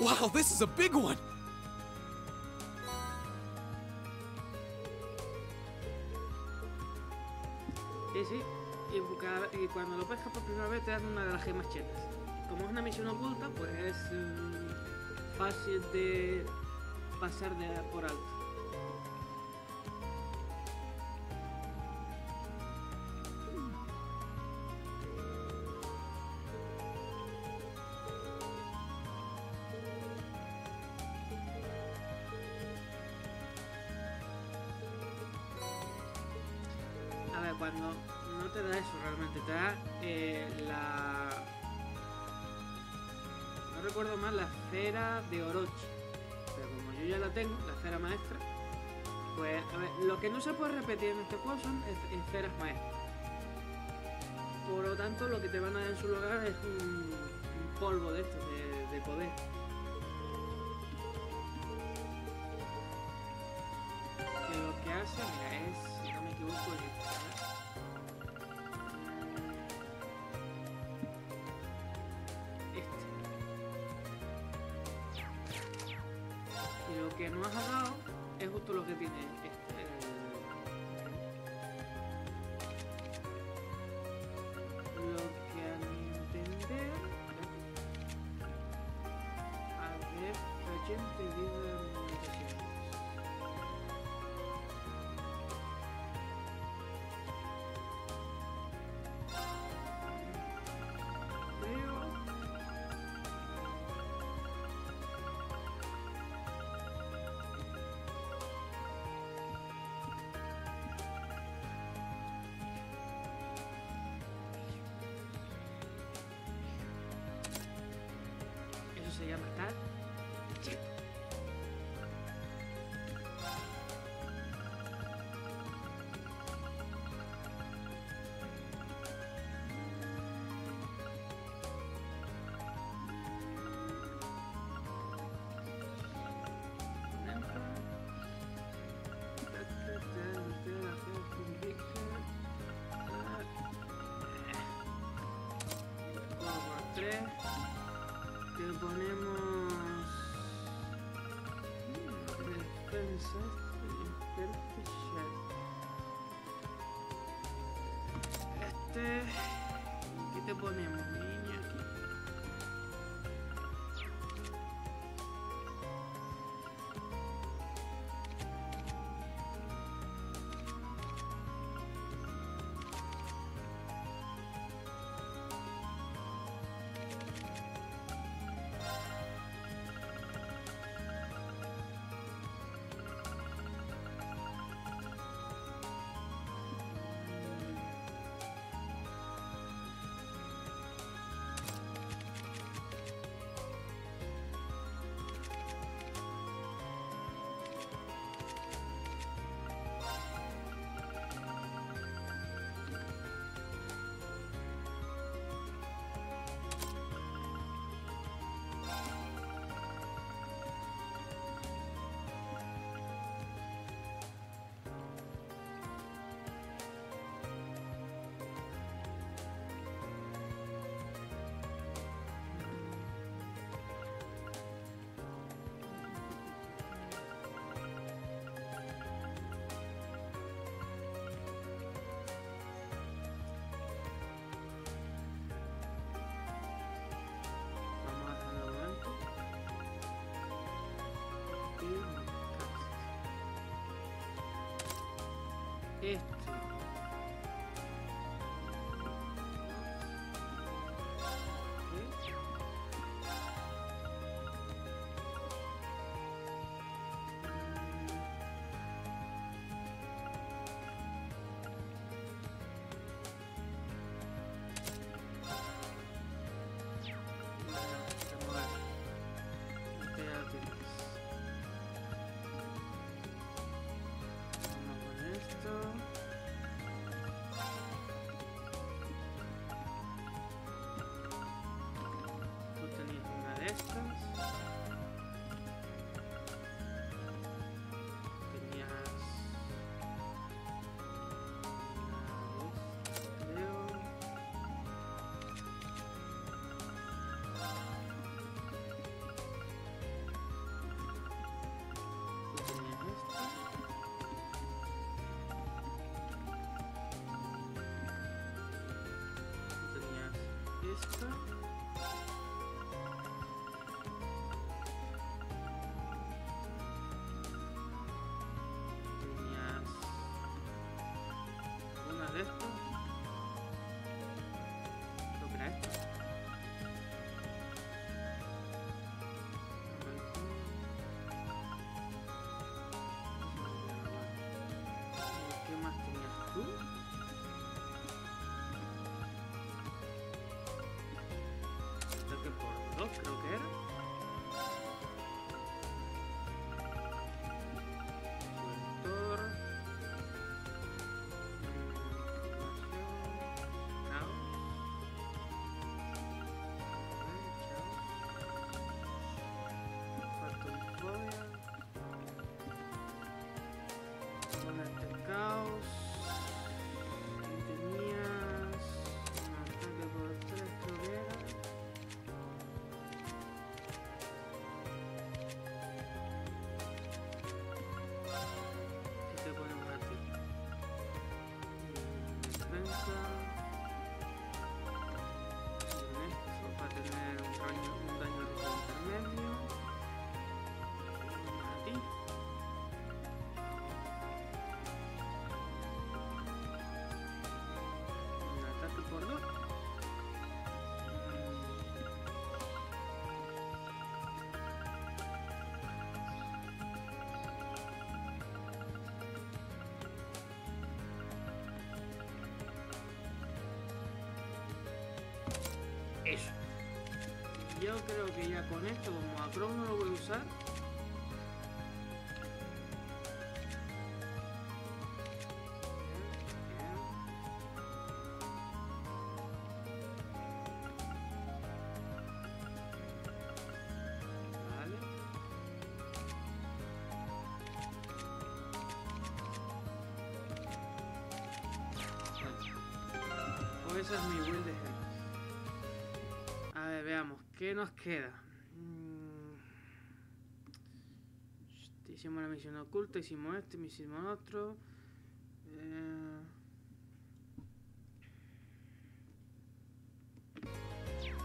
Wow, this is a big one! Sí. Y cuando lo pescas por primera vez te dan una de las gemas chetas. Como es una misión oculta, pues es fácil de pasar por alto. A ver, cuando no te da eso realmente, te da no recuerdo mal, la esfera de Orochi. Pero como yo ya la tengo, la esfera maestra, pues a ver, lo que no se puede repetir en este juego son esferas maestras. Por lo tanto, lo que te van a dar en su lugar es un polvo de estos, de poder. Que lo que hace, mira, es, si no me equivoco, lo que no has dado es justo lo que tiene lo que a mi entender, a ver, fragente vida se llama tal. Te ponemos defensa ¿qué te ponemos, niña? Esto. Esta. yo creo que ya con esto, como a Chrome no lo voy a usar. Esa es mi build de gemas. A ver, veamos, ¿qué nos queda? Hicimos la misión oculta, hicimos este, hicimos otro.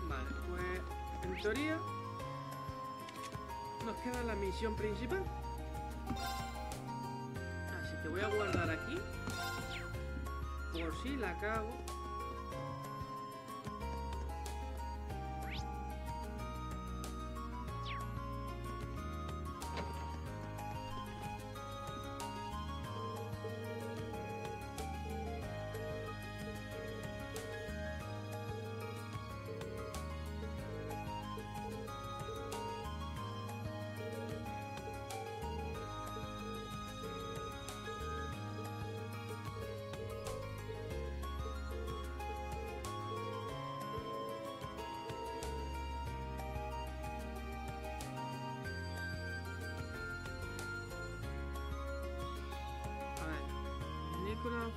Vale, pues en teoría nos queda la misión principal. Así que voy a guardar aquí por si la cago.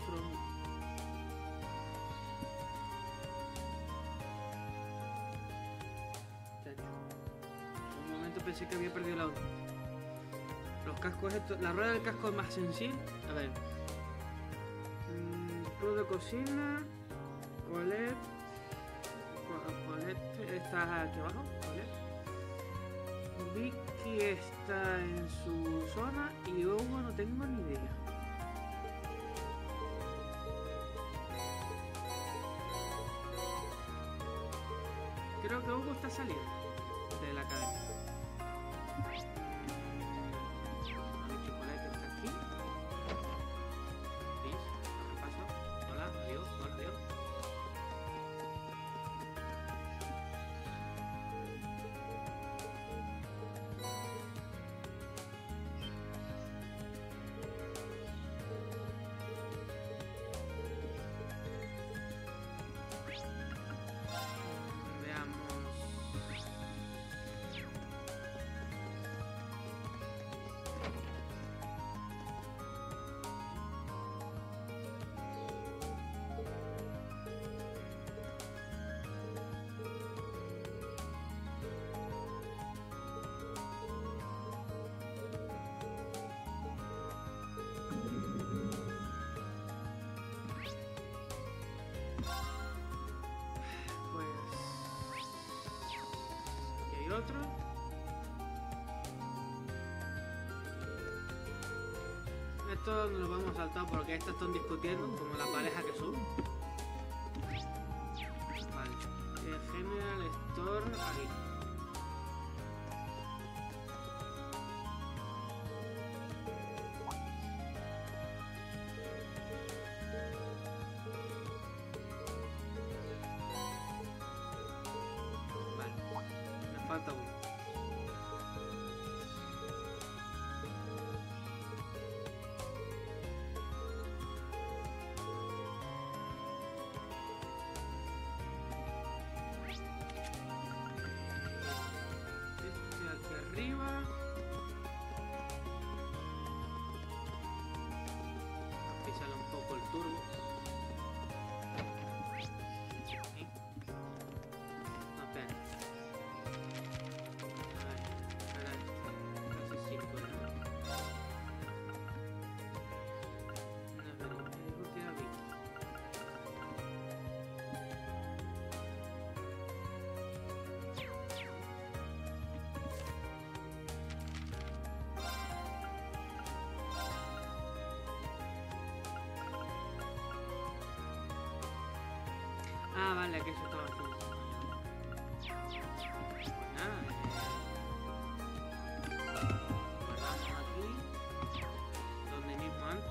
From un momento pensé que había perdido el auto. Los cascos estos, la rueda del casco es más sensible. A ver, club de cocina, Colette, está aquí abajo. Colette. Vicky está en su zona y Hugo no tengo ni idea. Creo que Hugo está saliendo de la academia. El chocolate está aquí. ¿Vis? ¿Qué pasa? Hola, adiós, hola, adiós. Otro. Esto nos lo vamos a saltar porque estas están discutiendo como la pareja que son. Vale. General Store aquí. Falta uno. Este aquí arriba. Písale un poco el turbo. Ah, vale, que eso estaba haciendo. Pues nada, guardamos aquí, donde mismo antes.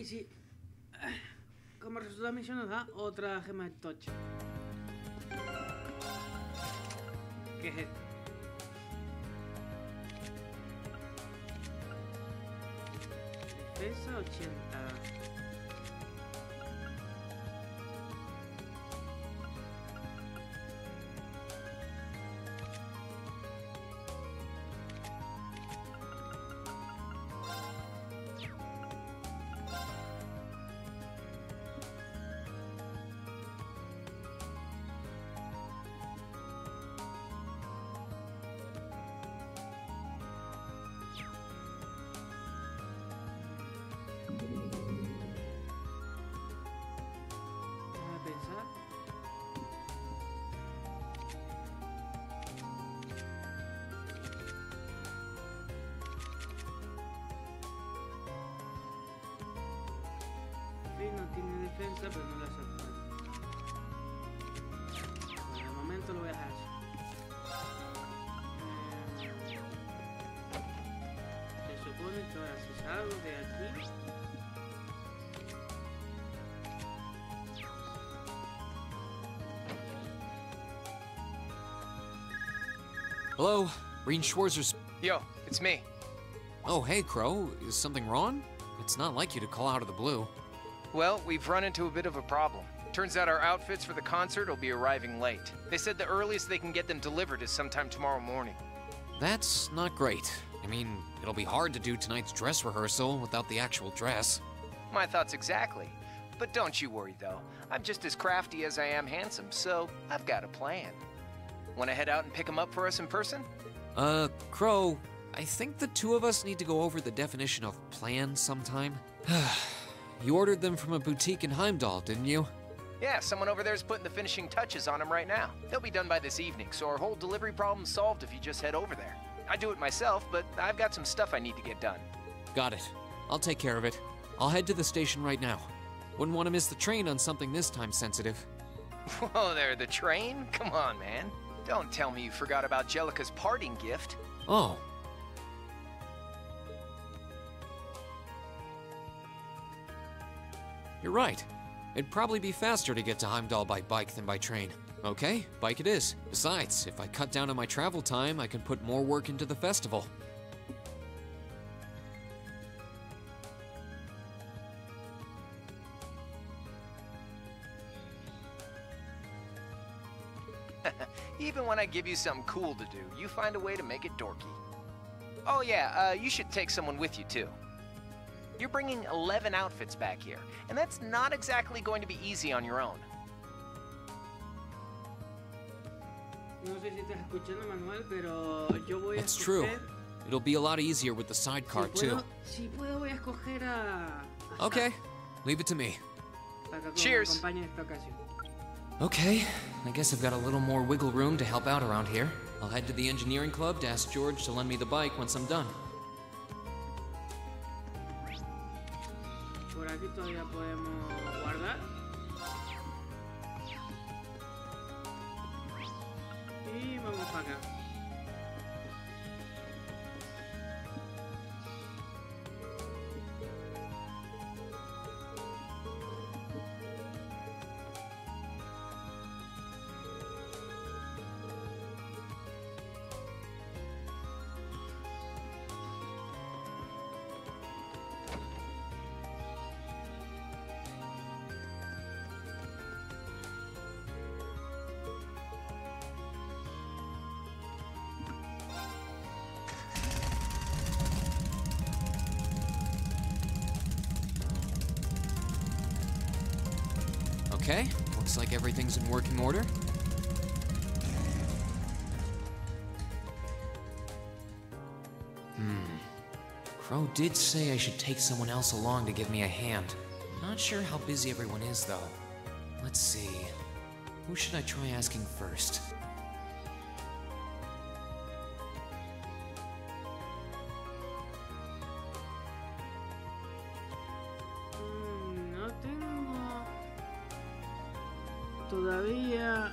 Y si... Como resultado de la misión nos da otra gema de tocha. ¿Qué es esto? Defensa 80. No tiene defensa, pero no la hace falta. Bueno, de momento lo voy a dejar así. Se supone que ahora si salgo de aquí... Hello, Rean Schwarzer's... Yo, it's me. Oh, hey, Crow. Is something wrong? It's not like you to call out of the blue. Well, we've run into a bit of a problem. Turns out our outfits for the concert will be arriving late. They said the earliest they can get them delivered is sometime tomorrow morning. That's not great. I mean, it'll be hard to do tonight's dress rehearsal without the actual dress. My thoughts exactly. But don't you worry, though. I'm just as crafty as I am handsome, so I've got a plan. Want to head out and pick them up for us in person? Crow, I think the two of us need to go over the definition of plan sometime. You ordered them from a boutique in Heimdall, didn't you? Yeah, someone over there's putting the finishing touches on them right now. They'll be done by this evening, so our whole delivery problem's solved if you just head over there. I do it myself, but I've got some stuff I need to get done. Got it. I'll take care of it. I'll head to the station right now. Wouldn't want to miss the train on something this time sensitive. Whoa there, the train? Come on, man. Don't tell me you forgot about Jellica's parting gift. Oh. You're right. It'd probably be faster to get to Heimdall by bike than by train. Okay, bike it is. Besides, if I cut down on my travel time, I can put more work into the festival. Even when I give you something cool to do, you find a way to make it dorky. Oh yeah, you should take someone with you too. You're bringing 11 outfits back here, and that's not exactly going to be easy on your own. It's true. It'll be a lot easier with the sidecar too. Okay, leave it to me. Cheers. Okay, I guess I've got a little more wiggle room to help out around here. I'll head to the engineering club to ask George to lend me the bike once I'm done. Por aquí todavía podemos guardar. Y vamos para acá. Okay, looks like everything's in working order. Crow did say I should take someone else along to give me a hand. Not sure how busy everyone is, though. Let's see. Who should I try asking first? No tengo todavía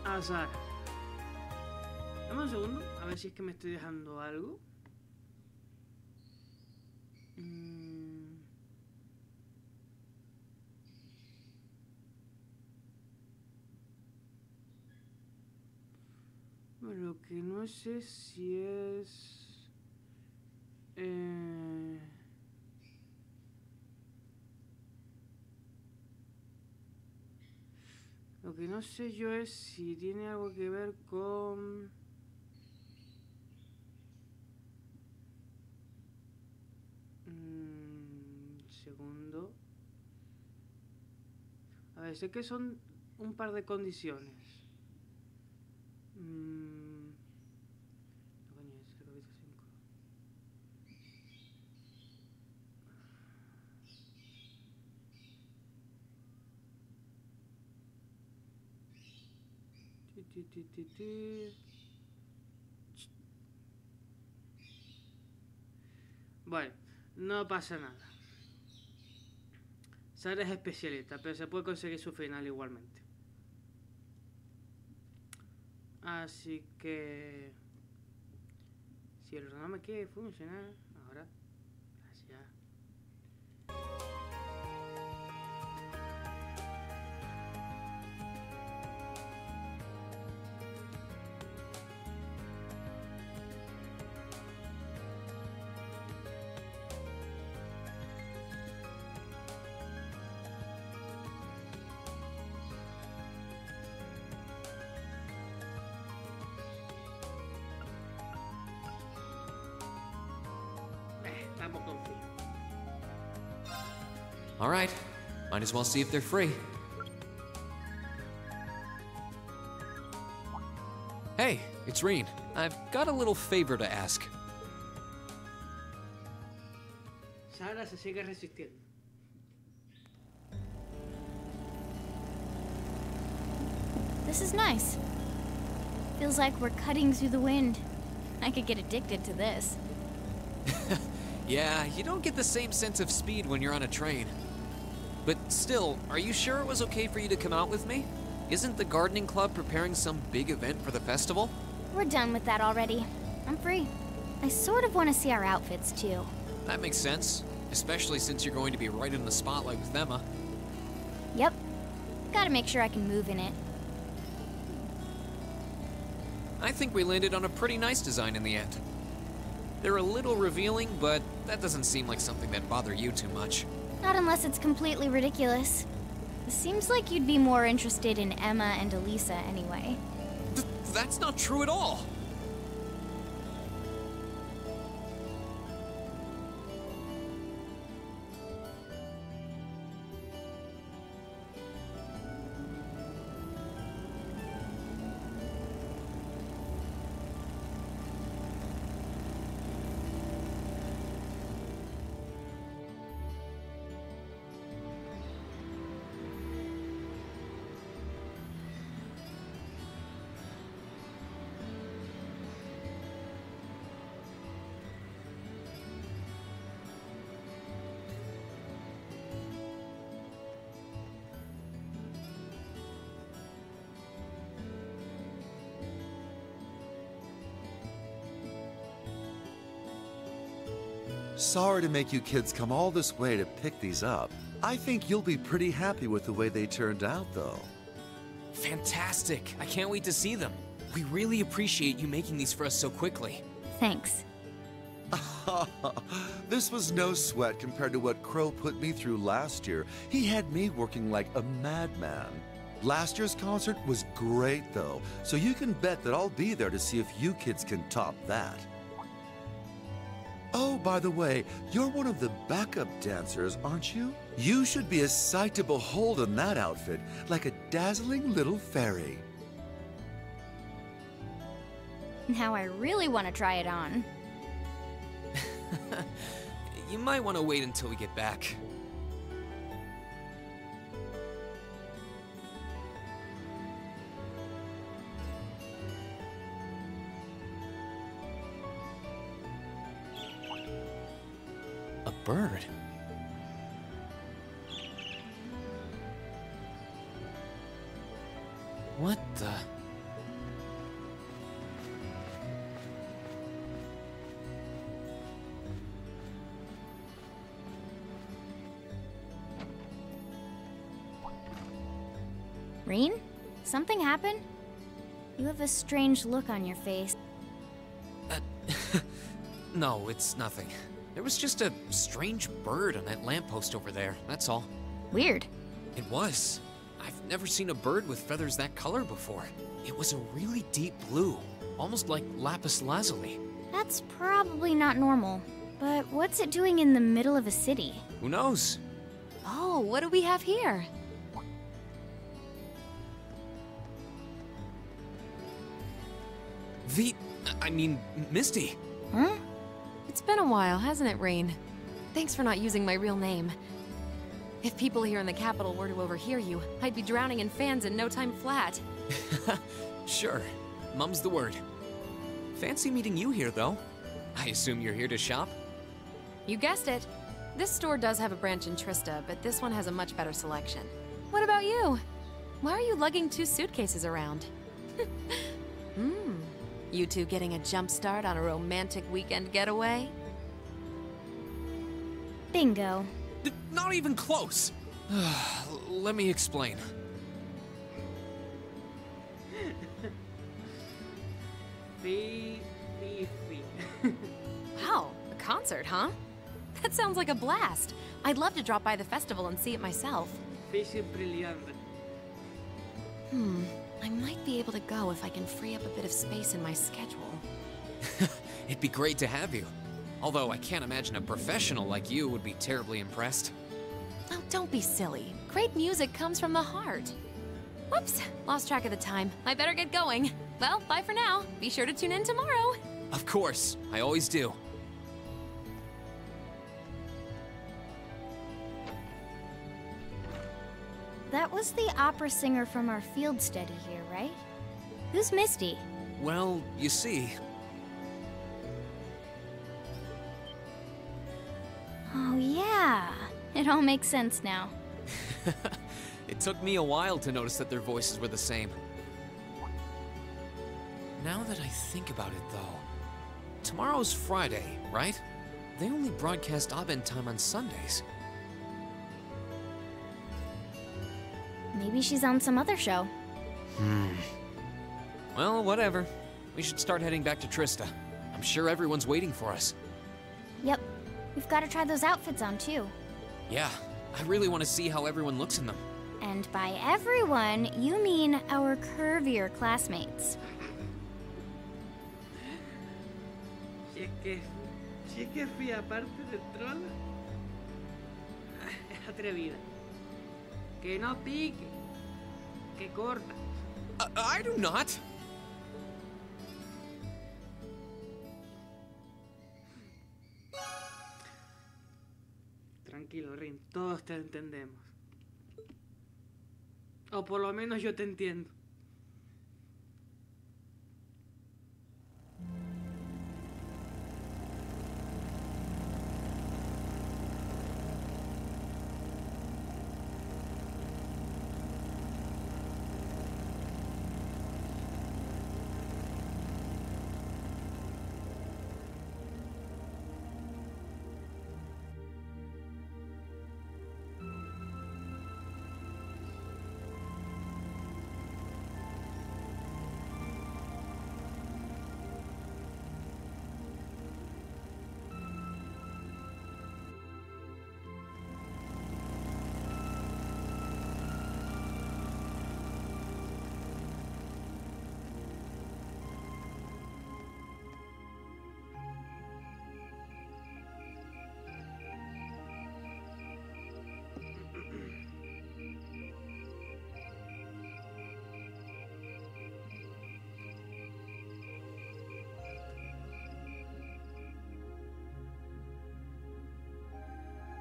azar. Dame un segundo, a ver si es que me estoy dejando algo. Lo que no sé si es... Lo que no sé yo es si tiene algo que ver con... Segundo. A ver, sé que son un par de condiciones. Coño, es el capítulo 5. Bueno, no pasa nada. Sara es especialista, pero se puede conseguir su final igualmente. Así que... si el ordenador me quiere funcionar, ahora... Gracias. Vamos con fin. All right, might as well see if they're free. Hey, it's Rean. I've got a little favor to ask. Sara se sigue resistiendo. This is nice. Feels like we're cutting through the wind. I could get addicted to this. Yeah, you don't get the same sense of speed when you're on a train. But still, are you sure it was okay for you to come out with me? Isn't the gardening club preparing some big event for the festival? We're done with that already. I'm free. I sort of want to see our outfits too. That makes sense, especially since you're going to be right in the spotlight with Emma. Yep. Gotta make sure I can move in it. I think we landed on a pretty nice design in the end. They're a little revealing, but that doesn't seem like something that'd bother you too much. Not unless it's completely ridiculous. It seems like you'd be more interested in Emma and Elisa anyway. That's not true at all! Sorry to make you kids come all this way to pick these up. I think you'll be pretty happy with the way they turned out, though. Fantastic! I can't wait to see them. We really appreciate you making these for us so quickly. Thanks. This was no sweat compared to what Crow put me through last year. He had me working like a madman. Last year's concert was great, though, so you can bet that I'll be there to see if you kids can top that. Oh, by the way, you're one of the backup dancers, aren't you? You should be a sight to behold in that outfit, like a dazzling little fairy. Now I really want to try it on. You might want to wait until we get back. A bird. What the? Rean? Something happened? You have a strange look on your face. No, it's nothing. There was just a strange bird on that lamppost over there, that's all. Weird. It was. I've never seen a bird with feathers that color before. It was a really deep blue, almost like lapis lazuli. That's probably not normal. But what's it doing in the middle of a city? Who knows? Oh, what do we have here? Misty. Huh? It's been a while, hasn't it, Rean? Thanks for not using my real name. If people here in the capital were to overhear you, I'd be drowning in fans in no time flat. Sure. Mum's the word. Fancy meeting you here, though. I assume you're here to shop? You guessed it. This store does have a branch in Trista, but this one has a much better selection. What about you? Why are you lugging 2 suitcases around? You two getting a jump start on a romantic weekend getaway? Bingo. Not even close. Let me explain. Wow, a concert, huh? That sounds like a blast. I'd love to drop by the festival and see it myself. I might be able to go if I can free up a bit of space in my schedule. It'd be great to have you. Although I can't imagine a professional like you would be terribly impressed. Oh, don't be silly. Great music comes from the heart. Whoops, lost track of the time. I better get going. Well, bye for now. Be sure to tune in tomorrow. Of course, I always do. That was the opera singer from our field study here, right? Who's Misty? Well, you see... Oh yeah, it all makes sense now. It took me a while to notice that their voices were the same. Now that I think about it, though... Tomorrow's Friday, right? They only broadcast Abend time on Sundays. Maybe she's on some other show. Well, whatever. We should start heading back to Trista. I'm sure everyone's waiting for us. Yep. We've got to try those outfits on, too. Yeah, I really want to see how everyone looks in them. And by everyone, you mean our curvier classmates. Si es que fui aparte del troll, es atrevida. Que no pique, que corta. I do not. Tranquilo, Rean, todos te entendemos. O por lo menos yo te entiendo.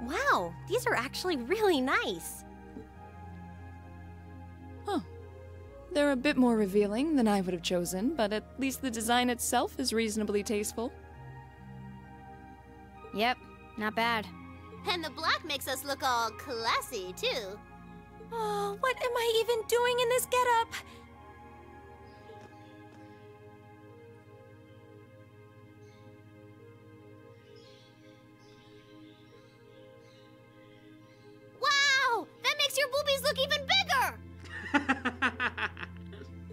Wow, these are actually really nice. Huh. They're a bit more revealing than I would have chosen, but at least the design itself is reasonably tasteful. Yep, not bad. And the black makes us look all classy, too. Oh, what am I even doing in this getup? Wow! That makes your boobies look even bigger!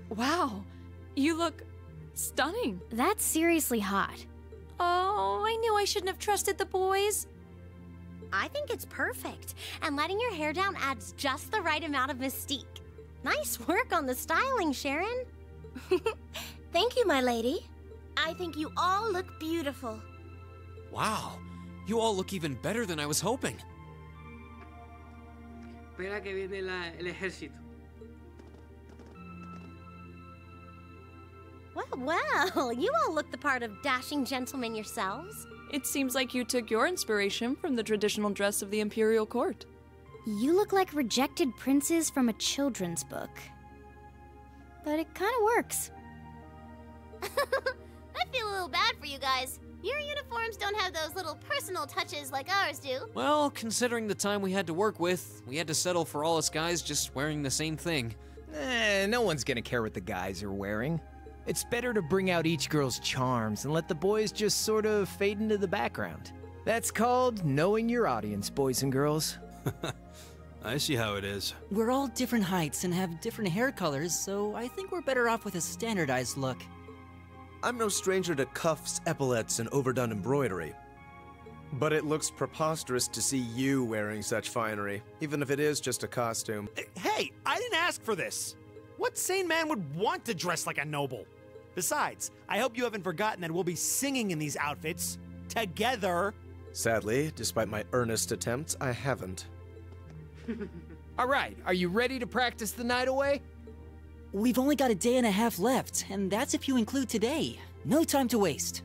Wow, look stunning. That's seriously hot. Oh, I knew I shouldn't have trusted the boys. I think it's perfect, and letting your hair down adds just the right amount of mystique. Nice work on the styling, Sharon. Thank you, my lady. I think you all look beautiful. Wow, you all look even better than I was hoping. Espera que viene el ejército. Well, you all look the part of dashing gentlemen yourselves. It seems like you took your inspiration from the traditional dress of the Imperial Court. You look like rejected princes from a children's book. But it kind of works. I feel a little bad for you guys. Your uniforms don't have those little personal touches like ours do. Well, considering the time we had to work with, we had to settle for all us guys just wearing the same thing. No one's gonna care what the guys are wearing. It's better to bring out each girl's charms and let the boys just sort of fade into the background. That's called knowing your audience, boys and girls. I see how it is. We're all different heights and have different hair colors, so I think we're better off with a standardized look. I'm no stranger to cuffs, epaulets, and overdone embroidery. But it looks preposterous to see you wearing such finery, even if it is just a costume. Hey, I didn't ask for this. What sane man would want to dress like a noble? Besides, I hope you haven't forgotten that we'll be singing in these outfits together. Sadly, despite my earnest attempts, I haven't. All right, are you ready to practice the night away? We've only got a day and a half left, and that's if you include today. No time to waste.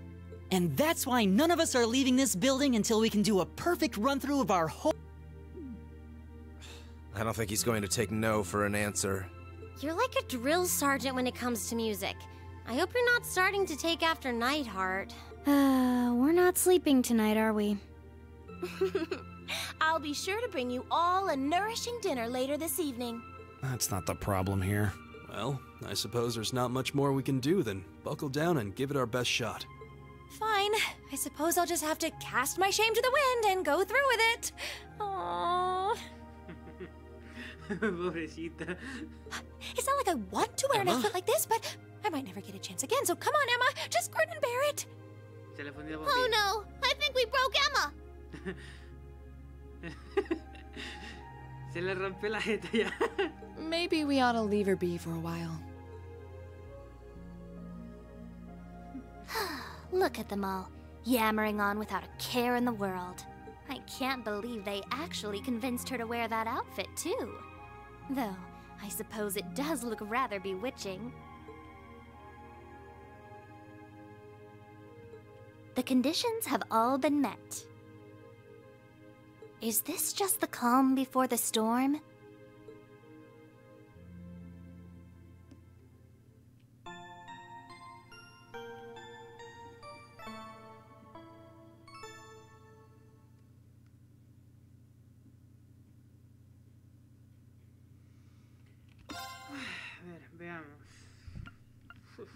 And that's why none of us are leaving this building until we can do a perfect run-through of our whole... I don't think he's going to take no for an answer. You're like a drill sergeant when it comes to music. I hope you're not starting to take after Nightheart. We're not sleeping tonight, are we? I'll be sure to bring you all a nourishing dinner later this evening. That's not the problem here. Well, I suppose there's not much more we can do than buckle down and give it our best shot. Fine. I suppose I'll just have to cast my shame to the wind and go through with it. Aww. Pobrecita. It's not like I want to wear an outfit like this, but I might never get a chance again, so come on, Emma. Just grin and bear it. Oh no, I think we broke Emma. Se le rompió la jeta ya. Maybe we ought to leave her be for a while. Look at them all, yammering on without a care in the world. I can't believe they actually convinced her to wear that outfit, too. Though, I suppose it does look rather bewitching. The conditions have all been met. Is this just the calm before the storm? A ver, veamos. Uf.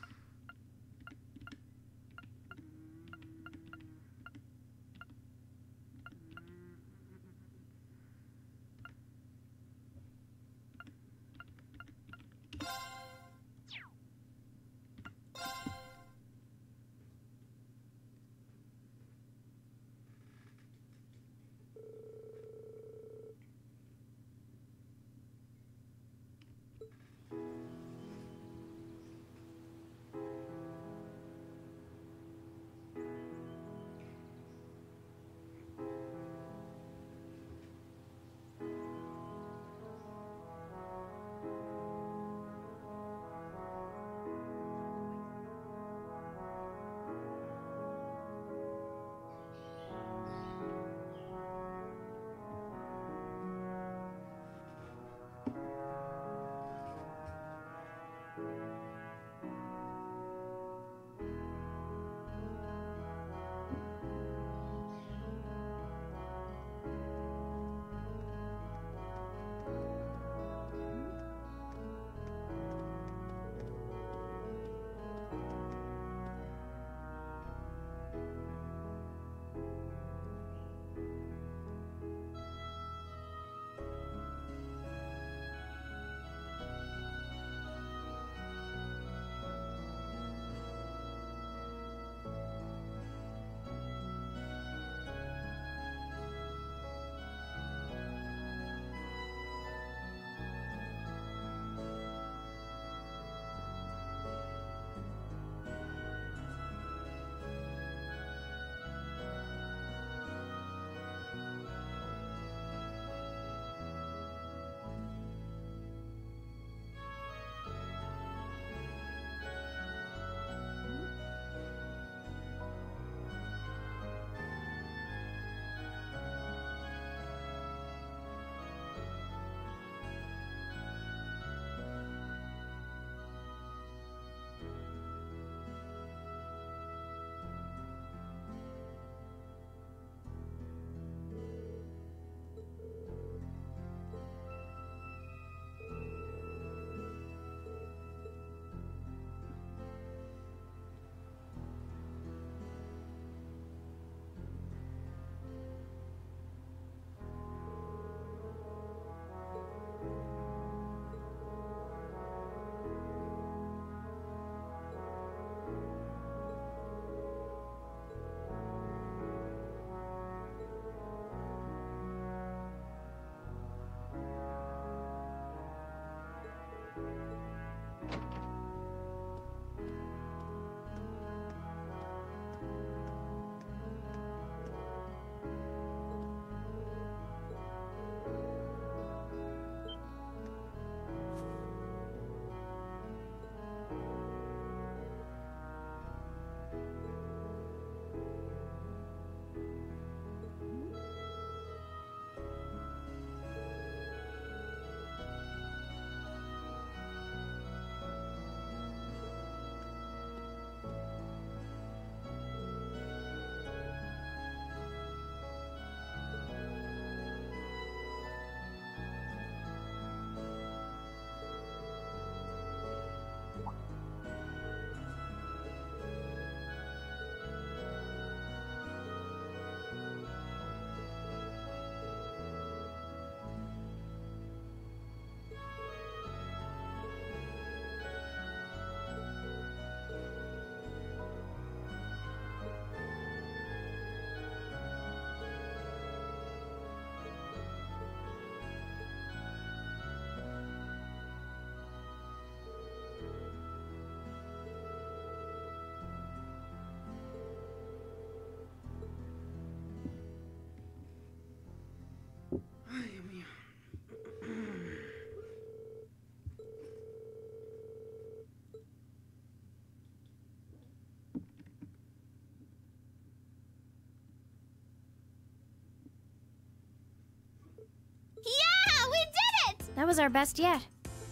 That was our best yet.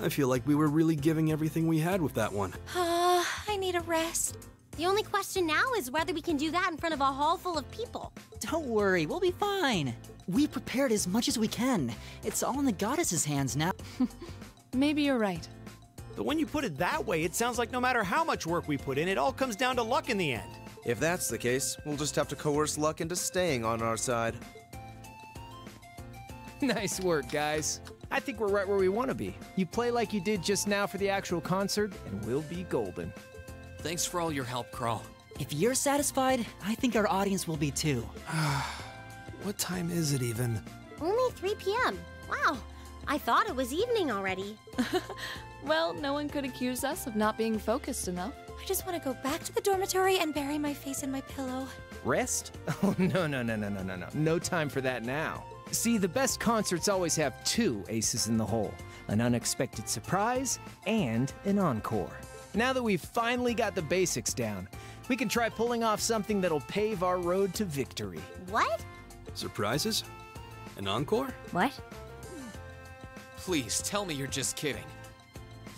I feel like we were really giving everything we had with that one. I need a rest. The only question now is whether we can do that in front of a hall full of people. Don't worry, we'll be fine. We prepared as much as we can. It's all in the goddess's hands now. Maybe you're right. But when you put it that way, it sounds like no matter how much work we put in, it all comes down to luck in the end. If that's the case, we'll just have to coerce luck into staying on our side. Nice work, guys. I think we're right where we want to be. You play like you did just now for the actual concert, and we'll be golden. Thanks for all your help, Crow. If you're satisfied, I think our audience will be too. What time is it even? Only 3 p.m. Wow, I thought it was evening already. Well, no one could accuse us of not being focused enough. I just want to go back to the dormitory and bury my face in my pillow. Rest? Oh, no. No time for that now. See, the best concerts always have 2 aces in the hole. An unexpected surprise and an encore. Now that we've finally got the basics down, we can try pulling off something that'll pave our road to victory. What? Surprises? An encore? What? Please, tell me you're just kidding.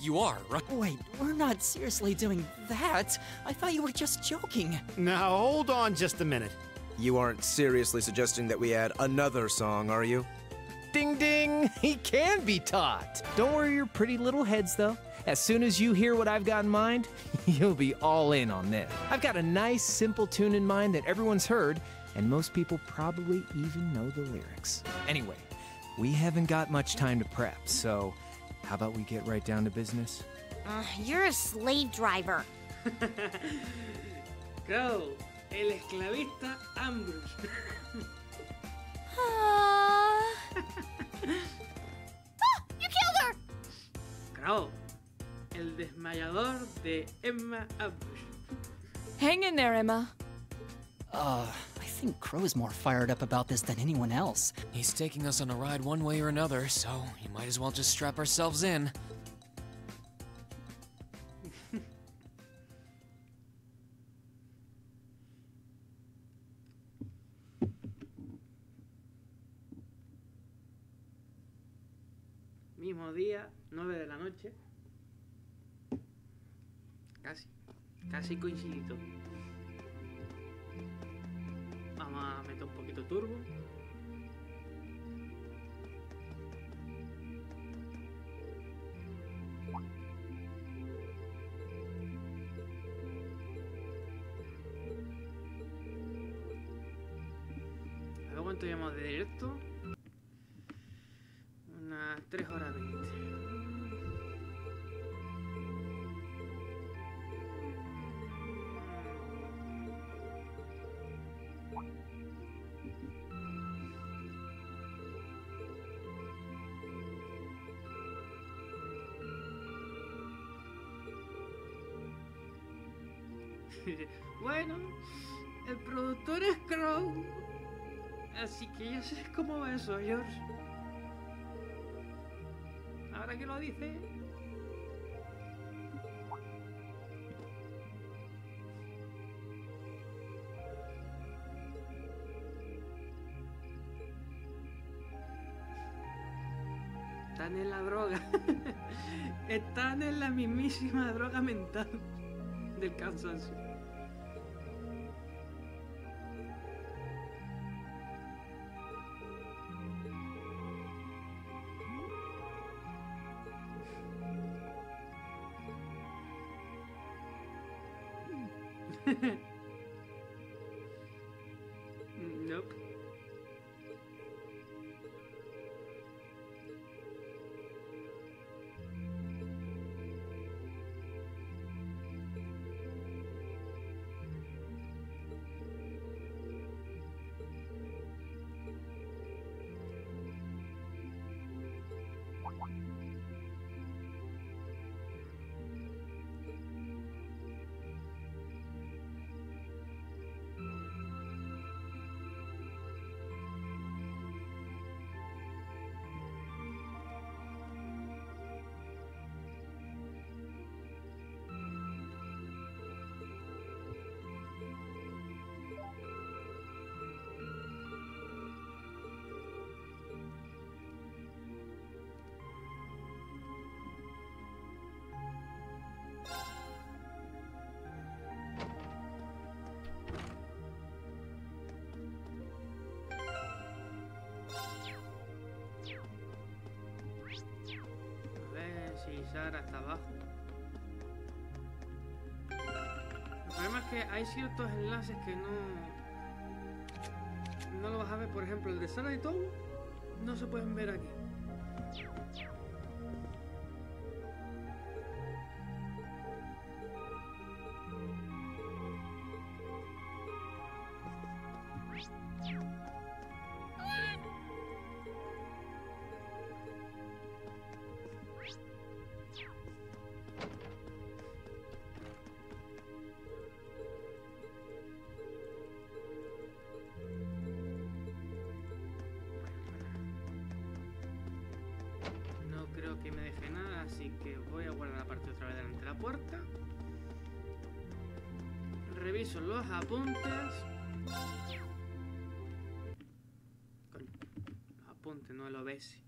You are, right? Wait, we're not seriously doing that. I thought you were just joking. Now, hold on just a minute. You aren't seriously suggesting that we add another song, are you? Ding ding! He can be taught! Don't worry your pretty little heads, though. As soon as you hear what I've got in mind, you'll be all in on this. I've got a nice, simple tune in mind that everyone's heard, and most people probably even know the lyrics. Anyway, we haven't got much time to prep, so how about we get right down to business? You're a slave driver. Go, el esclavista Ambrose. You killed her! Crow, el desmayador de Emma Ambrose. Hang in there, Emma. I think Crow's more fired up about this than anyone else. He's taking us on a ride one way or another, so you might as well just strap ourselves in. Mismo día, 9 de la noche. Casi coincidito. Vamos a meter un poquito turbo. A ver cuánto llevamos de directo. Unas 3 horas 20. Bueno, el productor es Crow, así que ya sé cómo va eso, George. Ahora que lo dice... Están en la droga. Están en la mismísima droga mental del cansancio. Nope. deslizar hasta abajo. El problema es que hay ciertos enlaces que no lo vas a ver. Por ejemplo, el de saga y todo no se pueden ver aquí. Que me deje nada, así que voy a guardar la parte otra vez delante de la puerta. Reviso los apuntes. Coño, los apuntes, no el OBS.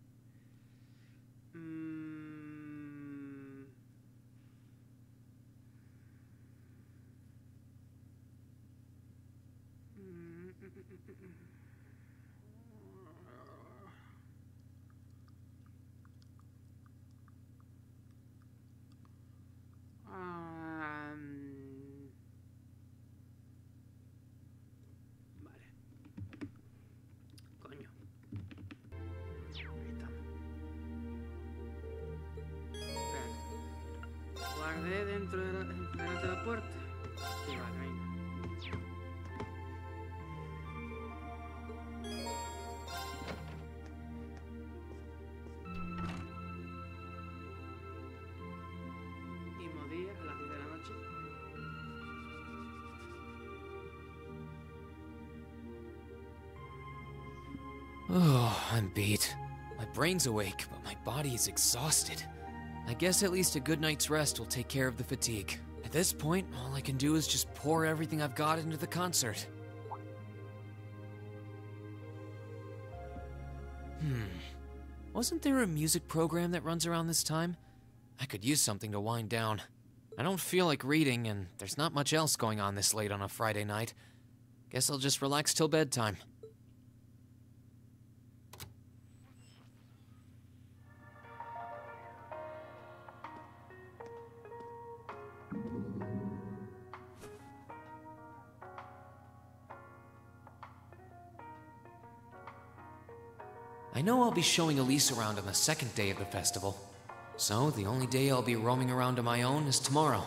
Guardé dentro de la puerta. Sí, vale, venga. Mismo día, a las 10 de la noche. Oh, I'm beat. My brain's awake, but my body is exhausted. I guess at least a good night's rest will take care of the fatigue. At this point, all I can do is just pour everything I've got into the concert. Wasn't there a music program that runs around this time? I could use something to wind down. I don't feel like reading, and there's not much else going on this late on a Friday night. Guess I'll just relax till bedtime. I know I'll be showing Elise around on the second day of the festival, so the only day I'll be roaming around on my own is tomorrow.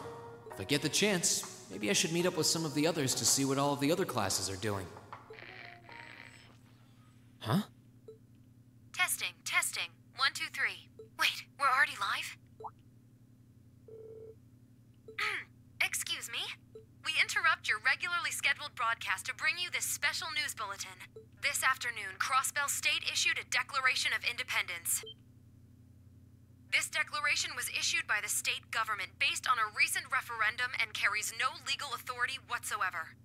If I get the chance, maybe I should meet up with some of the others to see what all of the other classes are doing. Huh? Testing, testing. 1, 2, 3. Wait, we're already live? Excuse me? We interrupt your regularly scheduled broadcast to bring you this special news bulletin. This afternoon, Crossbell State issued a Declaration of Independence. This declaration was issued by the state government based on a recent referendum and carries no legal authority whatsoever.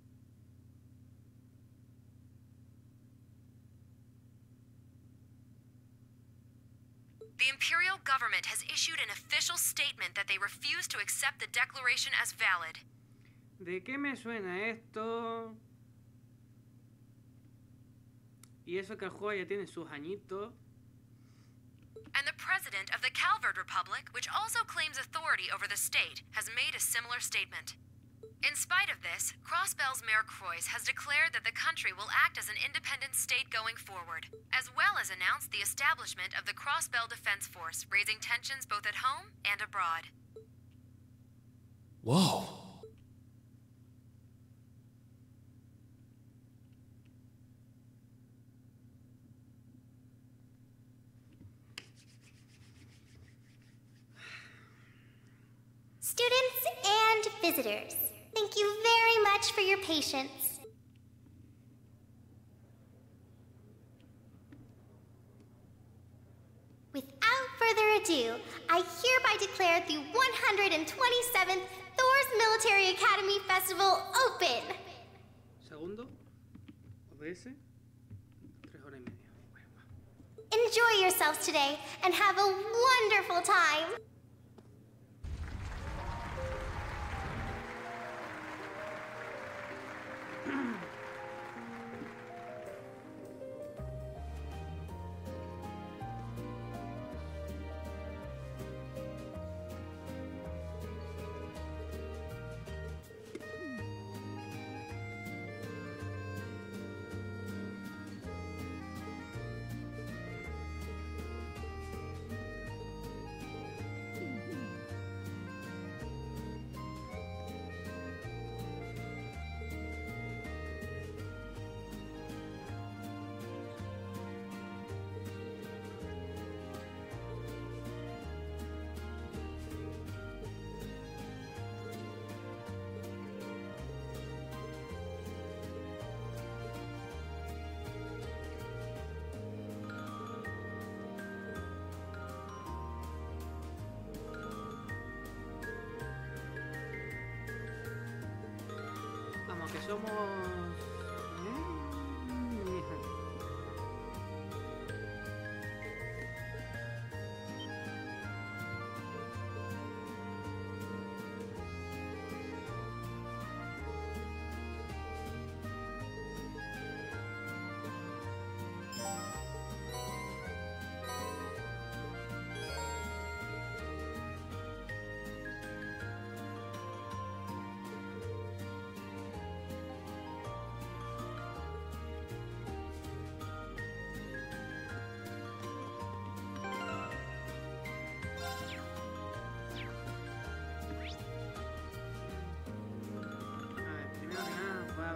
The Imperial government has issued an official statement that they refuse to accept the declaration as valid. ¿De qué me suena esto? Y eso que el juego ya tiene sus añitos. And the president of the Calvard Republic, which also claims authority over the state, has made a similar statement. In spite of this, Crossbell's Mayor Croix has declared that the country will act as an independent state going forward, as well as announced the establishment of the Crossbell Defense Force, raising tensions both at home and abroad. Whoa. Students and visitors, thank you very much for your patience. Without further ado, I hereby declare the 127th Thors Military Academy Festival open. Segundo, OBS, 3 horas y media. Enjoy yourselves today and have a wonderful time. como que somos...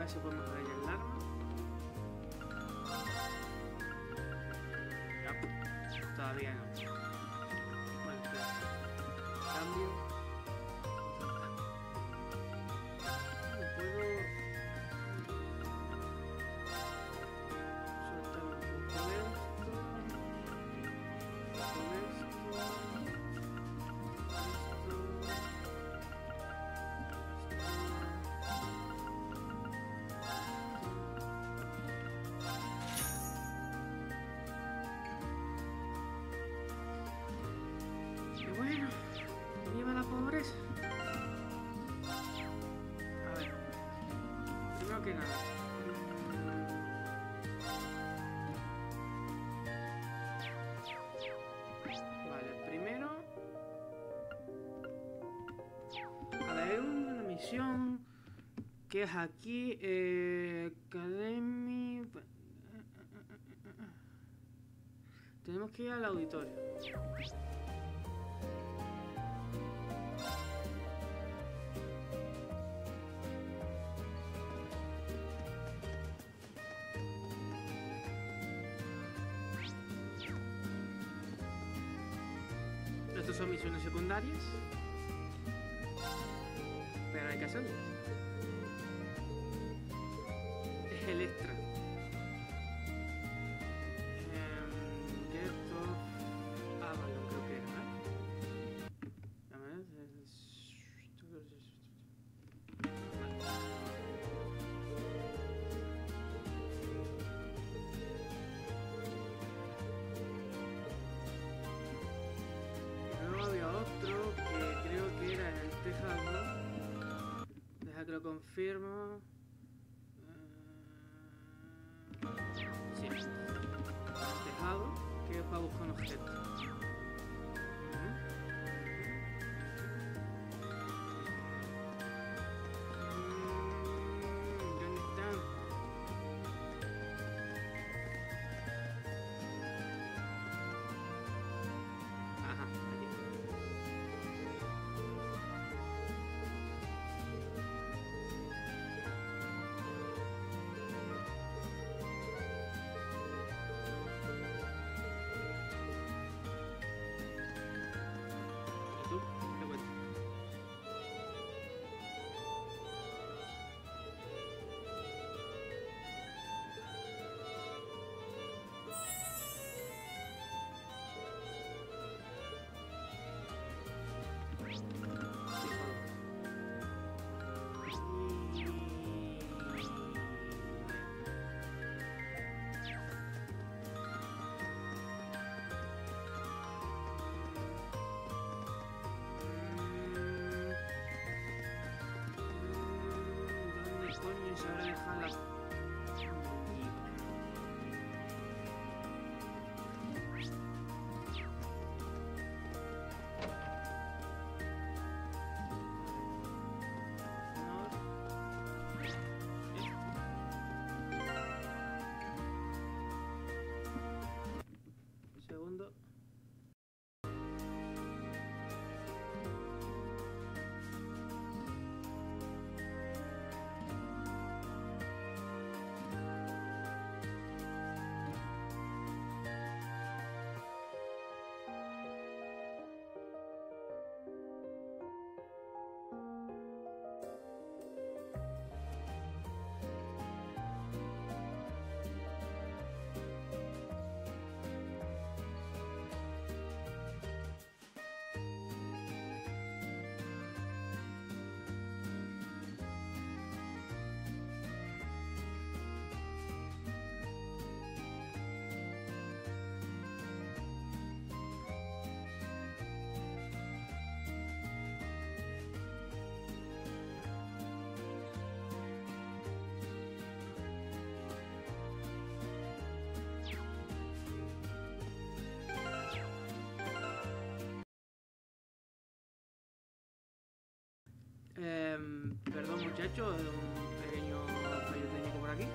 Si podemos ver el arma. No, todavía no. Bueno, espera. Cambio. No puedo. Soltar un poco de esto. Bueno, viva la pobreza. A ver, primero que nada. Vale, primero. A ver, hay una misión que es aquí, Academy. Tenemos que ir al auditorio. Estas son misiones secundarias, pero hay que hacerlas. Es el extra. Creo que era, A ver, luego había otro que creo que era en el tejado. Deja que lo confirmo. Sí, en el tejado, que es para buscar un objeto. ¿Dónde están? Ajá, aquí. ¿Y tú? ¿Qué cuentas? ¿Dónde coño se habrá dejado la... Segundo. hecho un pequeño fallo técnico por aquí.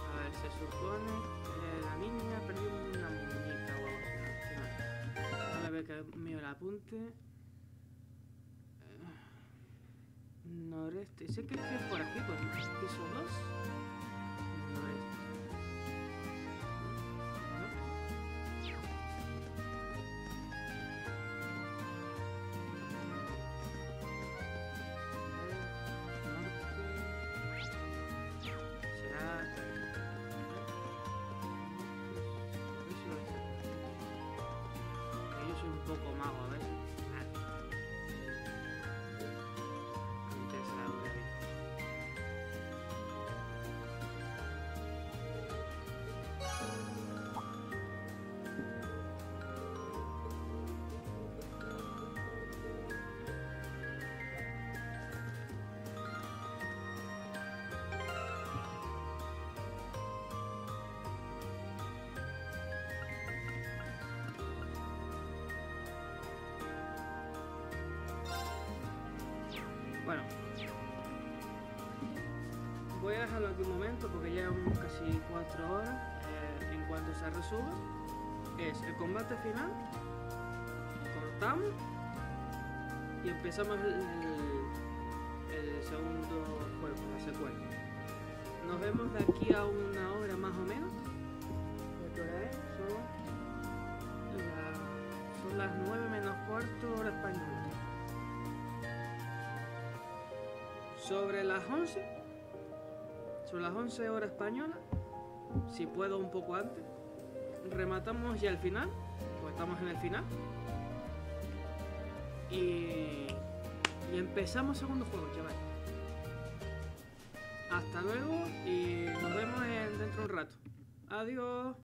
A ver, se supone que la niña perdió una muñeca o algo así. A ver que mío el apunte. Noreste. Sé que es por aquí, por el piso 2. Noreste. Yo soy un poco mago, a ver. Bueno, voy a dejarlo aquí un momento porque ya llevamos casi 4 horas. En cuanto se resuelva, es el combate final, cortamos y empezamos el segundo juego, la secuela. Nos vemos de aquí a 1 hora más o menos. ¿Qué hora es? Son las 9 menos cuarto hora española. Sobre las 11 horas españolas, si puedo un poco antes, rematamos ya el final, pues estamos en el final, y empezamos segundo juego, chaval. Hasta luego y nos vemos dentro de un rato. Adiós.